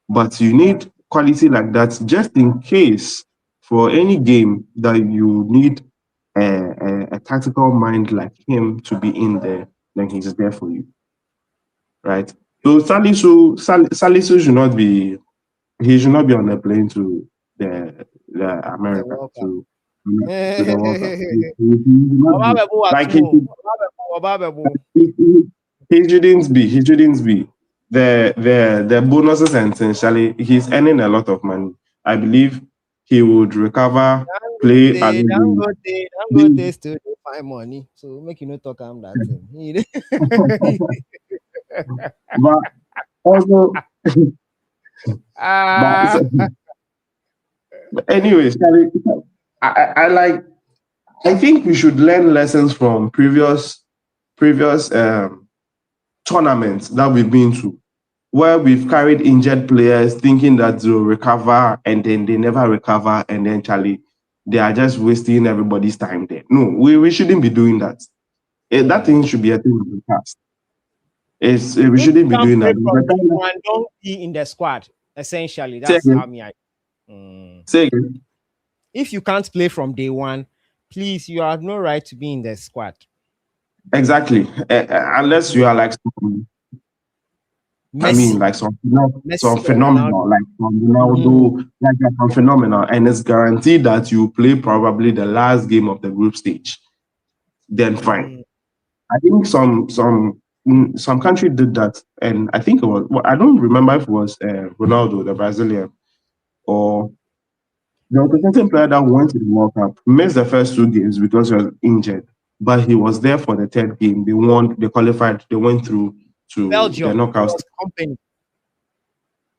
But you need quality like that just in case for any game that you need a tactical mind like him to be in there, then he's there for you, right? So Salisu should not be, he should not be on the plane to the The America World Cup. to the World Cup. He should not be. Obabebu was Like small. Obabebu. he shouldn't be. He shouldn't be. The bonuses and essentially he's earning a lot of money. I believe he would recover, play They and don't go they don't go then taste to find money. So make you no talk am that thing. but also but, Ah, but anyways, Charlie, I like I think we should learn lessons from previous tournaments that we've been to, where we've carried injured players thinking that they'll recover and then they never recover, and then Charlie, they are just wasting everybody's time there. No, we shouldn't be doing that. That thing should be a thing of the past. We if you shouldn't be can't doing play that. from day one, don't be in the squad. Essentially, Say that's how again. me. Mm. Say again. If you can't play from day one, please, you have no right to be in the squad. Exactly. Unless you are like I mean, Messi, like some Messi or Ronaldo. phenomenal, like some Mm. Ronaldo, like some phenomenal, and it's guaranteed that you play probably the last game of the group stage. Then fine. Mm. I think some country did that, and I think it was. Well, I don't remember if it was Ronaldo, the Brazilian, or there was a certain player that went to the World Cup, missed the first two games because he was injured, but he was there for the third game. They won, they qualified, they went through to the Belgium. It knockouts was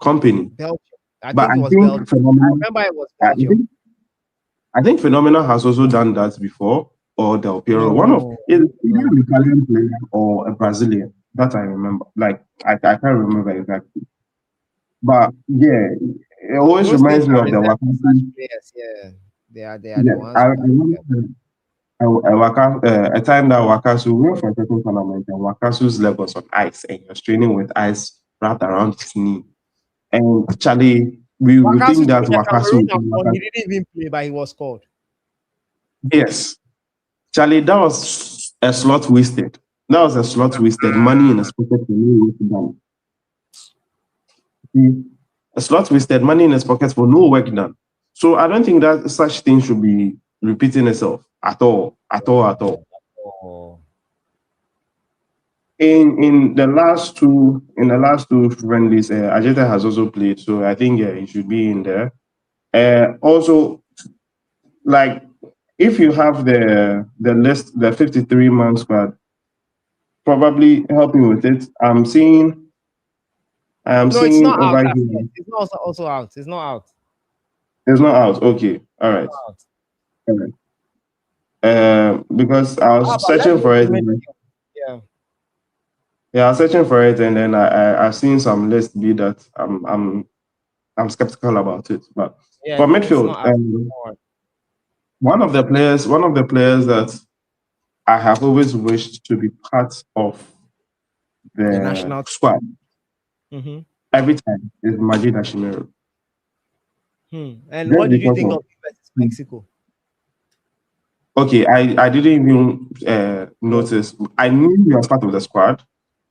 company. Belgium. I But think it I was think Belgium. I phenomenal. remember it was I Belgium. think I think Phenomena has also done that before, or Del Piero. One of No, either an no. Italian player or a Brazilian. That I remember. Like I can't remember exactly. But yeah, it always Those things reminds me are of the reserved for such Wakasu. players. Yeah, they are the Yeah, ones I who can. remember a time that Wakasu we went for a certain tournament and Wakasu's leg was on ice and he was training with ice wrapped around his knee. And Charlie, we would Wakasu think that too, the Wakasu Cameroon would be Afcon, he Wakasu. didn't even play, but he was called. Yes. Charlie, that was a slot wasted. That was a slot wasted. Money in his pocket for no work done. See, a slot wasted, money in his pocket for no work done. So I don't think that such thing should be repeating itself at all, at all, at all. Oh. In the last two friendlies, Ajeta has also played, so I think he should be in there. Also, like if you have the list, the 53-man squad, probably helping with it. I'm No, it's seeing not out. over As here. yet. It's not also out. It's not out. It's not out. Okay. All right. Not out. All right. Because I Ah, was but let's searching go for to it. midfield. Yeah. Yeah, I was searching for it, and then I've seen some list be that I'm skeptical about it. But Yeah, for no, it's midfield, not out. Don't worry. one of the players that I have always wished to be part of The the national. squad Mm-hmm. every time is Majid Ashimero. And Just what did you because think of of versus Mexico? Okay, I didn't even notice. I knew he was part of the squad,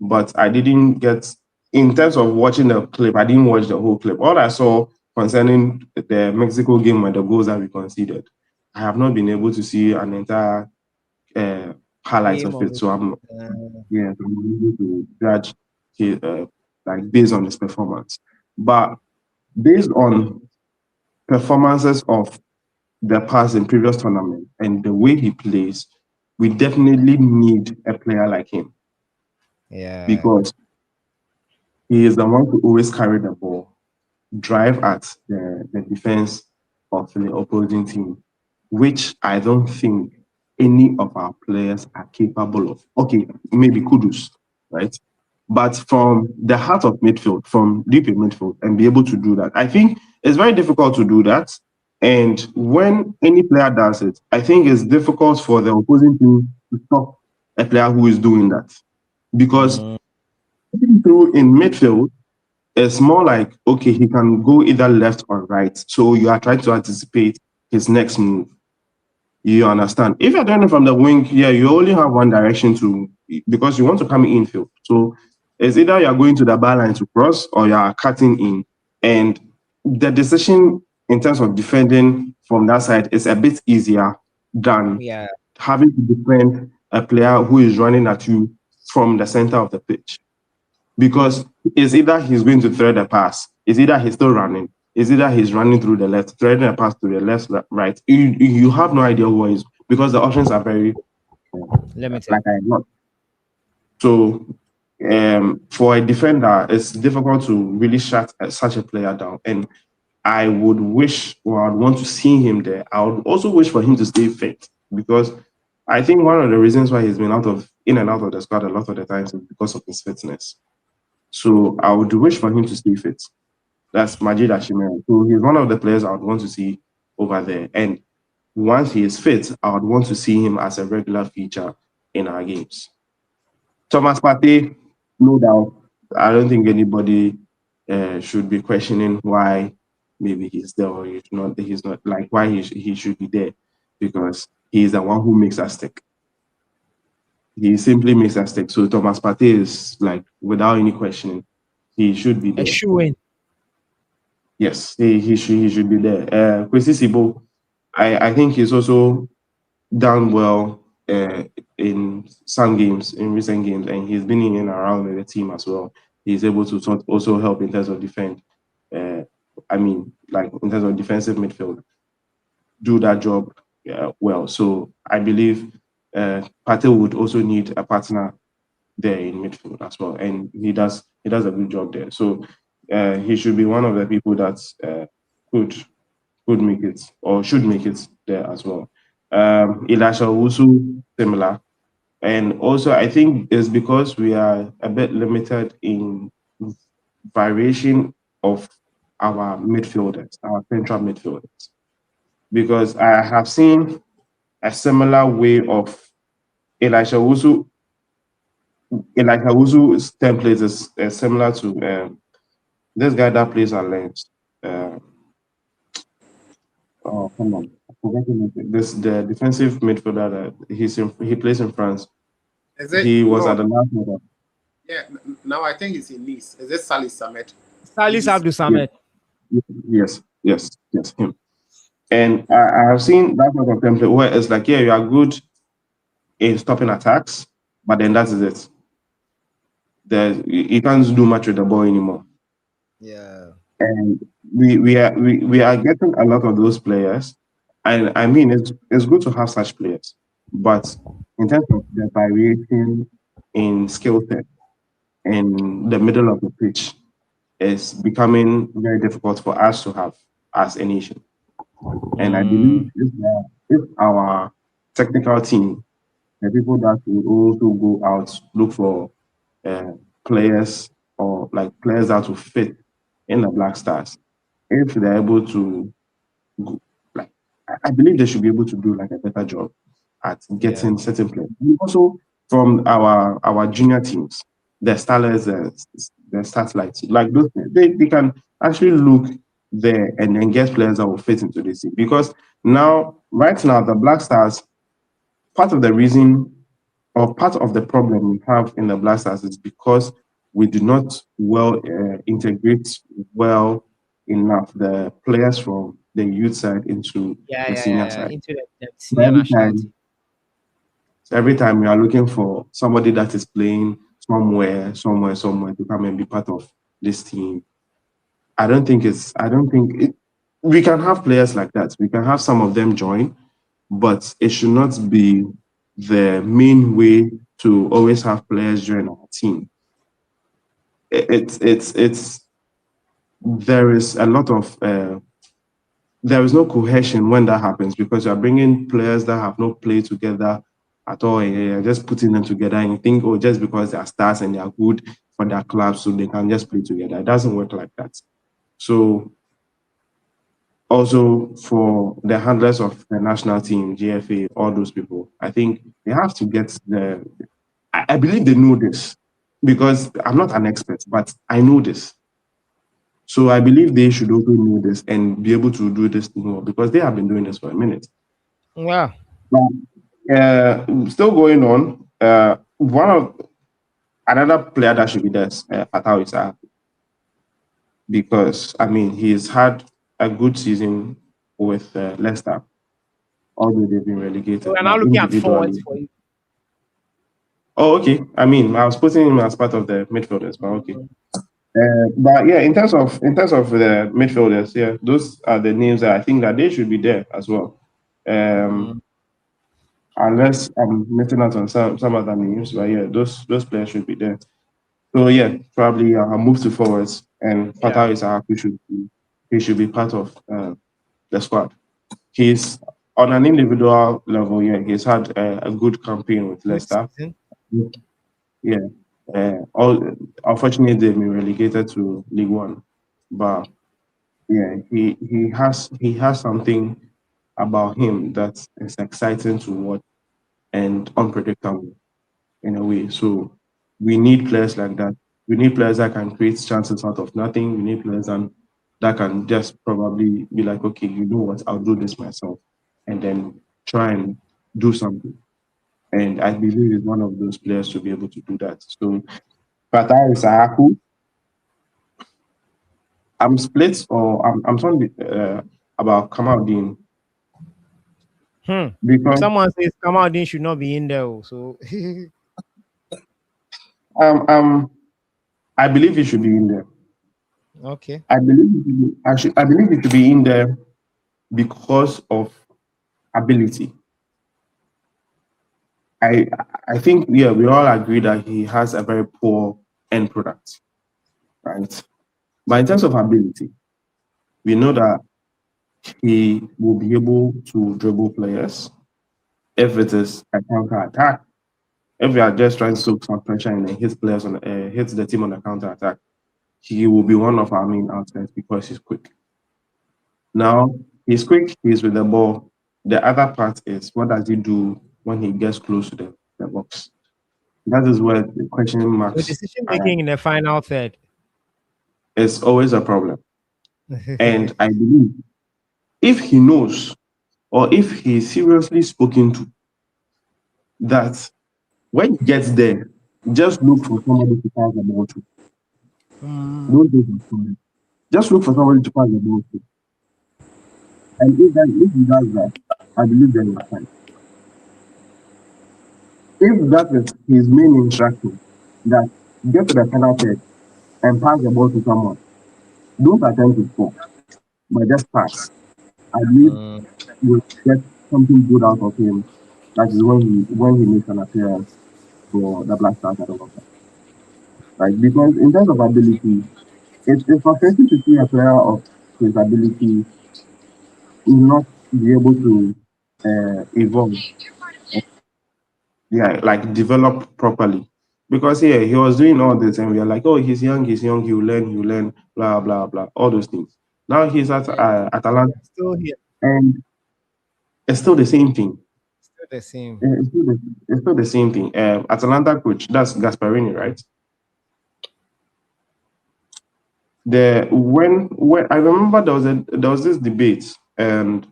but I didn't get, in terms of watching the clip, I didn't watch the whole clip. All I saw concerning the Mexico game and the goals that we conceded, I have not been able to see an entire uh, highlights Game of of it. it. So I'm, Uh, yeah, so I'm able to judge like based on his performance. But based on performances of the past in previous tournament and the way he plays, we definitely need a player like him yeah. because he is the one to always carry the ball, drive at the defense of the opposing team, which I don't think any of our players are capable of. Okay, maybe Kudus, right? But from the heart of midfield, from deep in midfield, and be able to do that. I think it's very difficult to do that. And when any player does it, I think it's difficult for the opposing team to stop a player who is doing that. Because Mm, through in midfield, it's more like, okay, he can go either left or right. So you are trying to anticipate his next move. You understand? If you're doing it from the wing, yeah, you only have one direction to, because you want to come infield. So it's either you're going to the bar line to cross or you are cutting in. And the decision in terms of defending from that side is a bit easier than yeah. having to defend a player who is running at you from the center of the pitch. Because it's either he's going to thread a pass, it's either he's still running, it's either he's running through the left, threading a pass to the left, right. You have no idea who is, because the options are very Limited. like I not. So for a defender, it's difficult to really shut such a player down. And I would wish, or I'd want to see him there. I would also wish for him to stay fit, because I think one of the reasons why he's been in and out of the squad a lot of the times is because of his fitness. So I would wish for him to stay fit. That's Majid Ashimere. So he's one of the players I would want to see over there. And once he is fit, I would want to see him as a regular feature in our games. Thomas Partey, no doubt. I don't think anybody should be questioning why maybe he's there or he's not. He's not, like, why he should be there, because he's the one who makes us stick. He simply makes us stick. So Thomas Partey is, like, without any questioning, he should be A there. shoe in. Yes, he should be there. Kwesi Sibo, I think he's also done well in some games, in recent games, and he's been in and around with the team as well. He's able to also help in terms of defend. Uh, I mean, like, in terms of defensive midfield, do that job well. So I believe Partey would also need a partner there in midfield as well, and he does a good job there. So he should be one of the people that could could make it, or should make it there as well. Elisha also similar, and also I think it's because we are a bit limited in variation of our midfielders, our central midfielders, because I have seen a similar way of Elisha Wusu. Elisha Wusu's template is similar to this guy that plays at Lens. Uh, oh, come on. I forgot the name. This the defensive midfielder that he plays in France. Is it He was no? at the last minute. Yeah, now I think it's in Nice. Is it Salih Samet? Salis BBC. Abdul Yes, Samet. yes, him. And I have seen that sort of template where it's like, yeah, you are good in stopping attacks, but then that is it. You can't do much with the ball anymore. Yeah. And we are getting a lot of those players, and I mean, it's good to have such players, but in terms of the variation in skill set in the middle of the pitch, is becoming very difficult for us to have as a nation. And I believe Mm, if our technical team, the people that will also go out look for uh, players, or like players that will fit in the Black Stars, if they're able to go, like, I believe they should be able to do like a better job at yeah. getting certain players. And also from our junior teams, the Starlets, the Startlets, like those, they can actually look there and then get players that will fit into this team. Because now, right now, the Black Stars part of the reason or part of the problem we have in the Blasters is because we do not integrate well enough the players from the youth side into the senior side. Into the So senior national team. every time we are looking for somebody that is playing somewhere to come and be part of this team. I don't think we can have players like that. We can have some of them join, but it should not be the main way to always have players join our team. It's there is a lot of there is no cohesion when that happens because you are bringing players that have not played together at all and you're just putting them together and you think, oh, just because they are stars and they are good for their club, so they can just play together. It doesn't work like that. So also for the handlers of the national team, GFA, all those people, I think they have to get I believe they know this because I'm not an expert, but I know this. So I believe they should also know this and be able to do this more because they have been doing this for a minute. Wow. Still going on, another player that should be there is Fatau Issa, because I mean he's had a good season with Leicester, although they've been relegated. So we're now looking at forwards for you. Oh, okay. I mean, I was putting him as part of the midfielders, but okay. But yeah, in terms of the midfielders, yeah, those are the names that I think that they should be there as well. Unless I'm missing out on some other names, but yeah, those players should be there. So yeah, probably I'll move to forwards, and Fatah Isaac should be part of the squad. He's on an individual level, yeah, he's had a good campaign with Leicester. Yeah. Unfortunately, they've been relegated to League One, but yeah, he has something about him that is exciting to watch and unpredictable in a way. So we need players like that. We need players that can create chances out of nothing. We need players that can just probably be like, okay, you know what, I'll do this myself, and then try and do something. And I believe he's one of those players to be able to do that. So Fatah Isahaku, I'm split, or I'm talking about Kamaldeen. Because someone says Kamaldeen should not be in there. So I believe he should be in there. Okay. I believe he should be in there because of ability. I think we all agree that he has a very poor end product, right? But in terms of ability, we know that he will be able to dribble players if it is a counter attack. If we are just trying to soak some pressure and hit players hits the team on the counter attack, he will be one of our main outlets because he's quick. Now he's quick, he's with the ball. The other part is what does he do when he gets close to the box? That is where the question marks. So decision making in the final third is always a problem. And I believe if he knows or if he's seriously spoken to, that when he gets there, just look for somebody to pass the ball to. Don't take it from him. Just look for somebody to pass the ball to. And if he does that, I believe then he's fine. If that is his main instruction, that get to the penalty and pass the ball to someone, don't attempt to score, but just pass. I believe you'll get something good out of him. That is when he makes an appearance for the Black Stars at the World Cup. Right? Because in terms of ability, it's frustrating to see a player of his ability not be able to evolve. Yeah, like develop properly. Because yeah, he was doing all this and we are like, oh, he's young, he'll learn, blah, blah, blah, all those things. Now he's at Atalanta. Still here. And it's still the same thing. Still the same. It's still the same thing. Atalanta coach, that's Gasparini, right? When I remember there was this debate, and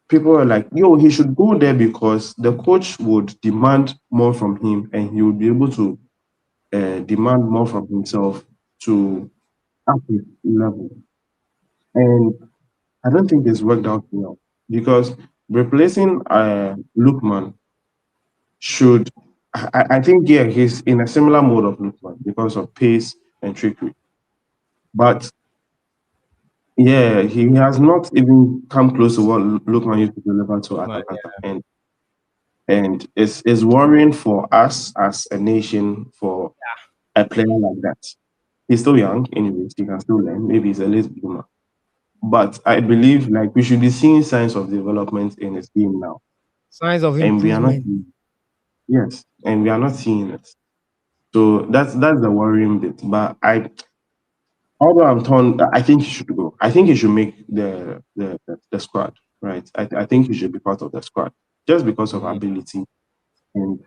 people were like, yo, he should go there because the coach would demand more from him and he would be able to demand more from himself to up his level. And I don't think it's worked out well because replacing Lukman should, I think, yeah, he's in a similar mode of Lukman because of pace and trickery. But yeah, he has not even come close to what Lukman used to deliver to Atalanta. And it's worrying for us as a nation for a player like that. He's still young, anyways, he can still learn. Maybe he's a late bloomer. But I believe like we should be seeing signs of development in his game now. Signs of And we are not improvement. yes, and we are not seeing it. So that's the worrying bit. But although I'm torn, I think he should go. I think he should make the squad, right? I think he should be part of the squad just because of ability and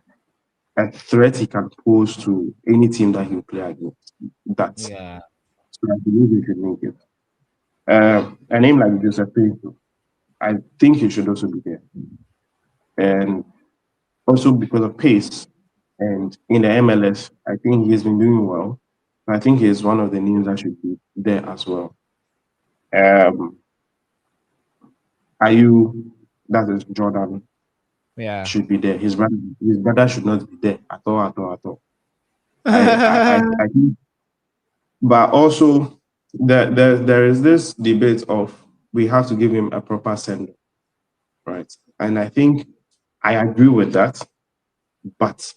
a threat he can pose to any team that he'll play against. That's Yeah. so I believe he should make it. A name like Joseph Pedro, I think he should also be there. And also because of pace and in the MLS, I think he's been doing well. I think he's one of the names that should be there as well. Ayu, that is Jordan, Yeah. should be there. His brother should not be there at all, at all, at all. I think, but also there is this debate of we have to give him a proper send, right? And I think I agree with that, but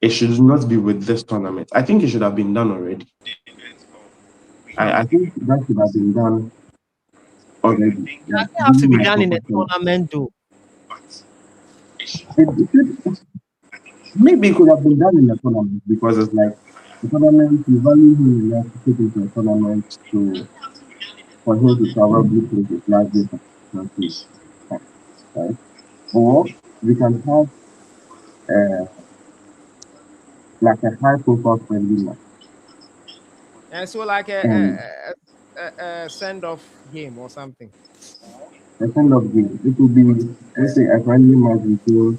it should not be with this tournament. I think it should have been done already. I think that should have been done already. Like, Doesn't have to giving be my done in a proper send. tournament, though. Maybe it could have been done in the tournament because it's like the tournament, you value him enough to take into a tournament for him to travel blue places last day for country, right? Or we can have like a high profile friendly match And so, like and a send off game or something. the kind of game. It would be, let's say, a friendly match between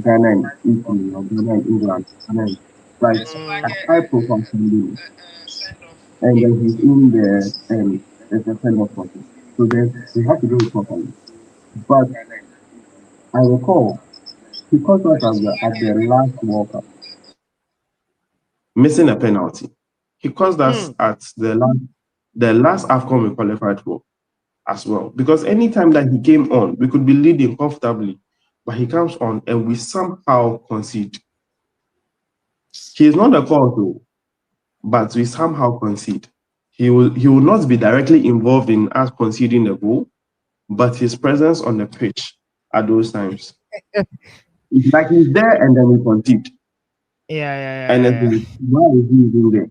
Ghana and Italy or Ghana and England, Ghana and, like a high profile friendly match. And then he's in there and there's a send off for him. So then we have to do it properly. But I recall he caught us at the last World Cup, missing a penalty. He caused us at the last AFCON we qualified for as well. Because anytime that he came on, we could be leading comfortably, but he comes on and we somehow concede. He is not a cause though, but we somehow concede. He will not be directly involved in us conceding the goal, but his presence on the pitch at those times, it's like he's there and then we concede. And it's Yeah. like, why is he even there?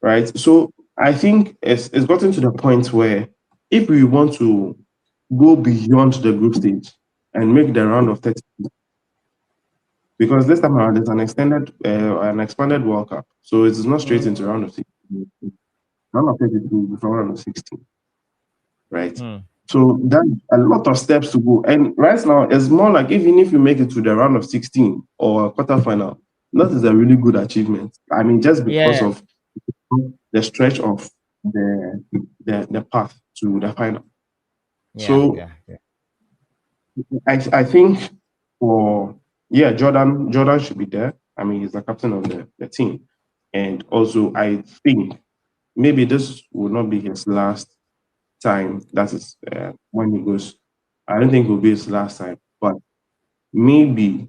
Right? So I think it's gotten to the point where if we want to go beyond the group stage and make the round of 30, because this time around there's an expanded World Cup, so it's not straight into round of 16. Round of 32 before round of 16, right? So that's a lot of steps to go. And right now, it's more like even if you make it to the round of 16 or quarterfinal, that is a really good achievement. I mean, just because of the stretch of the path to the final. So I think Jordan should be there. I mean, he's the captain of the team. And also I think maybe this will not be his last time. That is when he goes. I don't think it will be his last time, but maybe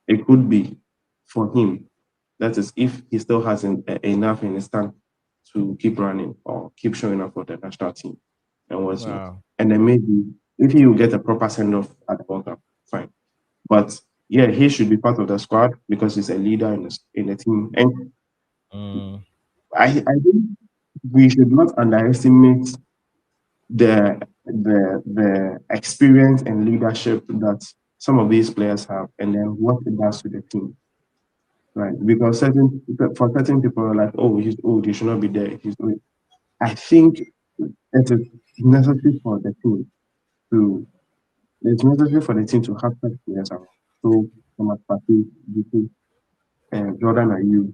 it could be for him. That is if he still has enough in his tank to keep running or keep showing up for the national team and what's not. And then maybe if he will get a proper send off at the World Cup, fine. But yeah, he should be part of the squad because he's a leader in the team. And I think we should not underestimate the experience and leadership that some of these players have, and then what it does to the team, right? Because for certain people are like, oh, he's old, he should not be there. He's old. I think it is necessary for the team to it's necessary for the team to have such players around. So Thomas Partey, Vicky, and Jordan Ayew,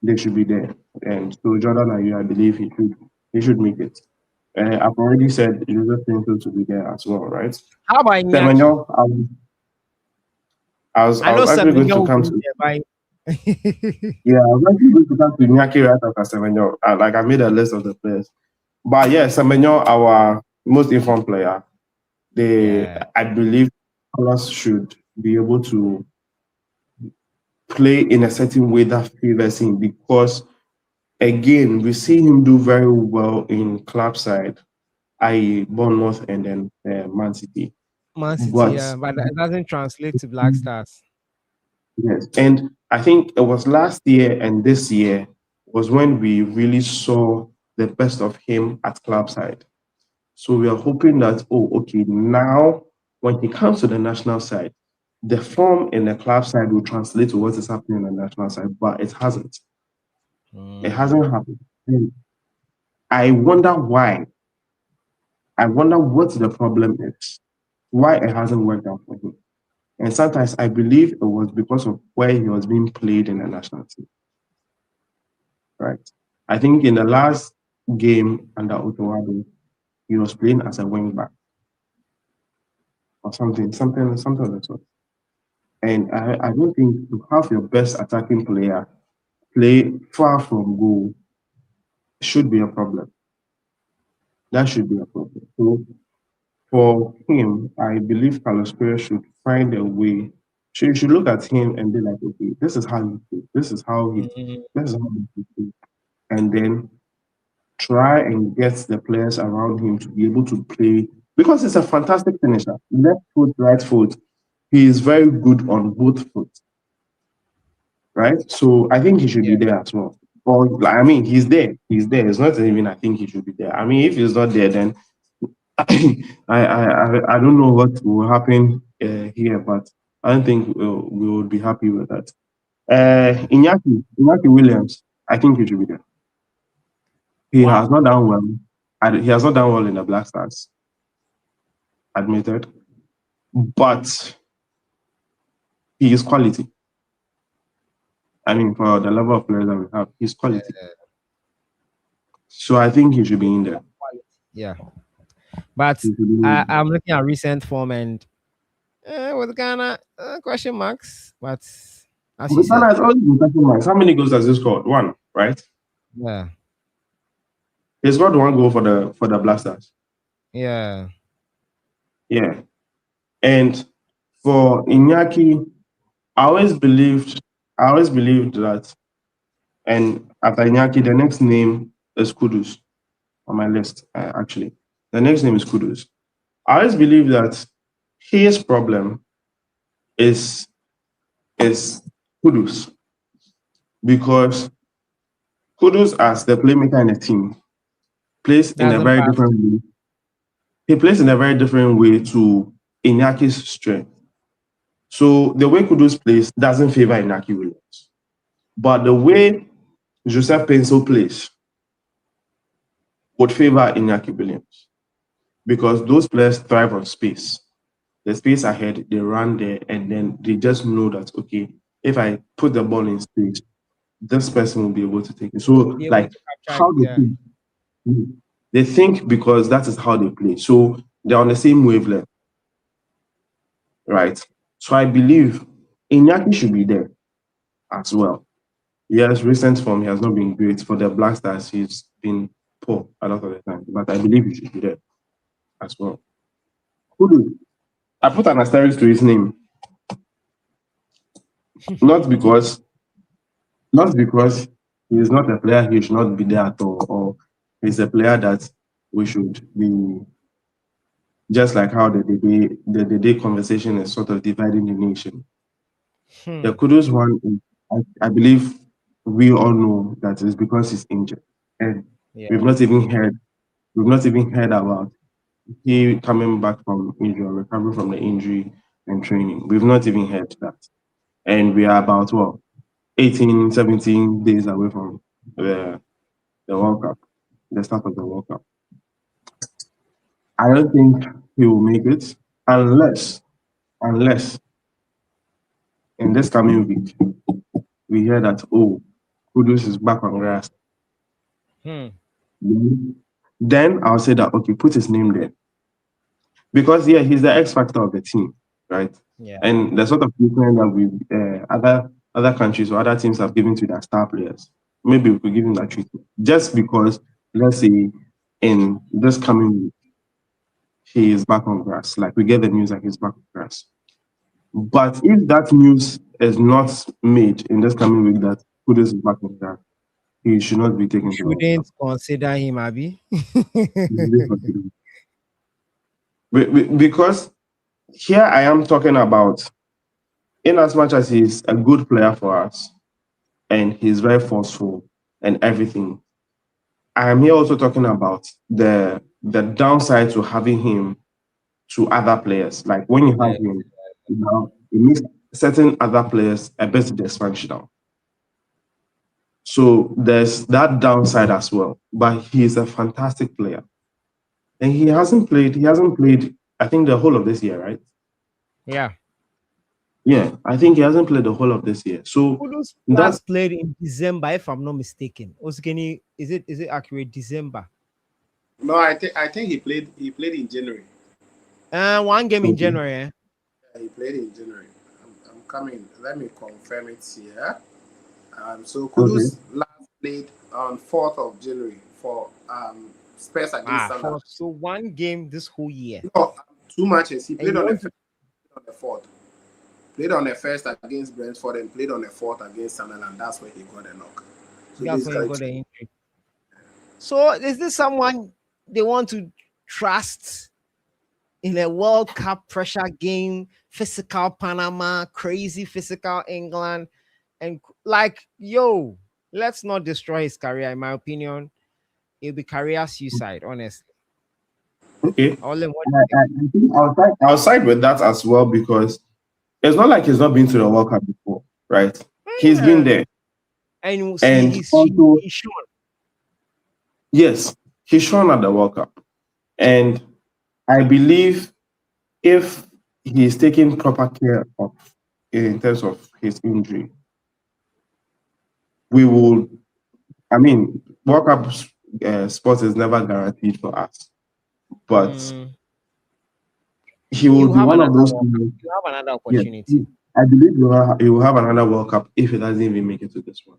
they should be there. And so Jordan Ayew, I believe he should make it. I've already said Joseph Pinto to be there as well, right? How about Iñaki? Semenyo, I I know was actually going to Semenyo will come be to there, right? yeah, I was actually going to come to Iñaki right after Semenyo. Like I made a list of the players. But yeah, Semenyo, our most informed player, Yeah. I believe Carlos should be able to play in a certain way that favors him because again, we see him do very well in club side, i.e. Bournemouth and then Man City. Man City, But yeah, but it doesn't translate to Black Stars. yes, and I think it was last year and this year was when we really saw the best of him at club side. So we are hoping that, oh, okay, now when he comes to the national side, the form in the club side will translate to what is happening in the national side, but it hasn't. It hasn't happened. And I wonder why. I wonder what the problem is, why it hasn't worked out for him. And sometimes I believe it was because of where he was being played in the national team, right? I think in the last game under Otto, he was playing as a wing back or something of the sort. And I don't think to have your best attacking player play far from goal should be a problem. That should be a problem. So for him, I believe Carlos Perez should find a way. You should look at him and be like, okay, this is how he plays. This is how he plays. And then try and get the players around him to be able to play because he's a fantastic finisher. Left foot, right foot. He is very good on both foot, right? So I think he should Yeah. be there as well. Or I mean, he's there. He's there. It's not even I think he should be there. I mean, if he's not there, then I don't know what will happen here, but I don't think we would be happy with that. Iñaki Williams, I think he should be there. He Wow. has not done well. He has not done well in the Black Stars, admitted, but he is quality. I mean, for the level of players that we have, he's quality. So I think he should be in there. Yeah. But He should be in there. I'm looking at recent form and with Ghana, question marks. But as you But Ghana said, has always been question marks. How many goals has he scored? One, right? yeah. He scored one goal for the Blasters. Yeah. Yeah. And for Iñaki, I always believed that, and after Iñaki, the next name is Kudus on my list, actually. The next name is Kudus. I always believe that his problem is Kudus because Kudus, as the playmaker in the team, plays in a Doesn't very pass. different way. He plays in a very different way to Iñaki's strength. So the way Kudus plays doesn't favor Iñaki Williams. But the way Joseph Pencil plays would favor Iñaki Williams because those players thrive on space. The space ahead, they run there, and then they just know that, okay, if I put the ball in space, this person will be able to take it. So, Be able like, to capture how it, they think, they think because that is how they play. So, they're on the same wavelength, right? So, I believe Iñaki should be there as well. Yes, recent form, he has not been great. For the Black Stars, he's been poor a lot of the time, but I believe he should be there as well. Kudus, I put an asterisk to his name. Not because he is not a player he should not be there at all, or he's a player that we should be just like how the day conversation is sort of dividing the nation. The Kudus one, I believe we all know that it's because he's injured, and Yeah. we've not even heard about he coming back from injury, or recovering from the injury and training. We've not even heard that, and we are about 18, 17 days away from the World Cup, the start of the World Cup. I don't think he will make it unless in this coming week we hear that Kudus is back on grass. Hmm. Then I'll say that okay, put his name there. Because he's the X factor of the team, right? Yeah. And the sort of treatment that we other countries or other teams have given to their star players, maybe we could give him that treatment. Just because, let's say, in this coming week, he is back on grass. Like we get the news that he's back on grass. But if that news is not made in this coming week that Kudus is back on grass, he should not be taken to the World Cup. Shouldn't consider him, Abby. Because here I am talking about, in as much as he's a good player for us and he's very forceful and everything, I am here also talking about the downside to having him to other players. Like when you have him, it makes certain other players a bit dysfunctional. So there's that downside as well. But he's a fantastic player. And he hasn't played, I think, the whole of this year, right? Yeah. Yeah, I think he hasn't played the whole of this year. So Kudus that last played in December, if I'm not mistaken. Oskeni, is it accurate? December. No, I think he played in January. One game in January. Yeah, he played in January. I'm coming. Let me confirm it here. So Kudus last played on 4th of January for Spurs against Sunderland. So one game this whole year. No, 2 matches. He played And on you the 4th. Played on the 1st against Brentford and played on the 4th against Sunderland. That's where he got a knock. So That's when he got the injury. So is this someone they want to trust in a World Cup pressure game, physical Panama, crazy physical England, and like, let's not destroy his career. In my opinion, it'll be career suicide, honestly. Okay. Olin, what I think I'll side with that as well, because it's not like he's not been to the World Cup before, right? He's been there. And He's shown. Yes, he's shown at the World Cup. And I believe if he's taking proper care of in terms of his injury, we will, World Cup sports is never guaranteed for us. But he will be one of those people. You have another opportunity. I believe he will have another World Cup if he doesn't even make it to this one.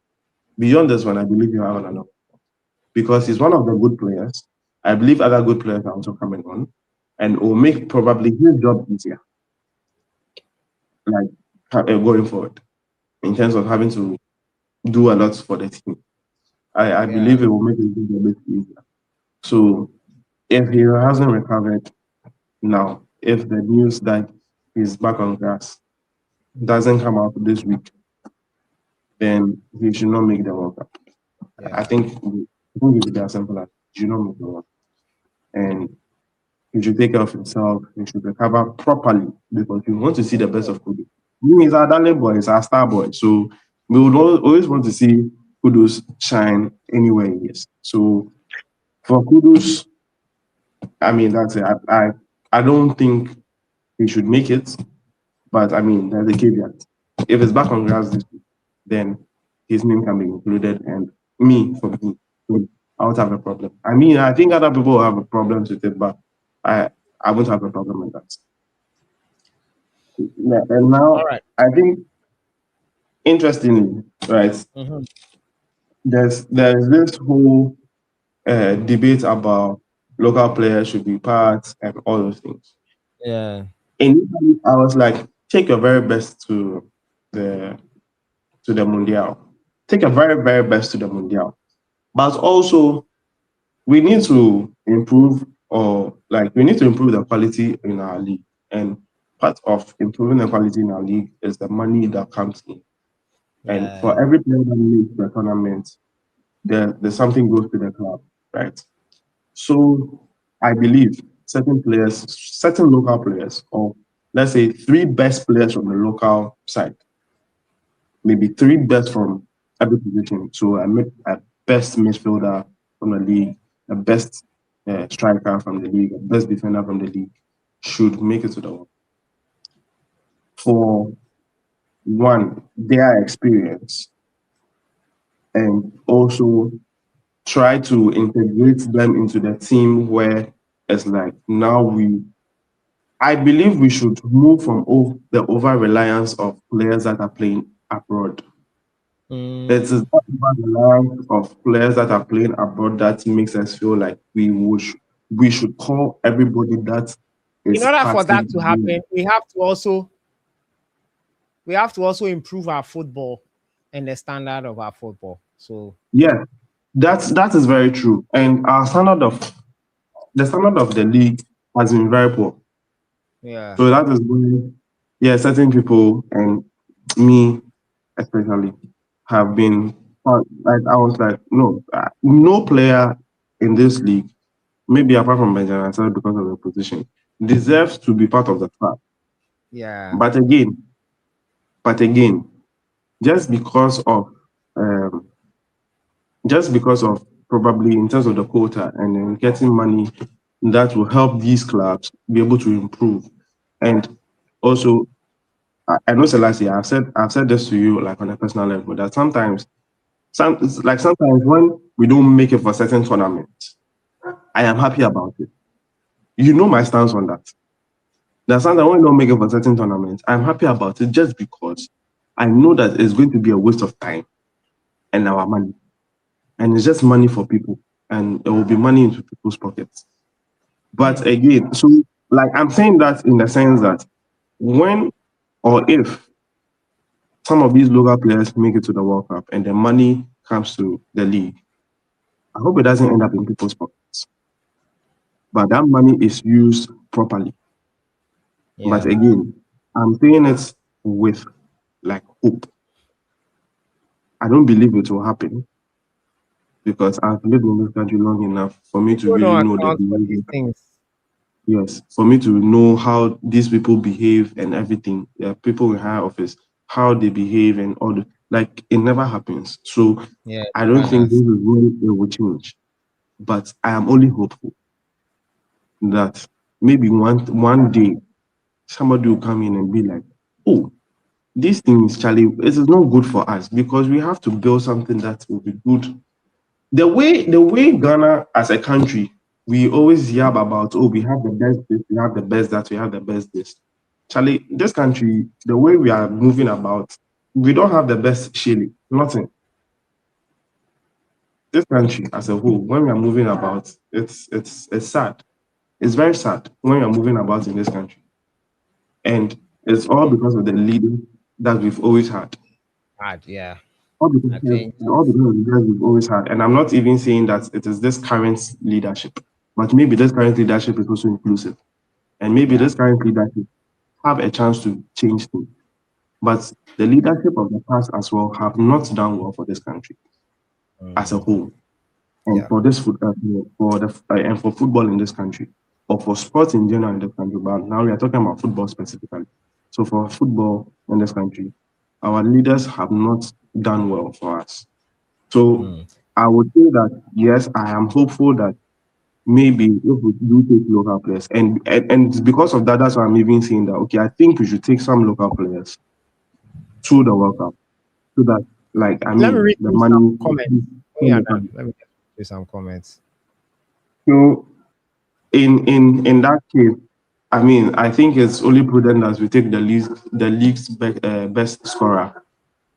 Beyond this one, I believe he'll have another World Cup because he's one of the good players. I believe other good players are also coming on, and it will make probably his job easier, like going forward, in terms of having to do a lot for the team. I believe it will make his job a bit easier. So if he hasn't recovered now, if the news that he's back on grass doesn't come out this week, then he should not make the World Cup. I think it should be as simple as he should not make the World Cup. And he should take care of himself, he should recover properly, because we want to see the best of Kudus. He's our darling boy, he's our star boy. So we would always want to see Kudus shine anywhere he is. So for Kudus, that's it. I don't think he should make it, but there's a caveat. If it's back on grass this week, then his name can be included, and for me, I won't have a problem. I think other people will have a problem with it, but I won't have a problem with that. Yeah, and now I think, interestingly, right, there's this whole debate about local players should be part and all those things. Yeah. Initially, I was like, take your very best to the Mundial. Take your very, very best to the Mundial. But also, we need to improve the quality in our league. And part of improving the quality in our league is the money that comes in. And for every player that makes the tournament, there's something goes to the club, right? So I believe certain local players, or let's say 3 best players from the local side, maybe 3 best from every position. So I make a best midfielder from the league, a best striker from the league, a best defender from the league, should make it to the World Cup. For one, their experience, and also try to integrate them into the team where it's like now I believe we should move from the over reliance of players that are playing abroad. It is not over reliance of players that are playing abroad that makes us feel like we should call everybody that In is order part for of that the to game. happen, we have to also improve our football and the standard of our football. So Yeah, that is very true. And the standard of the league has been very poor. yeah, So that is why, yeah, certain people and me especially have been like I was like, no, no player in this league, maybe apart from Benjamin Ansel because of the position, deserves to be part of the club. yeah, But again, just because of um, just because of probably in terms of the quota and then getting money that will help these clubs be able to improve. And also, I know Selassie, I've said this to you like on a personal level that sometimes when we don't make it for certain tournaments, I am happy about it. You know my stance on that. There's sometimes when we don't make it for certain tournaments, I'm happy about it just because I know that it's going to be a waste of time and our money. And it's just money for people. And it will be money into people's pockets. But again, so like I'm saying that in the sense that when or if some of these local players make it to the World Cup and the money comes to the league, I hope it doesn't end up in people's pockets. But that money is used properly. But yeah. again, I'm saying it with like hope. I don't believe it will happen because I've lived in this country long enough for me to People really don't know the account for these behavior. things. Yes, for me to know how these people behave and everything. Yeah, people in higher office, how they behave and all the like it never happens. So Yeah, I don't never think this has. is when it will change. But I am only hopeful that maybe one day somebody will come in and be like, oh, these things, Charlie, it is not good for us because we have to build something that will be good. The way Ghana as a country, we always yab about, oh, we have the best this, we have the best that, we have the best this. Charlie, this country, the way we are moving about, we don't have the best shilling, nothing. This country as a whole, when we are moving about, it's sad. It's very sad when we are moving about in this country. And it's all because of the leaders that we've always had. Hard, yeah. I think All because of the leaders we've always had. And I'm not even saying that it is this current leadership, but maybe this current leadership is also inclusive. And maybe yeah. this current leadership have a chance to change things. But the leadership of the past as well have not done well for this country as a whole, and Yeah. for this food, and for football in this country, or for sports in general in this country. But now we are talking about football specifically. So for football in this country, our leaders have not done well for us. So I would say that yes, I am hopeful that maybe if we do take local players, and because of that, that's why I'm even saying that okay, I think we should take some local players to the World Cup so that, like, I Let me mean, read the through some money. comments. When you are done, let me just read some comments. So in that case, I mean, I think it's only prudent as we take best scorer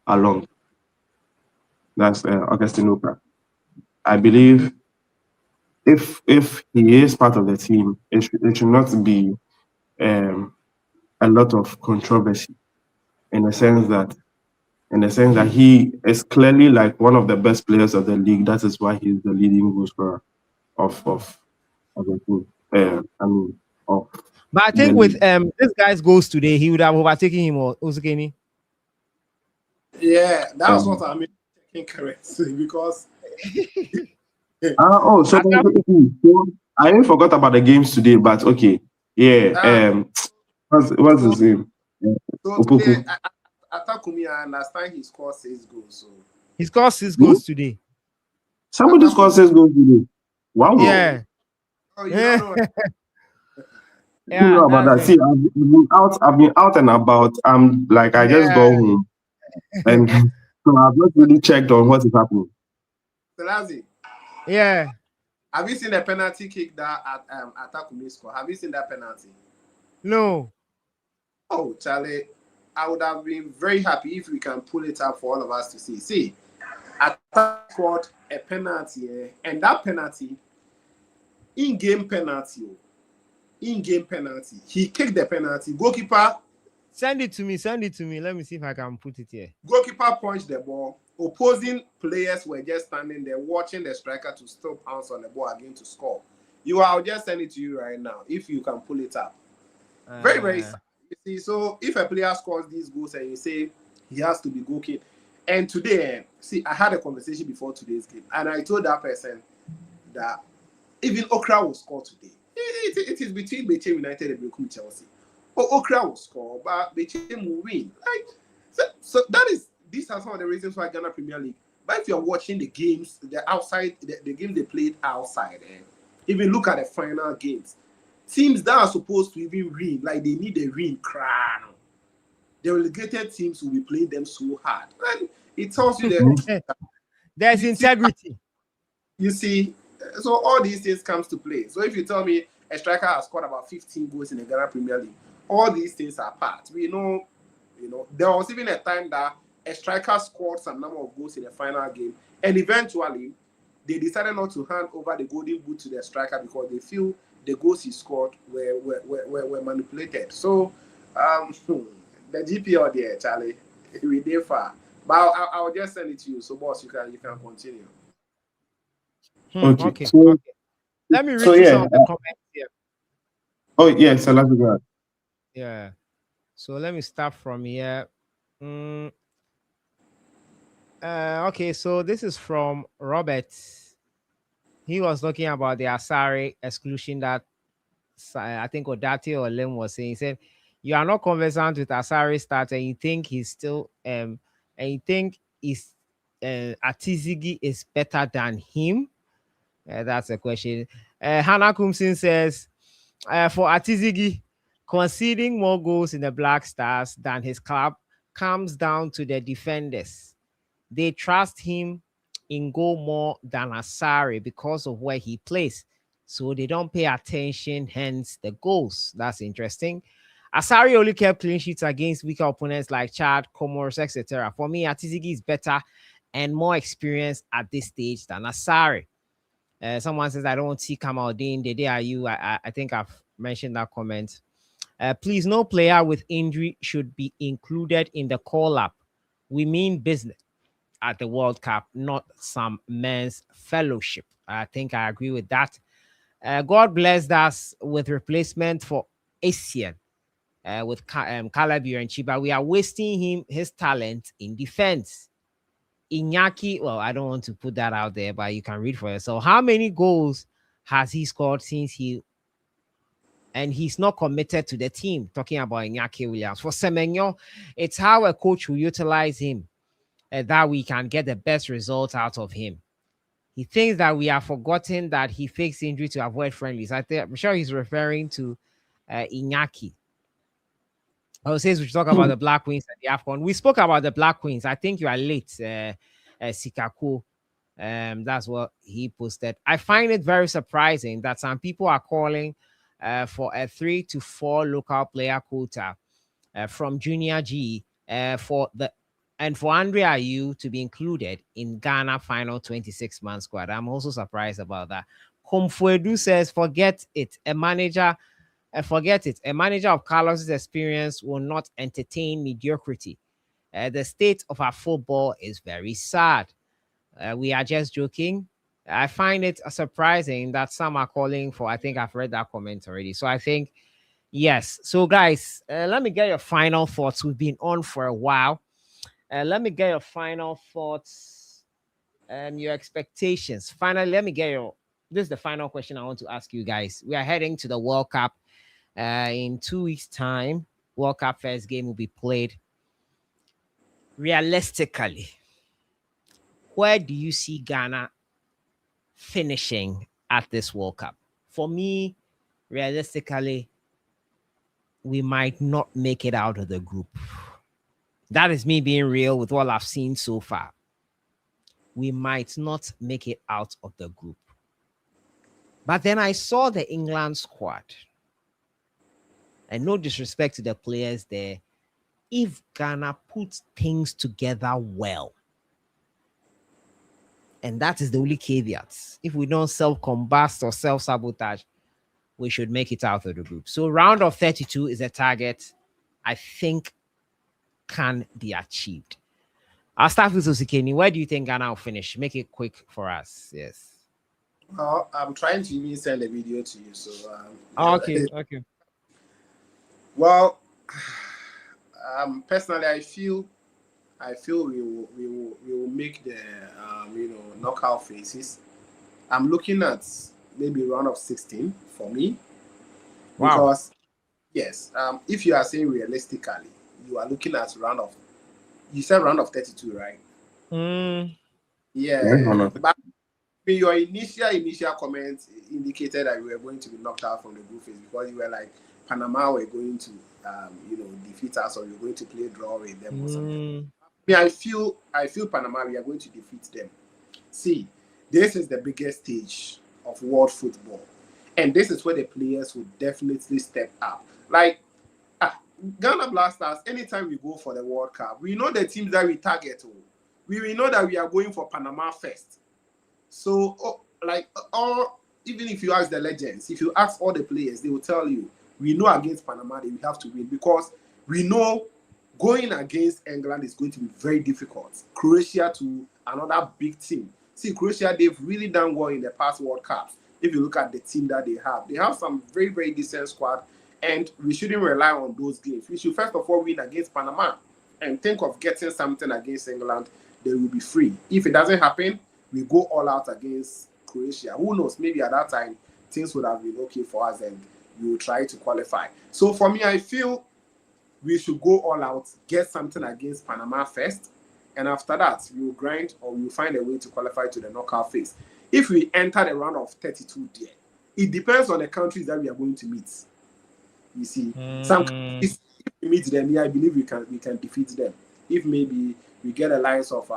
along. That's Augustine Oka. I believe if he is part of the team, it should not be um, a lot of controversy in the sense that he is clearly like one of the best players of the league. That is why he's the leading goal scorer of the team. I mean, of But I the think with league. this guy's goals today, he would have overtaken him or Uzukeni. Yeah, that was what Um, I mean. Checking correctly because so After I even forgot about the games today, but okay. Yeah. uh, What's so his name? today Opoku. Atakumi, I understand he scored 6 goals. So he scored 6 Hmm? goals today. Somebody Atakumi, scored 6 goals today. Wow. oh, Yeah. oh, you don't know. You Yeah, know about that's that. it. See, I've been out and about. Like I just Yeah. go home and so I've not really checked on what is happening. Selassie, Yeah. have you seen the penalty kick that Atakumi scored? Have you seen that penalty? No. Oh, Charlie, I would have been very happy if we can pull it up for all of us to see. See, Atak scored a penalty, and that penalty, in-game penalty, in-game penalty. He kicked the penalty. Send it to me. Send it to me. Let me see if I can put it here. Goalkeeper punched the ball. Opposing players were just standing there watching the striker to still pounce on the ball again to score. I'll just send it to you right now if you can pull it up. Very, very sad. You see, so if a player scores these goals and you say he has to be goalkeeping, and today, see, I had a conversation before today's game, and I told that person that even Okra will score today. It is between Bechem United and Bekum Chelsea. Okra will score, but Bechem will win. So that is, these are some of the reasons why Ghana Premier League. But if you're watching the games, the outside, the games they played outside, and even look at the final games, teams that are supposed to even win, like they need a win crown. The relegated teams will be playing them so hard. And it tells you that There's integrity. you see, so all these things comes to play. So if you tell me a striker has scored about 15 goals in the Ghana Premier League, all these things are part. We know, there was even a time that a striker scored some number of goals in the final game, and eventually they decided not to hand over the golden boot to the striker because they feel the goals he scored were manipulated. So the GPL there, Charlie, we did far. But I'll just send it to you. So boss, you can continue. Okay. Okay. So Okay. Let me read so you yeah. some of the comments here. Oh yeah, so let's go. Yeah. So let me start from here. Okay, so this is from Robert. He was talking about the Asari exclusion that I think Odati or Lim was saying. He said, you are not conversant with Asari start and you think he's still and you think is Atizigi is better than him. That's a question. Hannah Kumsin says, for Atizigi, conceding more goals in the Black Stars than his club comes down to the defenders. They trust him in goal more than Asari because of where he plays. So they don't pay attention, hence the goals. That's interesting. Asari only kept clean sheets against weaker opponents like Chad, Comoros, etc. For me, Atizigi is better and more experienced at this stage than Asari. Someone says, I don't see Kamaldeen. The day are you? I think I've mentioned that comment. Please, no player with injury should be included in the call-up. We mean business at the World Cup, not some men's fellowship. I think I agree with that. God blessed us with replacement for Asian with Caleb and Chiba. We are wasting his talent in defense. Iñaki, well, I don't want to put that out there, but you can read for yourself. How many goals has he scored since and he's not committed to the team? Talking about Iñaki Williams. For Semenyo, it's how a coach will utilize him that we can get the best result out of him. He thinks that we have forgotten that he fakes injury to avoid friendlies. I'm sure he's referring to Iñaki. I says we should talk about the Black Queens and the AFCON. We spoke about the Black Queens. I think you are late, Sikaku. That's what he posted. I find it very surprising that some people are calling for a 3 to 4 local player quota from Junior G for Andrea Ayew to be included in Ghana final 26-man squad. I'm also surprised about that. Komfuedu says, forget it. A manager of Carlos's experience will not entertain mediocrity. The state of our football is very sad. We are just joking. I find it surprising that some are calling for, I think I've read that comment already. So I think, yes. So guys, let me get your final thoughts. We've been on for a while. Let me get your final thoughts and your expectations. Finally, this is the final question I want to ask you guys. We are heading to the World Cup in 2 weeks' time. World Cup first game will be played. Realistically, where do you see Ghana finishing at this World Cup? For me, realistically, we might not make it out of the group. That is me being real with what I've seen so far. We might not make it out of the group. But then I saw the England squad. And no disrespect to the players there. If Ghana puts things together well, and that is the only caveat, if we don't self-combust or self-sabotage, we should make it out of the group. So round of 32 is a target I think can be achieved. I'll start with Osikeni. Where do you think Ghana will finish? Make it quick for us. Yes. Well, I'm trying to even send a video to you. So Okay. Well, personally, I feel we will make the knockout phases. I'm looking at maybe round of 16 for me. Wow. Because yes, if you are saying realistically, you are looking at you said round of 32, right? Yeah. But your initial comments indicated that we were going to be knocked out from the group phase because you were like Panama were going to defeat us, or you're going to play draw with them or something. I feel Panama, we are going to defeat them. See, this is the biggest stage of world football, and this is where the players will definitely step up. Like Ghana Blasters, anytime we go for the World Cup, we know the teams that we target. We know that we are going for Panama first. So, even if you ask the legends, if you ask all the players, they will tell you, we know against Panama that we have to win because we know going against England is going to be very difficult. Croatia to another big team. See, Croatia, they've really done well in the past World Cups. If you look at the team that they have some very, very decent squad, and we shouldn't rely on those games. We should first of all win against Panama and think of getting something against England. They will be free. If it doesn't happen, we go all out against Croatia. Who knows? Maybe at that time, things would have been okay for us and we will try to qualify. So for me, I feel we should go all out, get something against Panama first, and after that, we will grind or we will find a way to qualify to the knockout phase. If we enter the round of 32 there, it depends on the countries that we are going to meet. You see, some countries, if we meet them, I believe we can defeat them. If maybe we get a lines of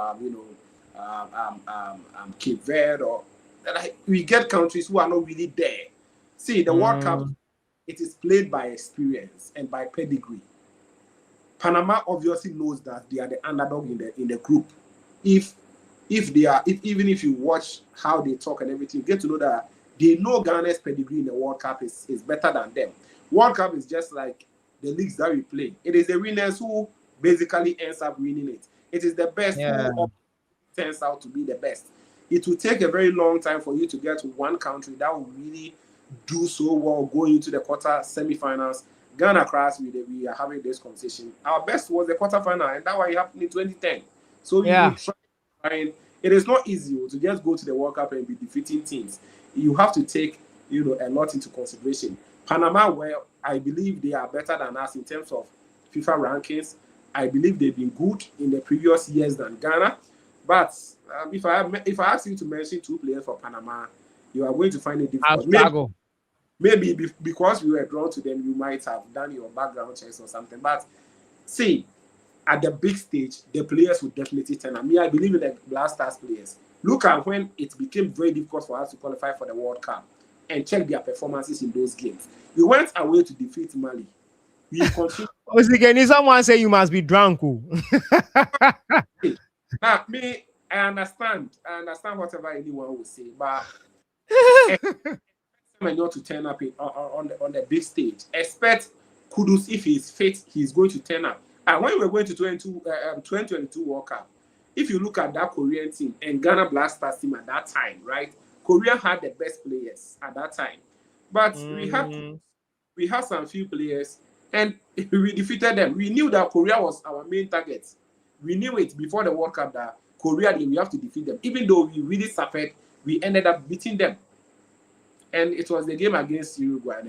Cape Verde, or we get countries who are not really there. See, the World Cup, it is played by experience and by pedigree. Panama obviously knows that they are the underdog in the group. Even if you watch how they talk and everything, you get to know that they know Ghana's pedigree in the World Cup is better than them. World Cup is just like the leagues that we play. It is the winners who basically ends up winning it. It is the best who turns out to be the best. It will take a very long time for you to get to one country that will really do so well going into the quarter semi-finals. Ghana class, we are having this conversation. Our best was the quarterfinal, and that one happened in 2010. So you will try. It is not easy to just go to the World Cup and be defeating teams. You have to take a lot into consideration. Panama, well, I believe they are better than us in terms of FIFA rankings. I believe they've been good in the previous years than Ghana. But if I ask you to mention two players for Panama, you are going to find it difficult. Maybe because we were drawn to them, you might have done your background checks or something. But see, at the big stage, the players would definitely turn up. I believe in the Blasters players. Look at when it became very difficult for us to qualify for the World Cup and check their performances in those games. We went away to defeat Mali. We continued. Can someone say you must be drunk? I understand whatever anyone will say, but not to turn up on the big stage. Expect Kudus, if he's fit, he's going to turn up. And when we were going to 2022 World Cup, if you look at that Korean team and Ghana Blasters team at that time, right? Korea had the best players at that time. But we had some few players and we defeated them. We knew that Korea was our main target. We knew it before the World Cup that Korea, we have to defeat them. Even though we really suffered, we ended up beating them. And it was the game against Uruguay.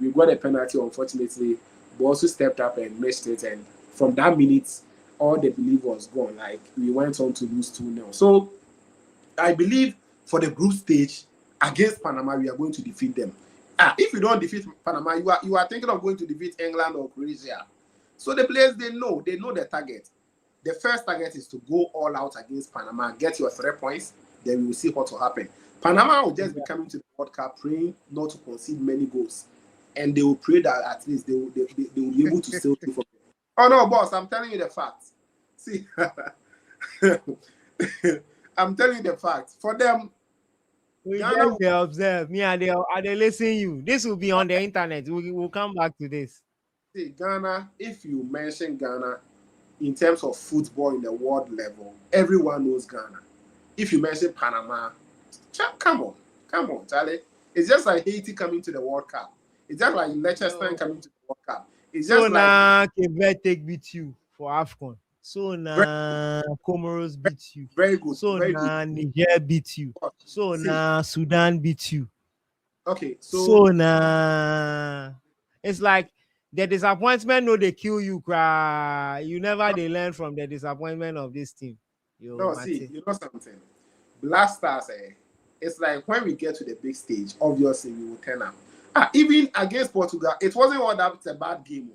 We got a penalty, unfortunately, but also stepped up and missed it. And from that minute, all the belief was gone. Like, we went on to lose 2-0. So, I believe for the group stage, against Panama, we are going to defeat them. If you don't defeat Panama, you are thinking of going to defeat England or Croatia. So the players, they know the target. The first target is to go all out against Panama, get your 3 points, then we will see what will happen. Panama will just be coming to the World Cup praying not to concede many goals. And they will pray that at least they will be able to still do for them. Oh no, boss, I'm telling you the facts. See, I'm telling you the facts. For them, We Ghana just dey observe. Me and they listen you. This will be on the internet. We'll come back to this. see, Ghana, if you mention Ghana in terms of football in the world level, everyone knows Ghana. If you mention Panama, come on, Charlie. It's just like Haiti coming to the World Cup. It's just like Liechtenstein coming to the World Cup. It's just So like now Quebec beat you for AFCON. So very, now Comoros beat you. very good, So very good. now Niger beat you. So See, now Sudan beat you. okay, So now it's like the disappointment no they kill you cry. You never they learn from the disappointment of this team. no, see, you know something. Black Stars, it's like when we get to the big stage, obviously we will turn up. Even against Portugal, it wasn't all that a bad game.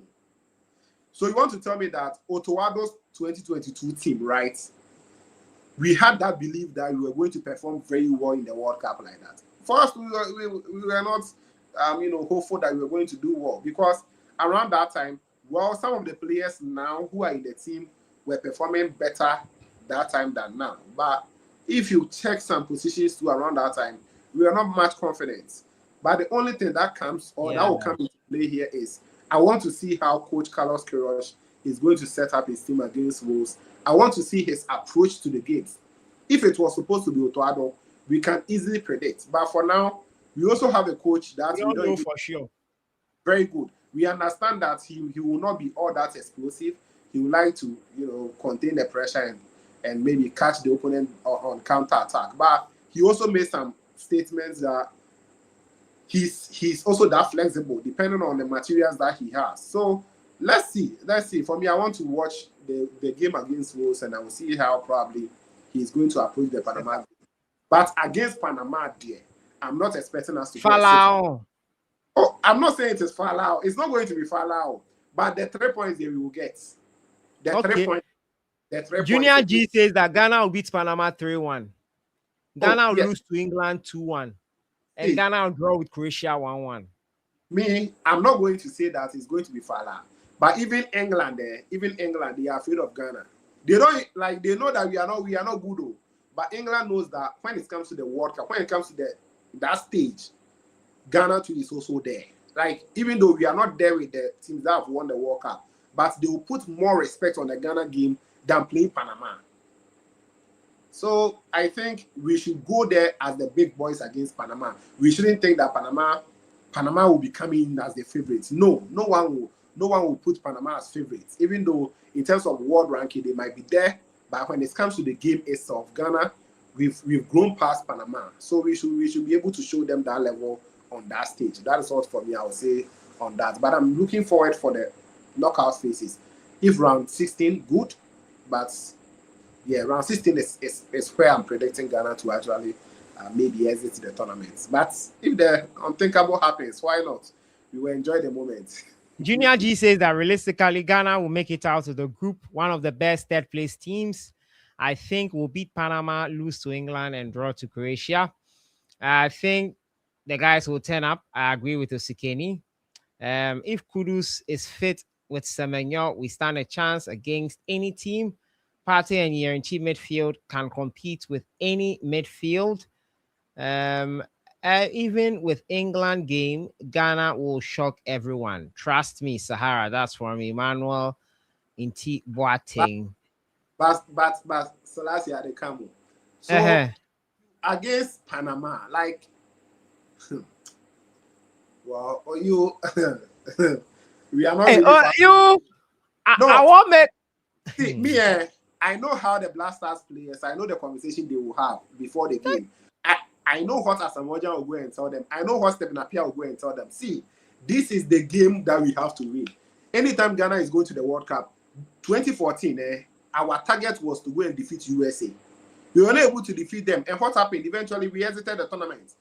So you want to tell me that Otoado's 2022 team, right? We had that belief that we were going to perform very well in the World Cup like that. First, we were not, hopeful that we were going to do well because around that time, well, some of the players now who are in the team were performing better that time than now. But if you check some positions too around that time, we are not much confident. But the only thing that comes or that will come into play here is I want to see how Coach Carlos Keros is going to set up his team against Wolves. I want to see his approach to the games. If it was supposed to be Otoado, we can easily predict. But for now, we also have a coach that we don't know for sure. Very good. We understand that he will not be all that explosive. He would like to, contain the pressure and maybe catch the opponent on counter attack. But he also made some statements that he's also that flexible depending on the materials that he has. So let's see. For me, I want to watch the game against Wolves and I will see how probably he's going to approach the Panama game. But against Panama, dear, I'm not expecting us to Falau. Oh, I'm not saying it is Falau. It's not going to be Falau. But the 3 points that we will get. Junior G says that Ghana will beat Panama 3-1. Ghana will lose to England 2-1. And Ghana will draw with Croatia 1-1. Me, I'm not going to say that it's going to be Falau. But even England, they are afraid of Ghana. They don't they know that we are not good though. But England knows that when it comes to the World Cup, when it comes to that stage, Ghana too is also there. Like, even though we are not there with the teams that have won the World Cup, but they will put more respect on the Ghana game than playing Panama. So I think we should go there as the big boys against Panama. We shouldn't think that Panama will be coming in as the favorites. No one will put Panama as favorites. Even though in terms of world ranking, they might be there. But when it comes to the game itself, Ghana, we've grown past Panama. So we should be able to show them that level on that stage. That is all for me, I would say, on that. But I'm looking forward for the knockout phases. If round 16, good. But yeah, round 16 is where I'm predicting Ghana to actually maybe exit the tournament. But if the unthinkable happens, why not? We will enjoy the moment. Junior G says that realistically, Ghana will make it out of the group. One of the best third place teams. I think will beat Panama, lose to England, and draw to Croatia. I think the guys will turn up. I agree with Osikeni. If Kudus is fit with Semenyo, we stand a chance against any team. Partey and Yerenchi midfield can compete with any midfield. Even with England game, Ghana will shock everyone. Trust me, Sahara. That's from Emmanuel Inti Boateng. But Selassie they come. So against Panama, like, well, you we are not. Hey, really you. I won't make. See me. I know how the Black Stars players. I know the conversation they will have before the game. I know what Asamoah will go and tell them. I know what Stephen Appiah will go and tell them. See, this is the game that we have to win. Anytime Ghana is going to the World Cup, 2014, our target was to go and defeat USA. We were not able to defeat them. And what happened? Eventually, we exited the tournament.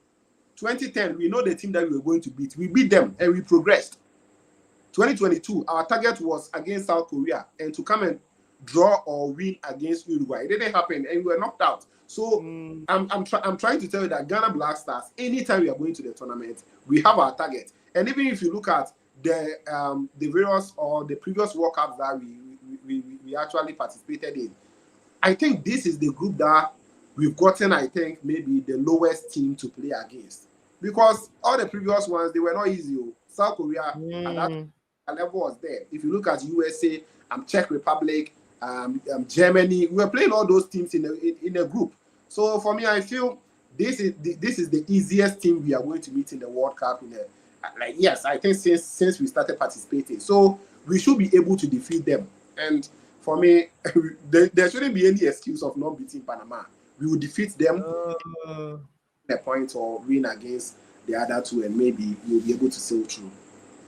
2010, we know the team that we were going to beat. We beat them and we progressed. 2022, our target was against South Korea and to come and draw or win against Uruguay. It didn't happen and we were knocked out. So I'm trying to tell you that Ghana Black Stars, anytime we are going to the tournament, we have our target. And even if you look at the various or the previous World Cups that we actually participated in, I think this is the group that we've gotten, I think, maybe the lowest team to play against. Because all the previous ones, they were not easy. South Korea, at that level was there. If you look at USA, Czech Republic, Germany, we were playing all those teams in a group. So for me, I feel this is the easiest team we are going to meet in the World Cup. Yes, I think since we started participating, so we should be able to defeat them. And for me, there shouldn't be any excuse of not beating Panama. We will defeat them a point or win against the other two, and maybe we'll be able to sail through.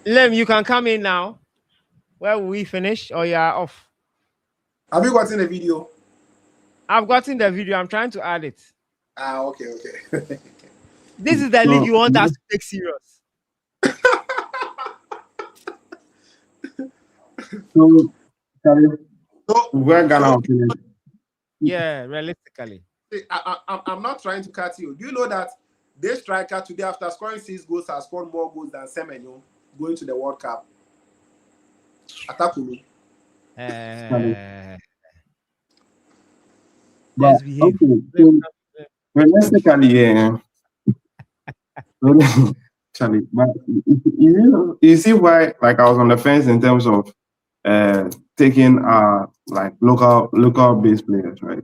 Lem, you can come in now. Where will we finish? Or you are off? Have you gotten the video? I've gotten the video. I'm trying to add it. Okay. This is the league you want us to take serious. So where Ghana? Yeah, realistically. I'm not trying to cut you. Do you know that this striker today, after scoring 6 goals, has scored more goals than Semenyo going to the World Cup? Atakulu. Let's behave. Okay, so realistically, yeah. Charlie, but you see why, like, I was on the fence in terms of taking like local based players, right?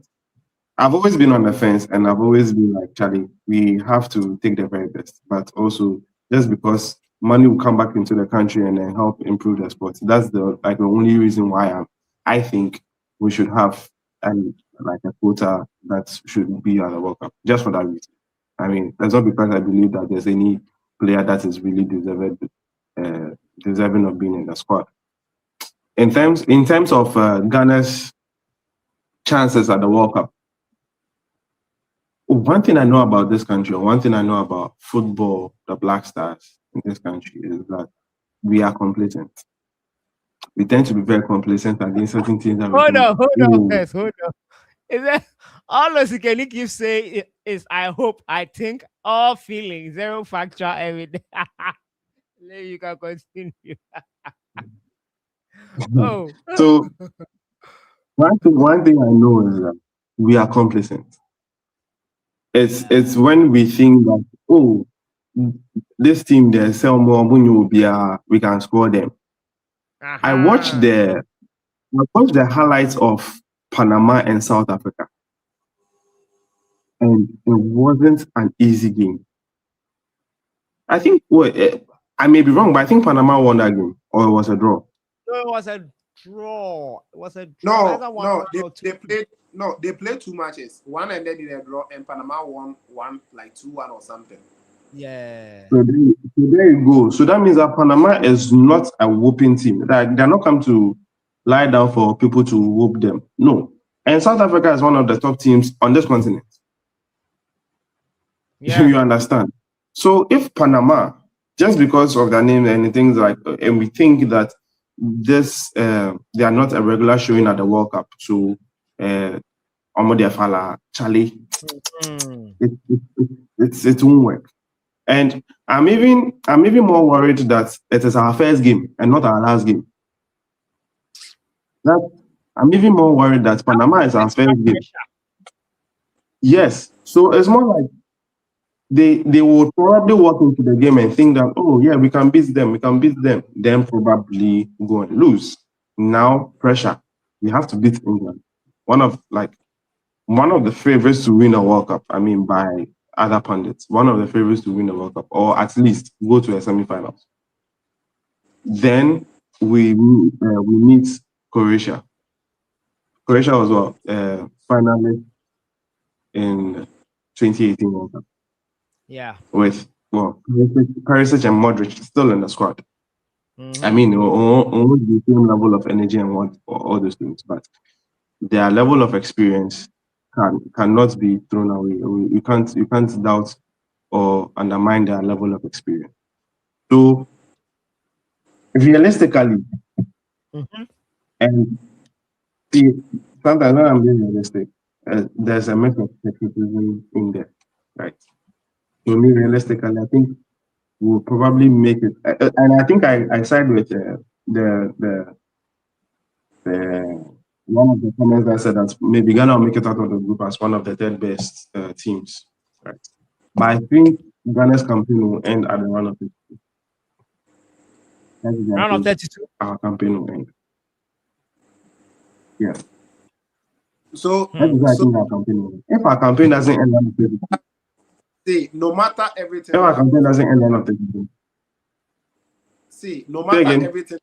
I've always been on the fence, and I've always been like, Charlie, we have to take the very best, but also just because money will come back into the country and then help improve the sport. That's the only reason why I think we should have a quota that should be at the World Cup, just for that reason. I mean, that's not because I believe that there's any player that is really deserving of being in the squad. In terms of Ghana's chances at the World Cup, one thing I know about this country, or one thing I know about football, the Black Stars in this country, is that we are complacent. We tend to be very complacent against certain things. Hold on. Is that all of you can keep saying is I hope, I think, all feelings, zero factual evidence. You can continue. So one thing I know is that we are complacent. It's when we think that, this team, they sell more money, we can score them. I watched the highlights of Panama and South Africa, and it wasn't an easy game. I think, I may be wrong, but I think Panama won that game, or it was a draw. No, it was a draw. They played 2 matches. One ended in a draw, and Panama won one, like 2-1 or something. Yeah. So there you go. So that means that Panama is not a whooping team. They're not come to lie down for people to whoop them. No. And South Africa is one of the top teams on this continent. Yeah. You understand? So if Panama, just because of their name and things like, and we think that this, they are not a regular showing at the World Cup. So, Charlie, it won't work. And I'm even more worried that it is our first game and not our last game. I'm even more worried that Panama is our first game. Yes. So it's more like they will probably walk into the game and think that, we can beat them, then probably go and lose. Now, pressure. We have to beat England. One of the favorites to win a World Cup, by other pundits, one of the favorites to win the World Cup, or at least go to a semi-finals. Then we meet Croatia. Croatia was finally in 2018 World Cup. Yeah. With Perisic and Modric still in the squad. Almost the same level of energy and all those things, but their level of experience cannot be thrown away. You can't doubt or undermine their level of experience. So realistically, and see, sometimes when I'm being realistic, there's a mix of criticism in there, right? For me, realistically, I think we'll probably make it, and I think I side with the one of the comments that said that maybe Ghana will make it out of the group as one of the 10 best teams, right? But I think Ghana's campaign will end at the round of 32. That is, I Round of think 32. our campaign will end. Yes. So, That is why I so think our campaign will end. If our campaign doesn't end on the 32, see, no matter everything, if our campaign doesn't end on the 32, see, no say matter again. everything,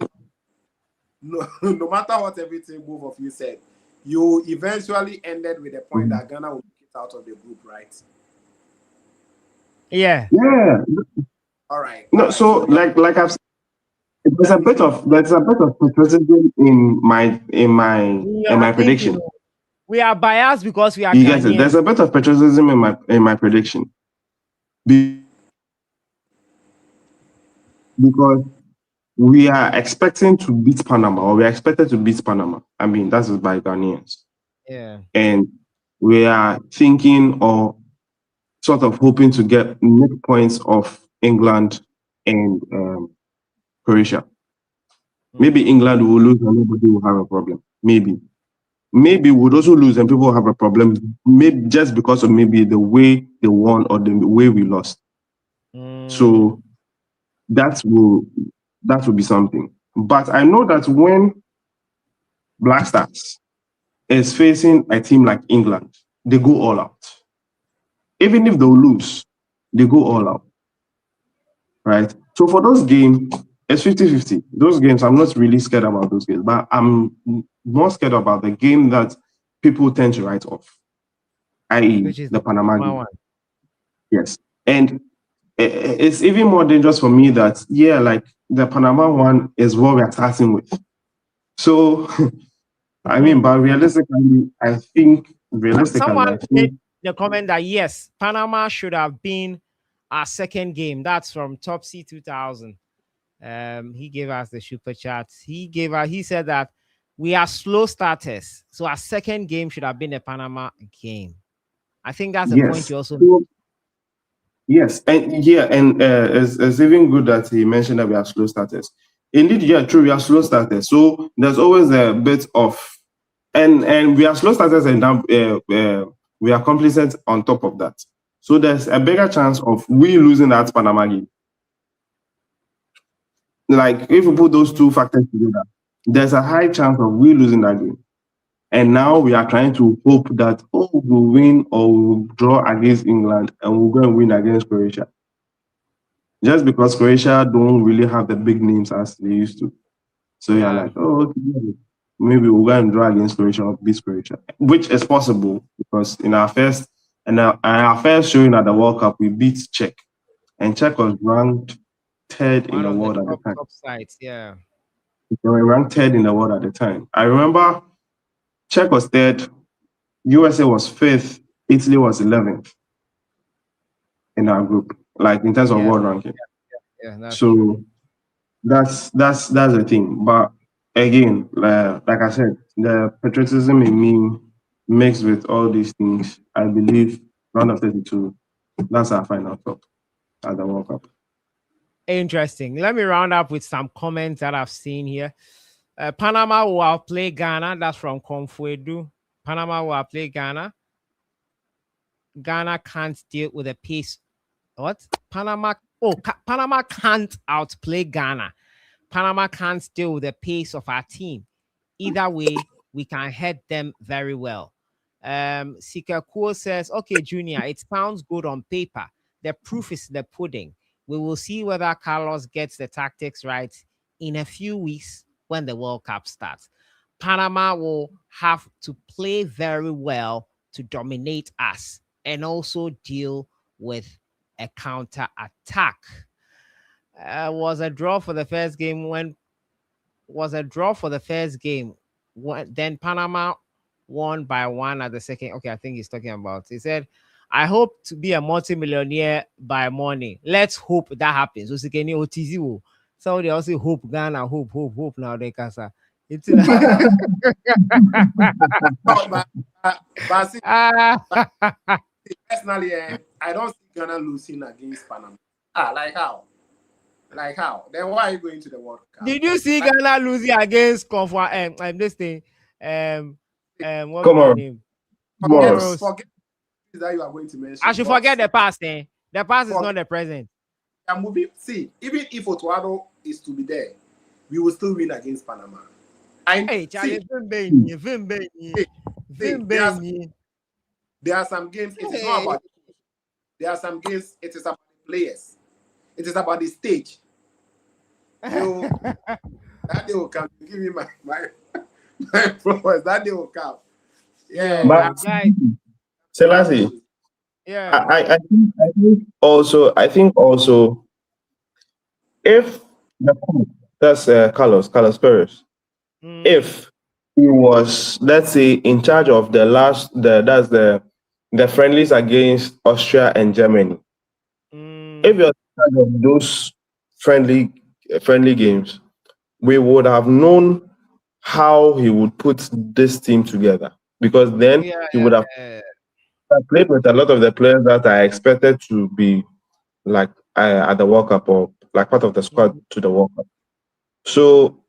no matter what everything both of you said, you eventually ended with the point that Ghana will make it out of the group, right? Yeah. Yeah. All right. No, so like I've said, there's a bit of criticism in my prediction. We are biased because we are You get it. Ghanaians. There's a bit of patriotism in my prediction because we are expecting to beat Panama, or we are expected to beat Panama. I mean, that is by Ghanaians. Yeah. And we are thinking or sort of hoping to get points of England and Croatia. Maybe England will lose and nobody will have a problem. Maybe we'll also lose and people will have a problem. Maybe just because of maybe the way they won or the way we lost. So that will be something. But I know that when Black Stars is facing a team like England, they go all out. Even if they'll lose, they go all out. Right? So for those games, it's 50-50. Those games, I'm not really scared about those games, but I'm more scared about the game that people tend to write off, i.e. the Panama game. Yes. And it's even more dangerous for me that, like the Panama one is what we're starting with. So, I mean, but realistically, I think Someone made the comment that yes, Panama should have been our second game. That's from Topsy 2000. He gave us the super chat. He said that we are slow starters, so our second game should have been a Panama game. I think that's the point you also. Yes, and it's even good that he mentioned that we are slow starters. Indeed, yeah, true, we are slow starters. So there's always a bit of, and we are slow starters, and we are complacent on top of that. So there's a bigger chance of we losing that Panama game. Like if we put those two factors together, there's a high chance of we losing that game. And now we are trying to hope that we'll win or we'll draw against England and we'll go and win against Croatia. Just because Croatia don't really have the big names as they used to. So you're like, okay, maybe we'll go and draw against Croatia or beat Croatia, which is possible because in our first showing at the World Cup, we beat Czech. And Czech was ranked third in the world at the time. Top sides, yeah. They were ranked third in the world at the time. I remember Czech was third, USA was fifth, Italy was 11th in our group, like in terms of world ranking. That's so true. that's the thing. But again, like I said, the patriotism in me mixed with all these things, I believe round of 32, that's our final thought at the World Cup. Interesting. Let me round up with some comments that I've seen here. Panama will outplay Ghana. That's from Confuedu. Panama will outplay Ghana. Ghana can't deal with the pace. What? Panama can't outplay Ghana. Panama can't deal with the pace of our team. Either way, we can head them very well. Sika Kuo says, okay, Junior, it sounds good on paper. The proof is the pudding. We will see whether Carlos gets the tactics right in a few weeks when the World Cup starts. Panama will have to play very well to dominate us and also deal with a counter attack. Was a draw for the first game then Panama won by 1 at the second. Okay, I think he's talking about. He said, I hope to be a multimillionaire by morning. Let's hope that happens. So Sikeni OTZ wo. So they also hope Ghana, hope now they can say. It's No, but see, ah, personally, I don't see Ghana losing against Panama. Like how? Like how? Then why are you going to the World Cup? did you see Like, Ghana losing against this thing? What's Come my on, name? Morris. Keros. forget that you are going to mention. I should But forget the past, eh? The past is forget not the present. a movie. See, even if Otuado is to be there, we will still win against Panama. I Hey, Charlie, see. Vimbenyi. See, there are some games. It is not about. There are some games. It is about the players. It is about the stage. You that day will come. Give me my promise. That day will come. Yeah. But guys, Selassie, yeah. I think also if the coach, that's Carlos Perez, Mm, if he was, let's say, in charge of the friendlies against Austria and Germany, if you're in charge of those friendly games, we would have known how he would put this team together, because then yeah, he would have played with a lot of the players that are expected to be like at the World Cup, or like part of the squad to the World Cup. So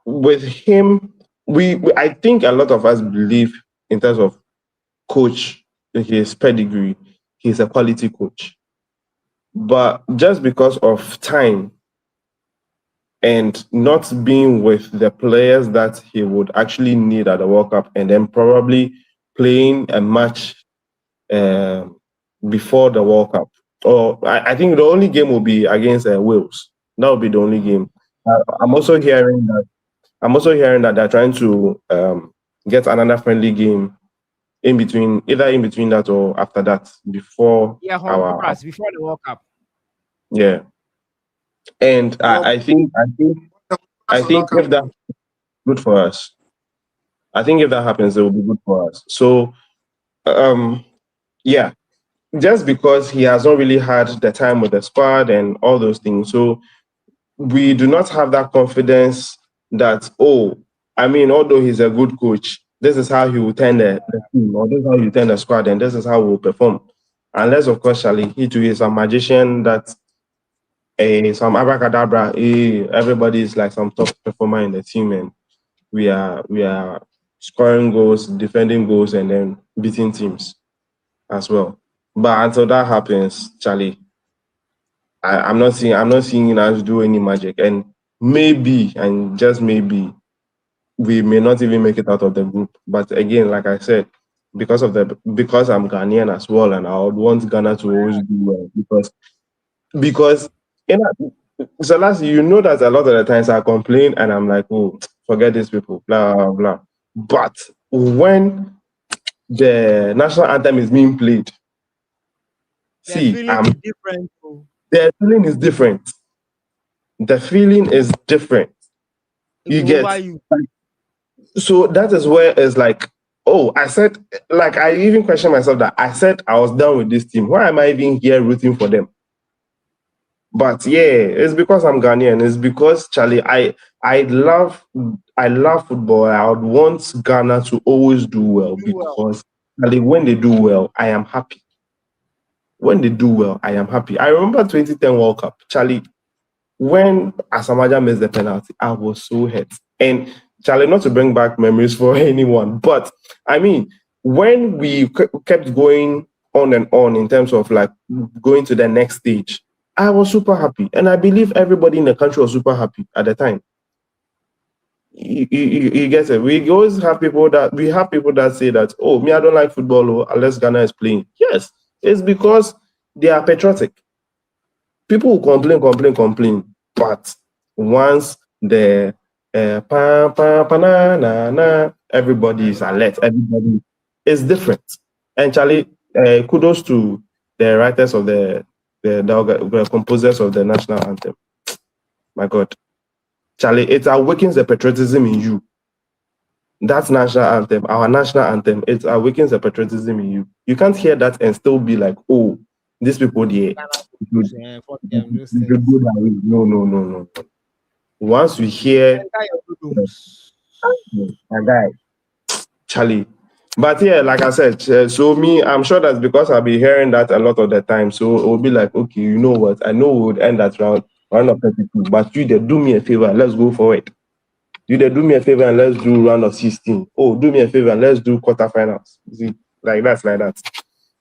with him, I think a lot of us believe, in terms of coach, his pedigree, he's a quality coach. But just because of time and not being with the players that he would actually need at the World Cup, and then probably playing a match before the World Cup, or I think the only game will be against Wales. That will be the only game. I'm also hearing that they're trying to get another friendly game either in between that or after that, before yeah, our Honduras before the World Cup. yeah. And No, I will not think if come. that's good for us, I think if that happens, it will be good for us. So yeah, just because he has not really had the time with the squad and all those things, so we do not have that confidence that, although he's a good coach, this is how he will turn the team, or this is how you turn the squad, and this is how we'll perform. Unless, of course, Charlie, he too is a magician that some abracadabra, everybody is like some top performer in the team, and we are scoring goals, defending goals, and then beating teams as well. But until that happens, Charlie, I'm not seeing us do any magic, and maybe, and just maybe, we may not even make it out of the group. But again, like I said, because I'm Ghanaian as well, and I would want Ghana to always do well, because so last, that a lot of the times I complain and I'm like, oh, forget these people, blah blah blah. But when the national anthem is being played, The see, feeling is different. the feeling is different. The feeling is different. It You go over get. you. So that is where it's like, I said, like, I even questioned myself that I said I was done with this team. Why am I even here rooting for them? But yeah, it's because I'm Ghanaian. It's because, Charlie, I love football. I would want Ghana to always do well, because Charlie, when they do well, I am happy. When they do well, I am happy. I remember 2010 World Cup, Charlie, when Asamaja missed the penalty, I was so hurt. And Charlie, not to bring back memories for anyone, but I mean, when we kept going on and on in terms of like going to the next stage, I was super happy. And I believe everybody in the country was super happy at the time. You get it? We always have people that say that, oh, me, I don't like football unless Ghana is playing. Yes, it's because they are patriotic. People will complain, but once the everybody is alert, everybody is different. And Charlie, kudos to the writers of the composers of the national anthem. My God, Charlie, it awakens the patriotism in you. That national anthem, our national anthem, it awakens the patriotism in you. You can't hear that and still be like, oh, these people there. Fuck them, those You things. should go that way. No, no, no, no. Once you hear a guy, Charlie. But yeah, like I said, so me, I'm sure that's because I'll be hearing that a lot of the time. So it will be like, okay, you know what? I know we would end at round of 32, but you there, do me a favor, let's go for it. You there, do me a favor and let's do round of 16. Oh, do me a favor and let's do quarterfinals. See, like that.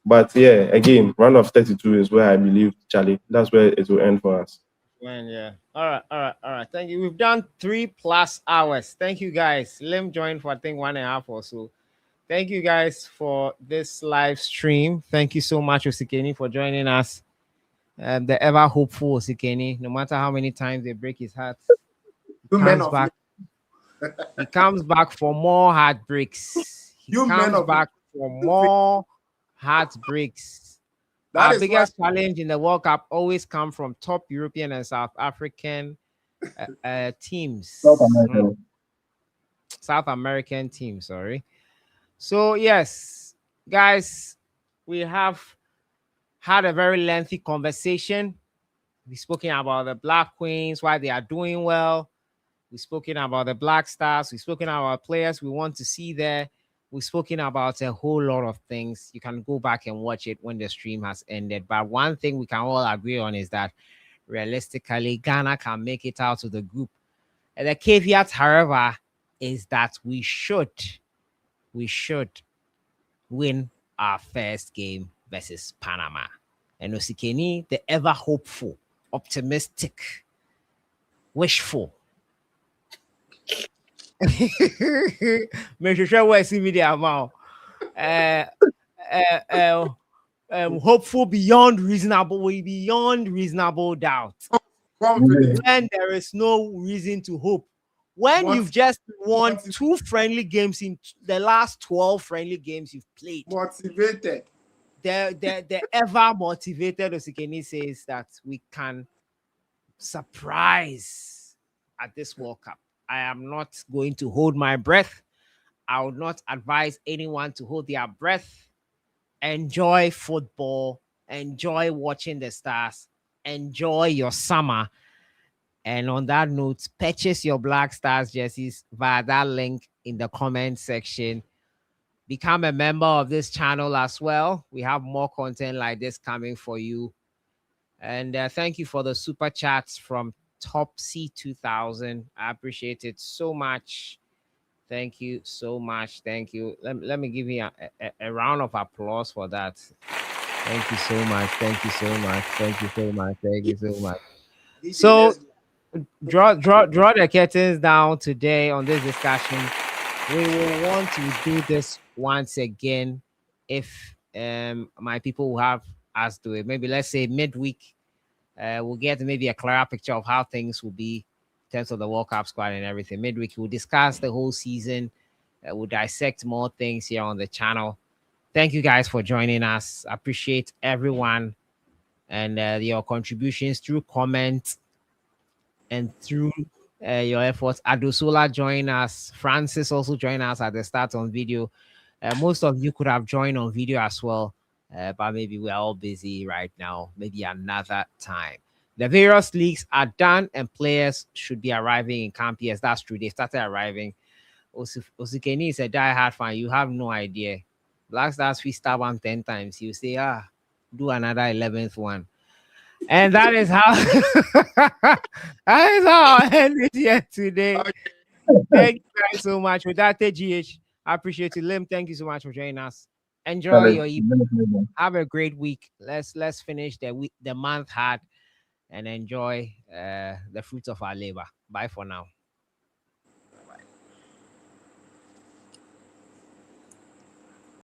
But yeah, again, round of 32 is where I believe, Charlie, that's where it will end for us. Man, yeah. All right. Thank you. We've done 3+ hours. Thank you, guys. Lim joined for I think 1.5 or so. Thank you guys for this live stream. Thank you so much, Osikeni, for joining us. The ever hopeful Osikeni. No matter how many times they break his heart, he comes back. He comes back for more heartbreaks. He comes back for more heartbreaks. Our biggest challenge in the World Cup always come from top European and South African teams. South American teams, sorry. So yes, guys, we have had a very lengthy conversation. We've spoken about the Black Queens, why they are doing well. We've spoken about the Black Stars. We've spoken about players we want to see there. We've spoken about a whole lot of things. You can go back and watch it when the stream has ended. But one thing we can all agree on is that realistically, Ghana can make it out of the group. And the caveat, however, is that we should win our first game versus Panama. And Osikeni, the ever hopeful, optimistic, wishful. Make sure we see media amount. Hopeful beyond reasonable doubt. When there is no reason to hope. When you've just won 2 friendly games in the last 12 friendly games you've played. Motivated. The ever motivated Osikeni says that we can surprise at this World Cup. I am not going to hold my breath. I would not advise anyone to hold their breath. Enjoy football. Enjoy watching the stars. Enjoy your summer. And on that note, purchase your Black Stars jerseys via that link in the comment section. Become a member of this channel as well. We have more content like this coming for you. And thank you for the super chats from Top C2000. I appreciate it so much. Thank you so much. Thank you. Let me give you a round of applause for that. Thank you so much. Thank you so much. Thank you so much. Thank you so much. So draw the curtains down today on this discussion. We will want to do this once again if my people will have us do it. Maybe let's say midweek. We'll get maybe a clearer picture of how things will be in terms of the World Cup squad and everything. Midweek, we'll discuss the whole season. We'll dissect more things here on the channel. Thank you guys for joining us. I appreciate everyone and your contributions through comments and through your efforts. Adosola joined us. Francis also joined us at the start on video. Most of you could have joined on video as well. But maybe we're all busy right now. Maybe another time. The various leagues are done and players should be arriving in camp. Yes, that's true. They started arriving. Osikeni is a die-hard fan. You have no idea. Black Stars, we stab him 10 times. You say, do another 11th one. And that is how I end it here today. Thank you guys so much. With that, GH, I appreciate you. Lim, thank you so much for joining us. Enjoy your evening. Have a great week. Let's finish the month hard and enjoy the fruits of our labor. Bye for now.